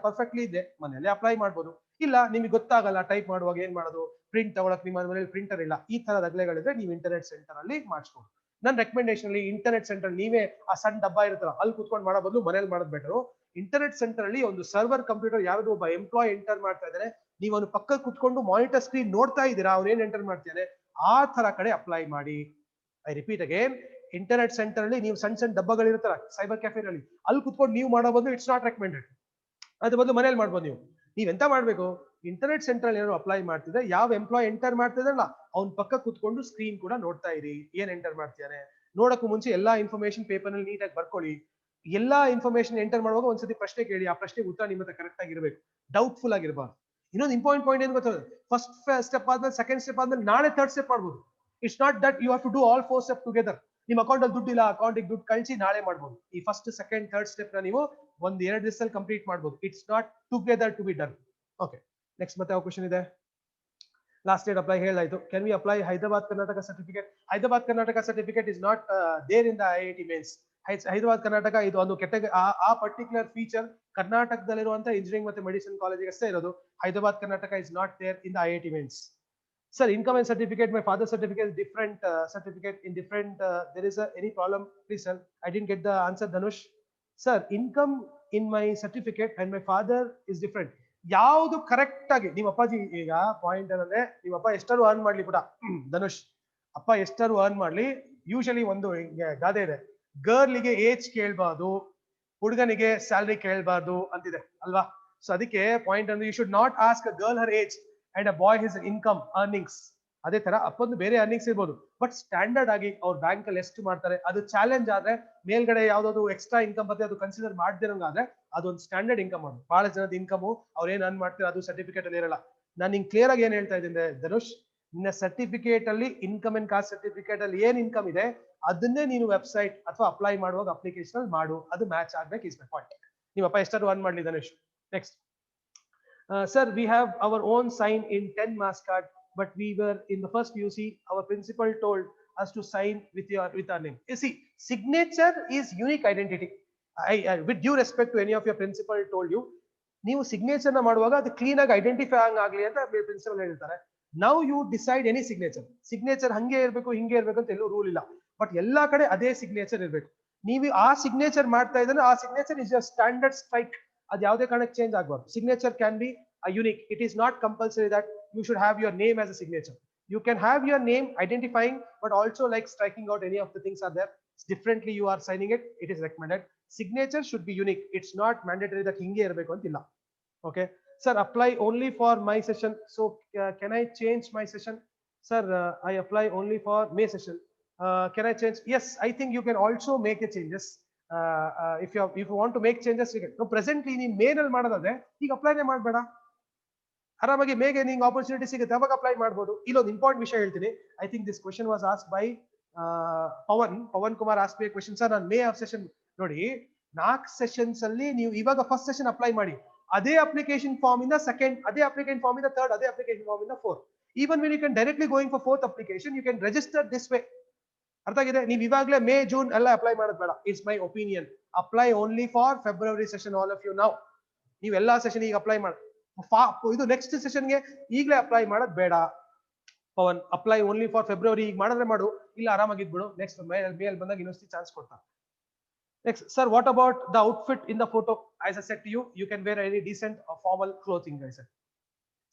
ಪರ್ಫೆಕ್ಟ್ಲಿ ಇದೆ, ಮನೆಯಲ್ಲಿ ಅಪ್ಲೈ ಮಾಡಬಹುದು. ಇಲ್ಲ ನಿಮಗೆ ಗೊತ್ತಾಗಲ್ಲ ಟೈಪ್ ಮಾಡುವಾಗ ಏನ್ ಮಾಡೋದು, ಪ್ರಿಂಟ್ ತಗೊಳಕ್ ನಿಮ್ಮ ಮನೇಲಿ ಪ್ರಿಂಟರ್ ಇಲ್ಲ, ಈ ತರ ರಗಳೆಗಳಿದ್ರೆ ನೀವು ಇಂಟರ್ನೆಟ್ ಸೆಂಟರ್ ಅಲ್ಲಿ ಮಾಡಿಸ್ಬೋದು. ನನ್ನ ರೆಕಮೆಂಡೇಶನ್ ಅಲ್ಲಿ ಇಂಟರ್ನೆಟ್ ಸೆಂಟರ್ ನೀವೇ ಆ ಸಣ್ಣ ಡಬ್ಬ ಇರುತ್ತಲ್ಲ ಅಲ್ಲಿ ಕುತ್ಕೊಂಡು ಮಾಡೋ ಬದಲು ಮನೇಲಿ ಮಾಡೋದು ಬೆಟರು. ಇಂಟರ್ನೆಟ್ ಸೆಂಟರ್ ಅಲ್ಲಿ ಒಂದು ಸರ್ವರ್ ಕಂಪ್ಯೂಟರ್ ಯಾರಾದ್ರೂ ಒಬ್ಬ ಎಂಪ್ಲಾಯ್ ಎಂಟರ್ ಮಾಡ್ತಾ ಇದ್ದಾರೆ, ನೀವು ಅವನು ಪಕ್ಕ ಕುತ್ಕೊಂಡು ಮಾನಿಟರ್ ಸ್ಕ್ರೀನ್ ನೋಡ್ತಾ ಇದ್ದೀರಾ, ಅವ್ರು ಏನ್ ಎಂಟರ್ ಮಾಡ್ತಾನೆ, ಆ ತರ ಕಡೆ ಅಪ್ಲೈ ಮಾಡಿ. I repeat again, internet centre ಅಲ್ಲಿ ನೀವು ಸಣ್ಣ ಸಣ್ಣ ಡಬ್ಬಗಳಿರುತ್ತಲ್ಲ ಸೈಬರ್ ಕ್ಯಾಫೆನಲ್ಲಿ, ಅಲ್ಲಿ ಕುತ್ಕೊಂಡು ನೀವು ಮಾಡೋ ಬದಲು ಇಟ್ಸ್ ನಾಟ್ ರೆಕಮೆಂಡೆಡ್. ಅದ್ರ ಬದಲು ಮನೇಲಿ ಮಾಡ್ಬೋದು. ನೀವೆಂತ ಮಾಡ್ಬೇಕು, ಇಂಟರ್ನೆಟ್ ಸೆಂಟರ್ ಏನಾದ್ರು ಅಪ್ಲೈ ಮಾಡ್ತಿದ್ರೆ ಯಾವ ಎಂಪ್ಲಾಯ್ ಎಂಟರ್ ಮಾಡ್ತಿದ್ರಲ್ಲ ಅವ್ನ ಪಕ್ಕ ಕುತ್ಕೊಂಡು ಸ್ಕ್ರೀನ್ ಕೂಡ ನೋಡ್ತಾ ಇರಿ, ಏನ್ ಎಂಟರ್ ಮಾಡ್ತಿದ್ದಾನೆ ನೋಡಕ್ಕೂ ಮುಂಚೆ ಎಲ್ಲಾ ಇನ್ಫಾರ್ಮೇಶನ್ ಪೇಪರ್ ನಲ್ಲಿ ನೀಟಾಗಿ ಬರ್ಕೊಳ್ಳಿ. ಎಲ್ಲಾ ಇನ್ಫಾರ್ಮೇಶನ್ ಎಂಟರ್ ಮಾಡುವಾಗ ಒಂದ್ಸತಿ ಪ್ರಶ್ನೆ ಕೇಳಿ, ಆ ಪ್ರಶ್ನೆಗೆ ಉತ್ತರ ನಿಮ್ಮ ಹತ್ರ ಕರೆಕ್ಟ್ ಆಗಿರ್ಬೇಕು, ಡೌಟ್ಫುಲ್ ಆಗಿರ್ಬಾರ್ದು. ಇನ್ನೊಂದು ಇಂಪಾರ್ಟೆಂಟ್ ಪಾಯಿಂಟ್ ಏನ್ ಗೊತ್ತಾಗ, ಫಸ್ಟ್ ಸ್ಟೆಪ್ ಆದ್ಮೇಲೆ ಸೆಕೆಂಡ್ ಸ್ಟೆಪ್ ಆದ್ಮೇಲೆ ನಾಳೆ ಥರ್ಡ್ ಸ್ಟೆಪ್ ಮಾಡ್ಬೋದು. It's not that you have to do all 4 step together. ನಿಮ್ಮ ಅಕೌಂಟ್ ಅಲ್ಲಿ ದುಡ್ಡು ಇಲ್ಲ, ಅಕೌಂಟಿಗೆ ದುಡ್ಡು ಕಳಿಸಿ ನಾಳೆ ಮಾಡ್ಬೋದು. ಈ ಫಸ್ಟ್ ಸೆಕೆಂಡ್ ಥರ್ಡ್ ಸ್ಟೆಪ್ ನ ನೀವು ಒಂದ್ 2 ದಿವಸದಲ್ಲಿ ಕಂಪ್ಲೀಟ್ ಮಾಡ್ಬೋದು. It's not together to be done. Okay, next ಮತ್ತೆ ಯಾವ ಕ್ವಶನ್ ಇದೆ? Last date apply ಹೇಳಿದಾಯ್ತು. Can we apply Hyderabad Karnataka certificate? Hyderabad Karnataka certificate is not there in the IIT mains. Hyderabad Karnataka ಇದು ಒಂದು category ಆ particular feature ಕರ್ನಾಟಕದಲ್ಲಿರುವಂತ engineering ಮತ್ತೆ medicine ಕಾಲೇಜಿಗೆ ಅಷ್ಟೇ ಇರೋದು. Hyderabad Karnataka is not there in the IIT mains. Sir, income and certificate, my father's certificate is different certificate in different, there is any problem, please sir. I didn't get the answer, Dhanush. Sir, income in my certificate and my father is different. ಯಾವುದು correct ಆಗಿ ನಿಮ್ಮ ಅಪ್ಪಾಜಿ ಈಗ point ಏನಂದ್ರೆ ನಿಮ್ಮ ಅಪ್ಪ ಎಷ್ಟಾರು earn ಮಾಡ್ಲಿ ಪುಟ ಧನುಷ್ ಅಪ್ಪ ಎಷ್ಟಾರು ಅರ್ನ್ ಮಾಡ್ಲಿ ಯೂಶಲಿ ಒಂದು ಗಾದೆ ಇದೆ, ಗರ್ಲಿಗೆ ಏಜ್ ಕೇಳಬಾರ್ದು ಹುಡುಗನಿಗೆ ಸ್ಯಾಲರಿ ಕೇಳಬಾರ್ದು ಅಂತಿದೆ ಅಲ್ವಾ. ಸೊ ಅದಕ್ಕೆ ಪಾಯಿಂಟ್ ಅಂದ್ರೆ you should not ask a girl her age and a boy his income earnings. ಅದೇ ತರ ಅಪ್ಪಂದು ಬೇರೆ ಅರ್ನಿಂಗ್ಸ್ ಇರ್ಬೋದು, ಬಟ್ ಸ್ಟ್ಯಾಂಡರ್ಡ್ ಆಗಿ ಅವ್ರ ಬ್ಯಾಂಕ್ ಅಲ್ಲಿ ಎಷ್ಟು ಮಾಡ್ತಾರೆ ಅದು ಚಾಲೆಂಜ್ ಆದ್ರೆ ಮೇಲ್ಗಡೆ ಯಾವ್ದಾದ್ರು ಎಕ್ಸ್ಟ್ರಾ ಇನ್ಕಮ್ ಮತ್ತೆ ಅದು ಕನ್ಸಿಡರ್ ಮಾಡ್ದಿರಂಗಾದ್ರೆ ಅದೊಂದು ಸ್ಟ್ಯಾಂಡರ್ಡ್ ಇನ್ಕಮ್ ಅದು. ಬಹಳ ಜನದ ಇನ್ಕಮ್ ಅವ್ರು ಏನ್ ಅರ್ನ್ ಮಾಡ್ತಾರೆ ಅದು ಸರ್ಟಿಫಿಕೇಟ್ ಅಲ್ಲಿ ಇರಲ್ಲ. ನಾನು ನಿಂಗೆ ಕ್ಲಿಯರ್ ಆಗಿ ಏನ್ ಹೇಳ್ತಾ ಇದ್ದೀನಿ ಧನುಷ್, ನಿನ್ನ ಸರ್ಟಿಫಿಕೇಟ್ ಅಲ್ಲಿ ಇನ್ಕಮ್ ಅಂಡ್ ಕಾಸ್ಟ್ ಸರ್ಟಿಫಿಕೇಟ್ ಅಲ್ಲಿ ಏನ್ ಇನ್ಕಮ್ ಇದೆ ಅದನ್ನೇ ನೀನು ವೆಬ್ಸೈಟ್ ಅಥವಾ ಅಪ್ಲೈ ಮಾಡುವಾಗ ಅಪ್ಲಿಕೇಶನ್ ಅಲ್ಲಿ ಮಾಡು, ಅದು ಮ್ಯಾಚ್ ಆಗ್ಬೇಕು ಇಸ್ ಮೈ ಪಾಯಿಂಟ್. ನಿಮ್ಮಪ್ಪ ಎಷ್ಟಾದ್ರು ಅರ್ನ್ ಮಾಡ್ಲಿ Dhanush. Next sir, we have our own sign in 10 mass card, but we were in the first PUC, our principal told us to sign with our name. You see, signature is unique identity. With due respect to any of your principal told you, ನೀವು signature ನ ಮಾಡುವಾಗ ಅದು clean ಆಗಿ identify ಆಗ್ಲಿ ಅಂತ principle ಹೇಳ್ತಾರೆ. Now you decide any signature ಹಂಗೆ ಇರ್ಬೇಕು ಹಿಂಗೆ ಇರ್ಬೇಕು ಅಂತ ಎಲ್ಲೂ ರೂಲ್ ಇಲ್ಲ, ಬಟ್ ಎಲ್ಲಾ ಕಡೆ ಅದೇ ಸಿಗ್ನೇಚರ್ ಇರ್ಬೇಕು. ನೀವು ಆ ಸಿಗ್ನೇಚರ್ ಮಾಡ್ತಾ ಇದ್ರೆ ಆ signature is your standard strike. ಅದು ಯಾವುದೇ ಕಾರಣಕ್ಕೆ ಚೇಂಜ್ ಆಗಬಾರ್ದು. Signature can be unique. It is not compulsory that you should have your name as a signature. You can have your name identifying, but also like striking out any of the things are there. Differently you are signing it, it is recommended. Signature should be unique. It's not mandatory that hinge irbeku antilla. Okay. Sir, apply only for my session. So can I change my session? Sir, I apply only for May session. Can I change? Yes, I think you can also make the changes. If you want to make changes, you can. No, presently in May nal madadade, ಈಗ apply ನೇ ಮಾಡಬೇಡ. ಆರಾಮಾಗಿ ಮೇಗೆ ನಿಂಗೆ opportunity ಸಿಗುತ್ತೆ, ಅವಾಗ apply ಮಾಡಬಹುದು. ಇಲ್ಲೊಂದು important ವಿಷಯ ಹೇಳ್ತೀನಿ. I think this question was ask by Pavan Kumar ask me question. Sir ನಾನು ಮೇ ಆಫ್ ಸೆಷನ್ ನೋಡಿ 4 ಸೆಷನ್ಸ್ ಅಲ್ಲಿ ನೀವು ಇವಾಗ ಫಸ್ಟ್ ಸೆಷನ್ ಅಪ್ಲೈ ಮಾಡಿ, ಅದೇ ಅಪ್ಲಿಕೇಶನ್ ಫಾರ್ಮ್ ಇಂದ ಸೆಕೆಂಡ್, ಅದೇ ಅಪ್ಲಿಕೇಶನ್ ಫಾರ್ಮ್ ಇಂದ ಥರ್ಡ್, ಅದೇ ಅಪ್ಲಿಕೇಶನ್ ಫಾರ್ಮ್ ಇಂದ fourth. Even when you can directly going for fourth application you can register this way. ಅರ್ಥ ಆಗಿದೆ? ನೀವು ಇವಾಗಲೇ ಮೇ ಜೂನ್ ಎಲ್ಲ ಅಪ್ಲೈ ಮಾಡೋದು ಬೇಡ. It's my opinion. Apply only for February session all of you. Now ನೀವು ಎಲ್ಲಾ ಸೆಷನ್ ಈಗ ಅಪ್ಲೈ ಮಾಡಿ, ಇದು ನೆಕ್ಸ್ಟ್ ಸೆಷನ್ಗೆ ಈಗಲೇ ಅಪ್ಲೈ ಮಾಡೋದು ಬೇಡ Pavan. Apply only for February. ಈಗ ಮಾಡಿದ್ರೆ ಮಾಡು, ಇಲ್ಲ ಆರಾಮಾಗಿದ್ಬಿಡು. ನೆಕ್ಸ್ಟ್ ಮೇಲ್ ಬಂದಾಗ ಇನ್ನೊಂದು ಚಾನ್ಸ್ ಕೊಡ್ತಾರೆ. Next sir, what about the outfit in the photo? As I said to you, you can wear any decent formal clothing. I said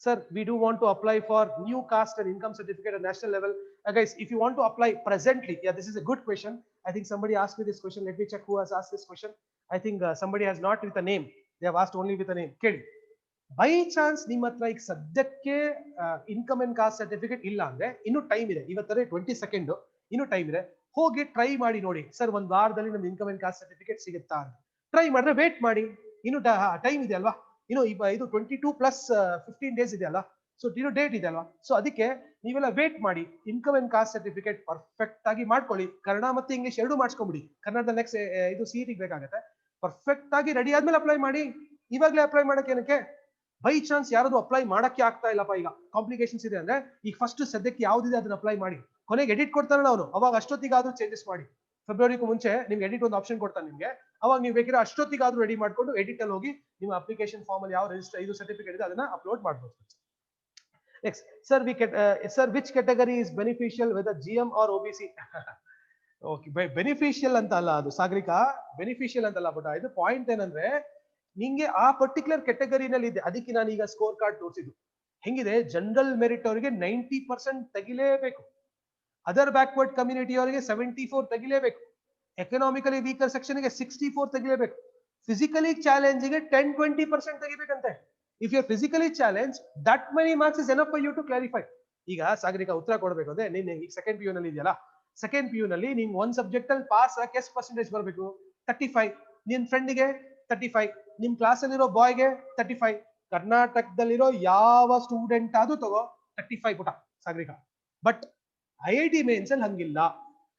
sir, we do want to apply for new caste and income certificate at national level. Guys, if you want to apply presently, yeah, this is a good question. I think somebody asked me this question. Let me check who has asked this question. I think somebody has not with a name. They have asked only with a name. Kid, by chance ನಿಮ್ಮ ಹತ್ರ ಈಗ ಸದ್ಯಕ್ಕೆ income and caste certificate ಇಲ್ಲ ಅಂದ್ರೆ ಇನ್ನು time ಇದೆ. ಇವತ್ತರ 22nd, ಇನ್ನು time ಇದೆ. ಹೋಗಿ ಟ್ರೈ ಮಾಡಿ ನೋಡಿ, ಸರ್ ಒಂದ್ ವಾರದಲ್ಲಿ ನಮ್ಗೆ ಇನ್ಕಮ್ ಅಂಡ್ ಕಾಸ್ಟ್ ಸರ್ಟಿಫಿಕೇಟ್ ಸಿಗುತ್ತಾ ಅಂತ ಟ್ರೈ ಮಾಡಿದ್ರೆ ವೇಟ್ ಮಾಡಿ. ಇನ್ನು ಟೈಮ್ ಇದೆ ಅಲ್ವಾ? ಇನ್ನು ಇದು 22 ಪ್ಲಸ್ 15 ಡೇಸ್ ಇದೆ ಅಲ್ಲ, ಸೊ ಇನ್ನು ಡೇಟ್ ಇದೆ ಅಲ್ವಾ? ಸೊ ಅದಕ್ಕೆ ನೀವೆಲ್ಲ ವೇಟ್ ಮಾಡಿ. Income and caste certificate perfect ಆಗಿ ಮಾಡ್ಕೊಳ್ಳಿ. ಕನ್ನಡ ಮತ್ತೆ ಇಂಗ್ಲಿಷ್ ಎರಡೂ ಮಾಡಿಸ್ಕೊಂಬಿಡಿ. ಕನ್ನಡದ ನೆಕ್ಸ್ಟ್ ಇದು ಸಿಇಟಿಗೆ ಬೇಕಾಗುತ್ತೆ. ಪರ್ಫೆಕ್ಟ್ ಆಗಿ ರೆಡಿ ಆದ್ಮೇಲೆ ಅಪ್ಲೈ ಮಾಡಿ. ಇವಾಗಲೇ ಅಪ್ಲೈ ಮಾಡಕ್ಕೆ ಏನಕ್ಕೆ? ಬೈ ಚಾನ್ಸ್ ಯಾರಾದ್ರು ಅಪ್ಲೈ ಮಾಡಕ್ಕೆ ಆಗ್ತಾ ಇಲ್ಲಪ್ಪ, ಈಗ ಕಾಂಪ್ಲಿಕೇಶನ್ಸ್ ಇದೆ ಅಂದ್ರೆ ಈಗ ಫಸ್ಟ್ ಸದ್ಯಕ್ಕೆ ಯಾವ್ದಿದೆ ಅದನ್ನ ಅಪ್ಲೈ ಮಾಡಿ. ಕೊನೆಗೆ ಎಡಿಟ್ ಕೊಡ್ತಾರಲ್ಲ ಅವನು, ಅವಾಗ ಅಷ್ಟೊತ್ತಿಗಾದ್ರೂ ಚೇಂಜಸ್ ಮಾಡಿ. ಫೆಬ್ರವರಿಗೂ ಮುಂಚೆ ನಿಮ್ಗೆ ಎಡಿಟ್ ಒಂದು ಆಪ್ಷನ್ ಕೊಡ್ತಾನೆ ನಿಮ್ಗೆ. ಅವಾಗ ನೀವು ಬೇಕಿದ್ರೆ ಅಷ್ಟೊತ್ತಿಗಾದ್ರೂ ರೆಡಿ ಮಾಡ್ಕೊಂಡು ಎಡಿಟ್ ಅಲ್ಲಿ ಹೋಗಿ ನಿಮ್ಮ ಅಪ್ಲಿಕೇಶನ್ ಫಾರ್ಮ್ ಅಲ್ಲಿ ಯಾವ ರಿಜಿಸ್ಟರ್ ಇದು ಸರ್ಟಿಫಿಕೇಟ್ ಇದೆ ಅದನ್ನ ಅಪ್ಲೋಡ್ ಮಾಡಬಹುದು. Next sir, sir which category is beneficial whether GM or OBC? Okay, beneficial ಅಂತ ಅಲ್ಲ ಅದು ಸಾಗರಿಕಾ, ಬೆನಿಫಿಷಿಯಲ್ ಅಂತಲ್ಲ. ಬಟ್ ಇದು ಪಾಯಿಂಟ್ ಏನಂದ್ರೆ ನಿಂಗೆ ಆ ಪರ್ಟಿಕ್ಯುಲರ್ ಕ್ಯಾಟಗರಿನಲ್ಲಿ ಇದೆ. ಅದಕ್ಕೆ ನಾನು ಈಗ ಸ್ಕೋರ್ ಕಾರ್ಡ್ ತೋರಿಸಿದ್ದು ಹೆಂಗಿದೆ. ಜನರಲ್ ಮೆರಿಟ್ ಅವರಿಗೆ 90% ತೆಗಿಲೇಬೇಕು. ಅದರ್ ಬ್ಯಾಕ್ವರ್ಡ್ ಕಮ್ಯುನಿಟಿ ಅವರಿಗೆ 74 ತೆಗಿಲೇಬೇಕು. ಎಕನಾಮಿಕಲಿ ವೀಕರ್ ಸೆಕ್ಷನ್ ಗೆ 64 ತೆಗಿಲೇಬೇಕು. ಫಿಸಿಕಲಿ ಚಾಲೆಂಜಿಗೆ 10-20% ತೆಗಿಬೇಕಂತೆ. If you are physically challenge, that many marks is enough for you to clarify. ಈಗ ಸಾಗರಿಕಾ ಉತ್ತರ ಕೊಡಬೇಕು ಅಂದ್ರೆ ನೀನ್ ಈಗ ಸೆಕೆಂಡ್ PU ನಲ್ಲಿ ಇದೆಯಲ್ಲ, ಸೆಕೆಂಡ್ PU ನಲ್ಲಿ ನಿಂಗೆ ಒಂದ್ ಸಬ್ಜೆಕ್ಟ್ ಅಲ್ಲಿ ಪಾಸ್ ಆಗಿ ಎಷ್ಟು ಪರ್ಸೆಂಟೇಜ್ ಬರಬೇಕು? 35. ನಿನ್ ಫ್ರೆಂಡ್ಗೆ 35, ನಿಮ್ ಕ್ಲಾಸ್ ಅಲ್ಲಿರೋ ಬಾಯ್ಗೆ 35. ಕರ್ನಾಟಕದಲ್ಲಿರೋ ಯಾವ ಸ್ಟೂಡೆಂಟ್ ಆದ್ರೂ ತಗೋ 35 ಪುಟ ಸಾಗರಿಕಾ. ಬಟ್ IIT ಮೇನ್ಸ್ ಅಲ್ಲಿ ಹಂಗಿಲ್ಲ.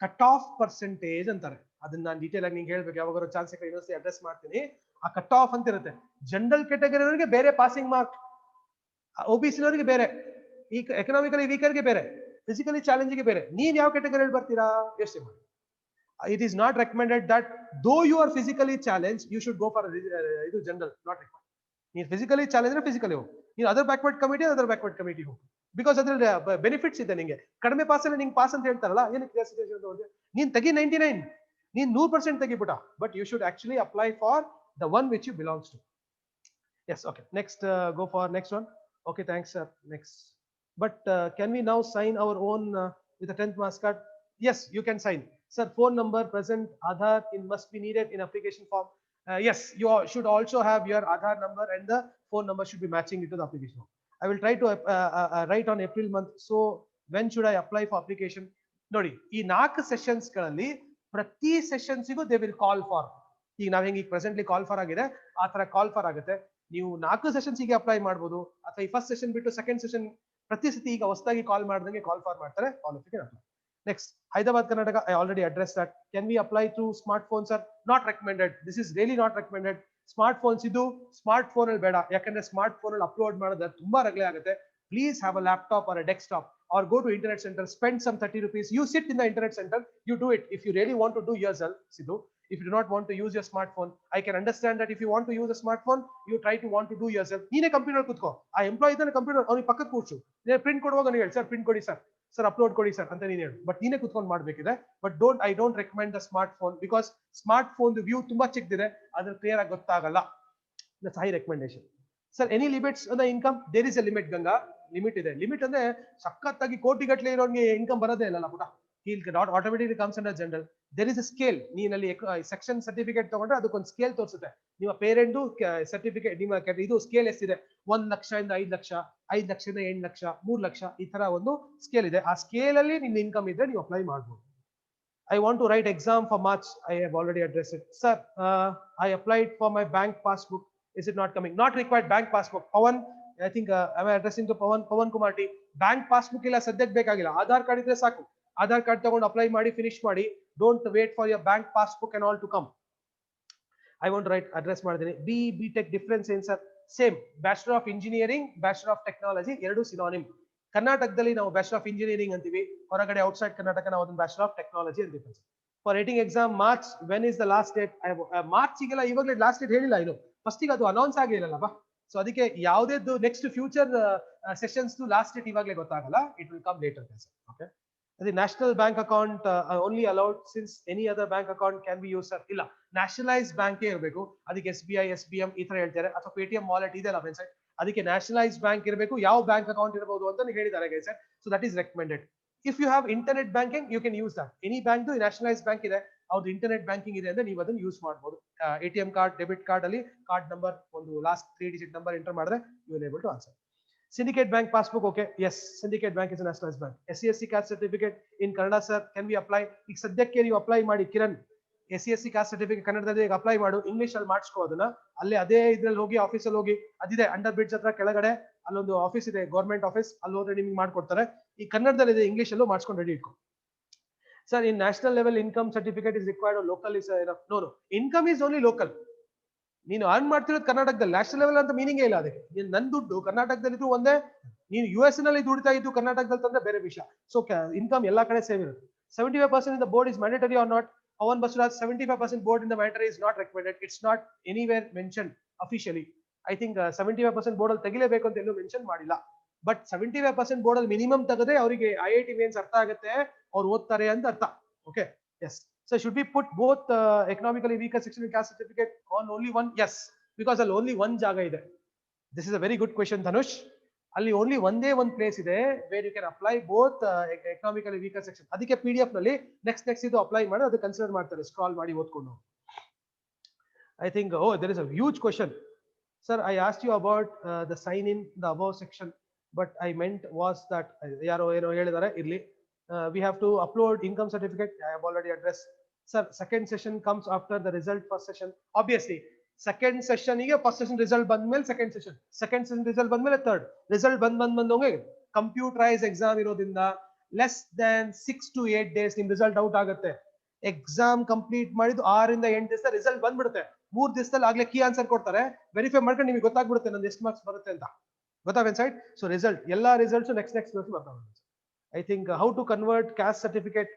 ಕಟ್ ಆಫ್ ಪರ್ಸೆಂಟೇಜ್ ಅಂತಾರೆ. ಅದನ್ನ ನಾನು ಡೀಟೇಲ್ ಆಗಿ ನಿಂಗೆ ಹೇಳ್ಬೇಕು, ಯಾವಾಗ ಚಾನ್ಸ್ ಯೂನಿವರ್ಸಿಟಿ ಅಡ್ರೆಸ್ ಮಾಡ್ತೀನಿ. ಆ ಕಟ್ ಆಫ್ ಅಂತ ಇರುತ್ತೆ. ಜನರಲ್ ಕ್ಯಾಟಗರಿ ಅವರಿಗೆ ಬೇರೆ ಪಾಸಿಂಗ್ ಮಾರ್ಕ್, OBC ಅವರಿಗೆ ಬೇರೆ. ಈ ಎಕನಾಮಿಕಲಿ ವೀಕರ್ಗೆ ಬೇರೆ, ಫಿಸಿಕಲಿ ಚಾಲೆಂಜ್ಗೆ ಬೇರೆ. ನೀವ್ ಯಾವ ಕ್ಯಾಟಗರಿಯಲ್ಲಿ ಬರ್ತೀರಾ ಯೋಚನೆ ಮಾಡಿ. It is not recommended that though you are physically challenged, you should go for ಇದು ಜನರಲ್, ನಾಟ್ ರಿಕ್ವೈರ್ಡ್. ನೀವು ಫಿಸಿಕಲಿ ಚಾಲೆಂಜ್ ಫಿಸಿಕಲಿ ಹೋಗಿ, ನೀವು ಅದರ್ ಬ್ಯಾಕ್ವರ್ಡ್ ಕಮಿಟಿ ಹೋಗಿ, ಬಿಕಾಸ್ ಅದ್ರಲ್ಲಿ ಬೆನಿಫಿಟ್ಸ್ ಇದೆ. ನಿಂಗೆ ಕಡಿಮೆ ಪಾಸ್ ಅಲ್ಲಿ ನಿಂಗೆ ಪಾಸ್ ಅಂತ ಹೇಳ್ತಾರಲ್ಲ, ಏನಕ್ಕೆ ನೀನ್ ತೆಗಿ 99, ನೀನ್ 100% ತೆಗಿಬಿಟ, but you should actually apply for the one which you belongs to. Yes, okay. Next, go for next one. Okay, thanks, sir. Next. But can we now sign our own with a 10th mass card? Yes, you can sign. Sir, phone number present, Aadhaar must be needed in application form. Yes, you should also have your Aadhaar number and the phone number should be matching into the application form. I will try to write on April month. So when should I apply for application? Nodi, ee 4 sessions ಗಳಲ್ಲಿ ಪ್ರತಿ sessions ಗೂ they will call for. ಈಗ ನಾವ್ ಹೆಂಗೆ presently call for ಆಗಿದೆ, ಆ ತರ call for ಆಗುತ್ತೆ. ನೀವು 4 ಸೆಷನ್ಸ್ ಗೆ ಅಪ್ಲೈ ಮಾಡಬಹುದು, ಅಥವಾ ಈ ಫಸ್ಟ್ ಸೆಷನ್ ಬಿಟ್ಟು ಸೆಕೆಂಡ್ ಸೆಷನ್ ಪ್ರತಿ ಸತಿ ಈಗ ಹೊಸದಾಗಿ ಕಾಲ್ ಮಾಡ್ದಂಗೆ ಕಾಲ್ ಫಾರ್ ಮಾಡ್ತಾರೆ. All of you can apply. Next, Hyderabad, Karnataka. I already addressed that. Can we apply through smartphones? Sir, not recommended. This is really not recommended. Smartphones idu smartphone ಅಲ್ಲಿ ಬೇಡ, ಯಾಕಂದ್ರೆ smartphone ಅಲ್ಲಿ upload ಮಾಡೋದು ತುಂಬಾ ರಗಳೆ ಆಗುತ್ತೆ. Please have a laptop or a desktop or go to internet center, spend some 30 rupees. You sit in the internet center, you do it. If you really want to do yourself, Sidhu, if you do not want to use your smartphone, I can understand that if you want to use a smartphone, you try to want to do yourself. ನೀನೇ computer ಕೂತ್ಕೋ, ಆ employee ಇದ್ದಾನೆ computer, ಅವ್ನಿಗೆ ಪಕ್ಕಕ್ಕೆ ಕೂರ್ಸು, ನೀನು print ಕೊಡುವಾಗ ನೀವು ಹೇಳಿ, ಸರ್ ಪ್ರಿಂಟ್ ಕೊಡಿ ಸರ್, ಸರ್ ಅಪ್ಲೋಡ್ ಕೊಡಿ ಸರ್ ಅಂತ ನೀನು ಹೇಳು. ಬಟ್ ನೀನೇ ಕುತ್ಕೊಂಡು ಮಾಡ್ಬೇಕಿದೆ. But I don't recommend the smartphone, because smartphone view ತುಂಬಾ ಚಿಕ್ಕದಿದೆ, ಅದ್ರ ಕ್ಲಿಯರ್ ಆಗಿ ಗೊತ್ತಾಗಲ್ಲ. That's high recommendation. Sir, any limits on the income? There is a limit Ganga, limit ಇದೆ. ಲಿಮಿಟ್ ಅಂದ್ರೆ ಸಖತ್ತಾಗಿ ಕೋಟಿಗಟ್ಟಲೆ ಇರೋನ್ಗೆ ಇನ್ಕಮ್ ಬರೋದೇ ಇಲ್ಲ ಪುಟ. Not automatically comes under general. There is a scale. ನೀನಲ್ಲಿ section certificate ತಗೊಂಡ್ರೆ ಅದಕ್ಕೊಂದು ಸ್ಕೇಲ್ ತೋರಿಸುತ್ತೆ. ನಿಮ್ಮ ಪೇರೆಂಟ್ ಸರ್ಟಿಫಿಕೇಟ್, ನಿಮ್ಮ ಇದು ಸ್ಕೇಲ್ ಎಷ್ಟಿದೆ, 1 ಲಕ್ಷದಿಂದ 5 ಲಕ್ಷ, 5 ಲಕ್ಷದಿಂದ 8 ಲಕ್ಷ, 3 ಲಕ್ಷ, ಈ ತರ ಒಂದು ಸ್ಕೇಲ್ ಇದೆ. ಆ ಸ್ಕೇಲ್ ಅಲ್ಲಿ ನಿನ್ನ ಇನ್ಕಮ್ ಇದ್ರೆ ನೀವು ಅಪ್ಲೈ ಮಾಡಬಹುದು. I want to write exam for March. I have already addressed it. Sir, I applied for my bank passbook. Is it not coming? Not required bank passbook. Pawan, I think am I addressing to Pawan Kumar T? Bank passbook illa sadyಕ್ಕೆ ಬೇಕಾಗಿಲ್ಲ. Aadhaar card ಇದ್ರೆ ಸಾಕು. Aadhaar card ತಗೊಂಡು apply ಮಾಡಿ, finish ಮಾಡಿ. Don't wait for your bank passbook and all to come. I want to write address ಮಾಡಿದ್ದೀನಿ. B.Tech difference ಏನು sir? Same. Bachelor of engineering, bachelor of technology ಎರಡು synonym. ಕರ್ನಾಟಕದಲ್ಲಿ ನಾವು ಬ್ಯಾಚಲರ್ ಆಫ್ ಇಂಜಿನಿಯರಿಂಗ್ ಅಂತೀವಿ, ಹೊರಗಡೆ outside Karnataka ನಾವು ಅದನ್ನ ಬ್ಯಾಚಲರ್ ಆಫ್ ಟೆಕ್ನಾಲಜಿ ಅಂತ difference. For writing exam March, when is the last date? ಮಾರ್ಚ್ಗೆಲ್ಲ ಇವಾಗಲೇ ಲಾಸ್ಟ್ ಡೇಟ್ ಹೇಳಿಲ್ಲ, ಇನ್ನು ಫಸ್ಟಿಗೆ ಅದು ಅನೌನ್ಸ್ ಆಗಿರಲಿಲ್ಲವಾ, ಸೊ ಅದಕ್ಕೆ ಯಾವುದೇದು next future sessions last date ಇವಾಗಲೇ ಗೊತ್ತಾಗಲ್ಲ. It will come later. Okay. The national bank account only allowed since any other bank account can be used. ಇಲ್ಲ, ನ್ಯಾಷನಲೈಸ್ ಬ್ಯಾಂಕ್ ಇರಬೇಕು. ಅದಕ್ಕೆ SBI, SBM ಈ ತರ ಹೇಳ್ತಾರೆ, ಅಥವಾ ಪೇಟಿಎಂ ವಾಲೆಟ್ ಇದೆಲ್ಲ ಫ್ರೆಂಡ್ಸ್, ಅದಕ್ಕೆ ನ್ಯಾಷನಲೈಸ್ ಬ್ಯಾಂಕ್ ಇರಬೇಕು. ಯಾವ ಬ್ಯಾಂಕ್ ಅಕೌಂಟ್ ಇರಬಹುದು ಅಂತ ಹೇಳಿದ್ದಾರೆ guys. So that is recommended. If you have internet banking, you can use that. Any bank nationalise bank ಇದೆ, ಅವ್ರದ್ದು ಇಂಟರ್ನೆಟ್ ಬ್ಯಾಂಕಿಂಗ್ ಇದೆ ಅಂದ್ರೆ ನೀವು ಅದನ್ನು ಯೂಸ್ ಮಾಡಬಹುದು. ATM ಕಾರ್ಡ್, ಡೆಬಿಟ್ ಕಾರ್ಡ್ ಅಲ್ಲಿ ಕಾರ್ಡ್ ನಂಬರ್ ಒಂದು ಲಾಸ್ಟ್ 3 ಡಿಜಿಟ್ ನಂಬರ್ ಎಂಟರ್ ಮಾಡಿದ್ರೆ you will able to answer. Syndicate bank passbook, okay? Yes, Syndicate bank is a nationalized bank. SCSC caste certificate in Kannada, sir, can we apply? ಈಗ ಸದ್ಯಕ್ಕೆ ನೀವು apply ಮಾಡಿ Kiran, SCSC caste certificate ಕನ್ನಡದಲ್ಲಿ ಈಗ apply ಮಾಡು, English ಅಲ್ಲಿ ಮಾಡಿಸ್ಕೋ ಅದನ್ನ. ಅಲ್ಲಿ ಅದೇ ಇದ್ರಲ್ಲಿ ಹೋಗಿ ಆಫೀಸಲ್ಲಿ ಹೋಗಿ, ಅದಿದೆ ಅಂಡರ್ ಬ್ರಿಡ್ಜ್ ಹತ್ರ ಕೆಳಗಡೆ ಅಲ್ಲೊಂದು ಆಫೀಸ್ ಇದೆ, ಗೌರ್ಮೆಂಟ್ ಆಫೀಸ್, ಅಲ್ಲಿ ಹೋದ್ರೆ ನಿಮ್ಗೆ ಮಾಡ್ಕೊಡ್ತಾರೆ. ಈ ಕನ್ನಡದಲ್ಲಿ ಇದೆ, ಇಂಗ್ಲಿಷ್ ಅಲ್ಲೂ ಮಾಡಿಸ್ಕೊಂಡು ರೆಡಿ ಇಟ್ಕೊ. Sir, in national level income certificate is required or local is enough? No, income is only local. ನೀನು ಅರ್ನ್ ಮಾಡ್ತಿರೋದು ಕರ್ನಾಟಕದಲ್ಲಿ, ನ್ಯಾಷನಲ್ ಲೆವೆಲ್ ಅಂತ ಮೀನಿಂಗ್ ಇಲ್ಲ ಅದಕ್ಕೆ. ನನ್ ದುಡ್ಡು ಕರ್ನಾಟಕದಲ್ಲಿ ಇದ್ರು ಒಂದೇ, ನೀನು US ನಲ್ಲಿ ದುಡಿತಾ ಇದ್ದು ಕರ್ನಾಟಕದಲ್ಲಿ ತಂದ್ರೆ ಬೇರೆ ವಿಷಯ. ಸೊ ಇನ್ಕಮ್ ಎಲ್ಲಾ ಕಡೆ ಸೇಮ್ ಇರುತ್ತೆ. 75% in the board is mandatory or not? Pawan Basuraj, 75% board in the mandatory is not recommended. It's not anywhere mentioned officially. I think 75% board ಅಲ್ಲಿ ತೆಗಿಲೇಬೇಕು ಅಂತ ಎಲ್ಲೂ ಮೆನ್ಷನ್ ಮಾಡಿಲ್ಲ. ಬಟ್ 75% ಬೋರ್ಡ್ ಅಲ್ಲಿ ಮಿನಿಮಮ್ ತೆಗೆದ್ರೆ ಅವರಿಗೆ IIT ಮೇನ್ಸ್ ಅರ್ಥ ಆಗುತ್ತೆ, ಅವ್ರು ಓದ್ತಾರೆ ಅಂತ ಅರ್ಥ. Okay, yes. So should we put both economically weaker section and caste certificate on only one? Yes, because ಅಲ್ಲಿ only one ಜಾಗ ಇದೆ. This is a very good question, Dhanush. ಅಲ್ಲಿ only ಒಂದೇ ಒಂದು ಪ್ಲೇಸ್ ಇದೆ where you can apply both economically weaker section. ಅದಕ್ಕೆ PDF ನಲ್ಲಿ next ಇದು ಅಪ್ಲೈ ಮಾಡಿ ಅದು ಕನ್ಸಿಡರ್ ಮಾಡ್ತಾರೆ, ಸ್ಕ್ರಾಲ್ ಮಾಡಿ ಓದ್ಕೊಂಡು. I think, oh, there is a huge question. Sir, I asked you about the sign in the above section, but I meant was that ಯಾರೋ ಏನೋ ಹೇಳಿದ್ದಾರೆ, ಇರ್ಲಿ. We have to upload income certificate. I have already addressed. Sir, second session comes after the result first session. Obviously, second session ಗೆ first session result ಬಂದ್ಮೇಲೆ second session result ಬಂದ್ಮೇಲೆ third result ಬಂದಂಗೆ computerized exam ಇರೋದ್ರಿಂದ less than 6 to 8 days ನಿಮ್ result out ಆಗುತ್ತೆ. Exam complete ಮಾಡಿದ್ದು 6 ಇಂದ 8 ದಿವಸ ರಿಸಲ್ಟ್ ಬಂದ್ಬಿಡುತ್ತೆ. 3 ದಿವಸದಲ್ಲಿ ಆಗ್ಲೇ ಕೀ ಆನ್ಸರ್ ಕೊಡ್ತಾರೆ, ವೆರಿಫೈ ಮಾಡ್ಕೊಂಡು ನಿಮಗೆ ಗೊತ್ತಾಗ್ಬಿಡುತ್ತೆ ನಂದು ಎಷ್ಟು ಮಾರ್ಕ್ಸ್ ಬರುತ್ತೆ ಅಂತ. ಗೊತ್ತಾ ವೆಬ್ಸೈಟ್ ಸೊ ರಿಸಲ್ಟ್ ಎಲ್ಲ ರಿಸಲ್ಟ್ಸ್ ನೆಕ್ಸ್ಟ್ ವರ್ಷ ಬರ್ತಾ ಹೋಗುತ್ತೆ. I think how to convert caste certificate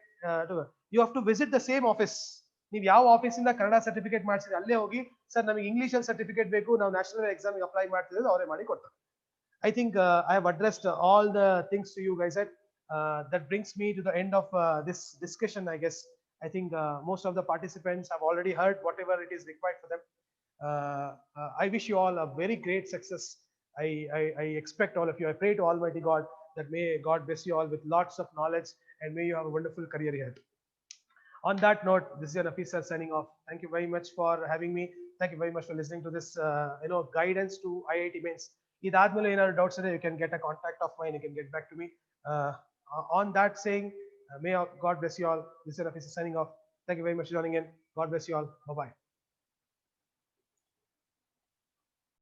you have to visit the same office. ನೀವು ಯಾವ ಆಫೀಸಿಂದ ಕನ್ನಡ ಸರ್ಟಿಫಿಕೇಟ್ ಮಾಡಿಸಿದ್ರೆ ಅಲ್ಲೇ ಹೋಗಿ ಸರ್ ನಮಗೆ ಇಂಗ್ಲಿಷ್ ಅಲ್ಲಿ ಸರ್ಟಿಫಿಕೇಟ್ ಬೇಕು ನಾವು ನ್ಯಾಷನಲ್ ಎಕ್ಸಾಮ್ ಅಪ್ಲೈ ಮಾಡ್ತಿದ್ರೆ ಅವರೇ ಮಾಡಿ ಕೊಡ್ತಾರೆ. I think I have addressed all the things to you guys. That brings me to the end of this discussion, I guess. I think most of the participants have already heard whatever it is required for them. I wish you all a very great success. I expect all of you. I pray to Almighty God that may God bless you all with lots of knowledge and may you have a wonderful career ahead. On that note, this is your Nafis sir signing off. Thank you very much for having me. Thank you very much for listening to this, guidance to IIT mains. ಇದಾದ್ಮೇಲೆ ಏನಾದ್ರು doubts ಇದೆ you can get a contact of mine, you can get back to me. On that saying, may God bless you all. This is Nafis signing off. Thank you very much for joining in. God bless you all. Bye bye.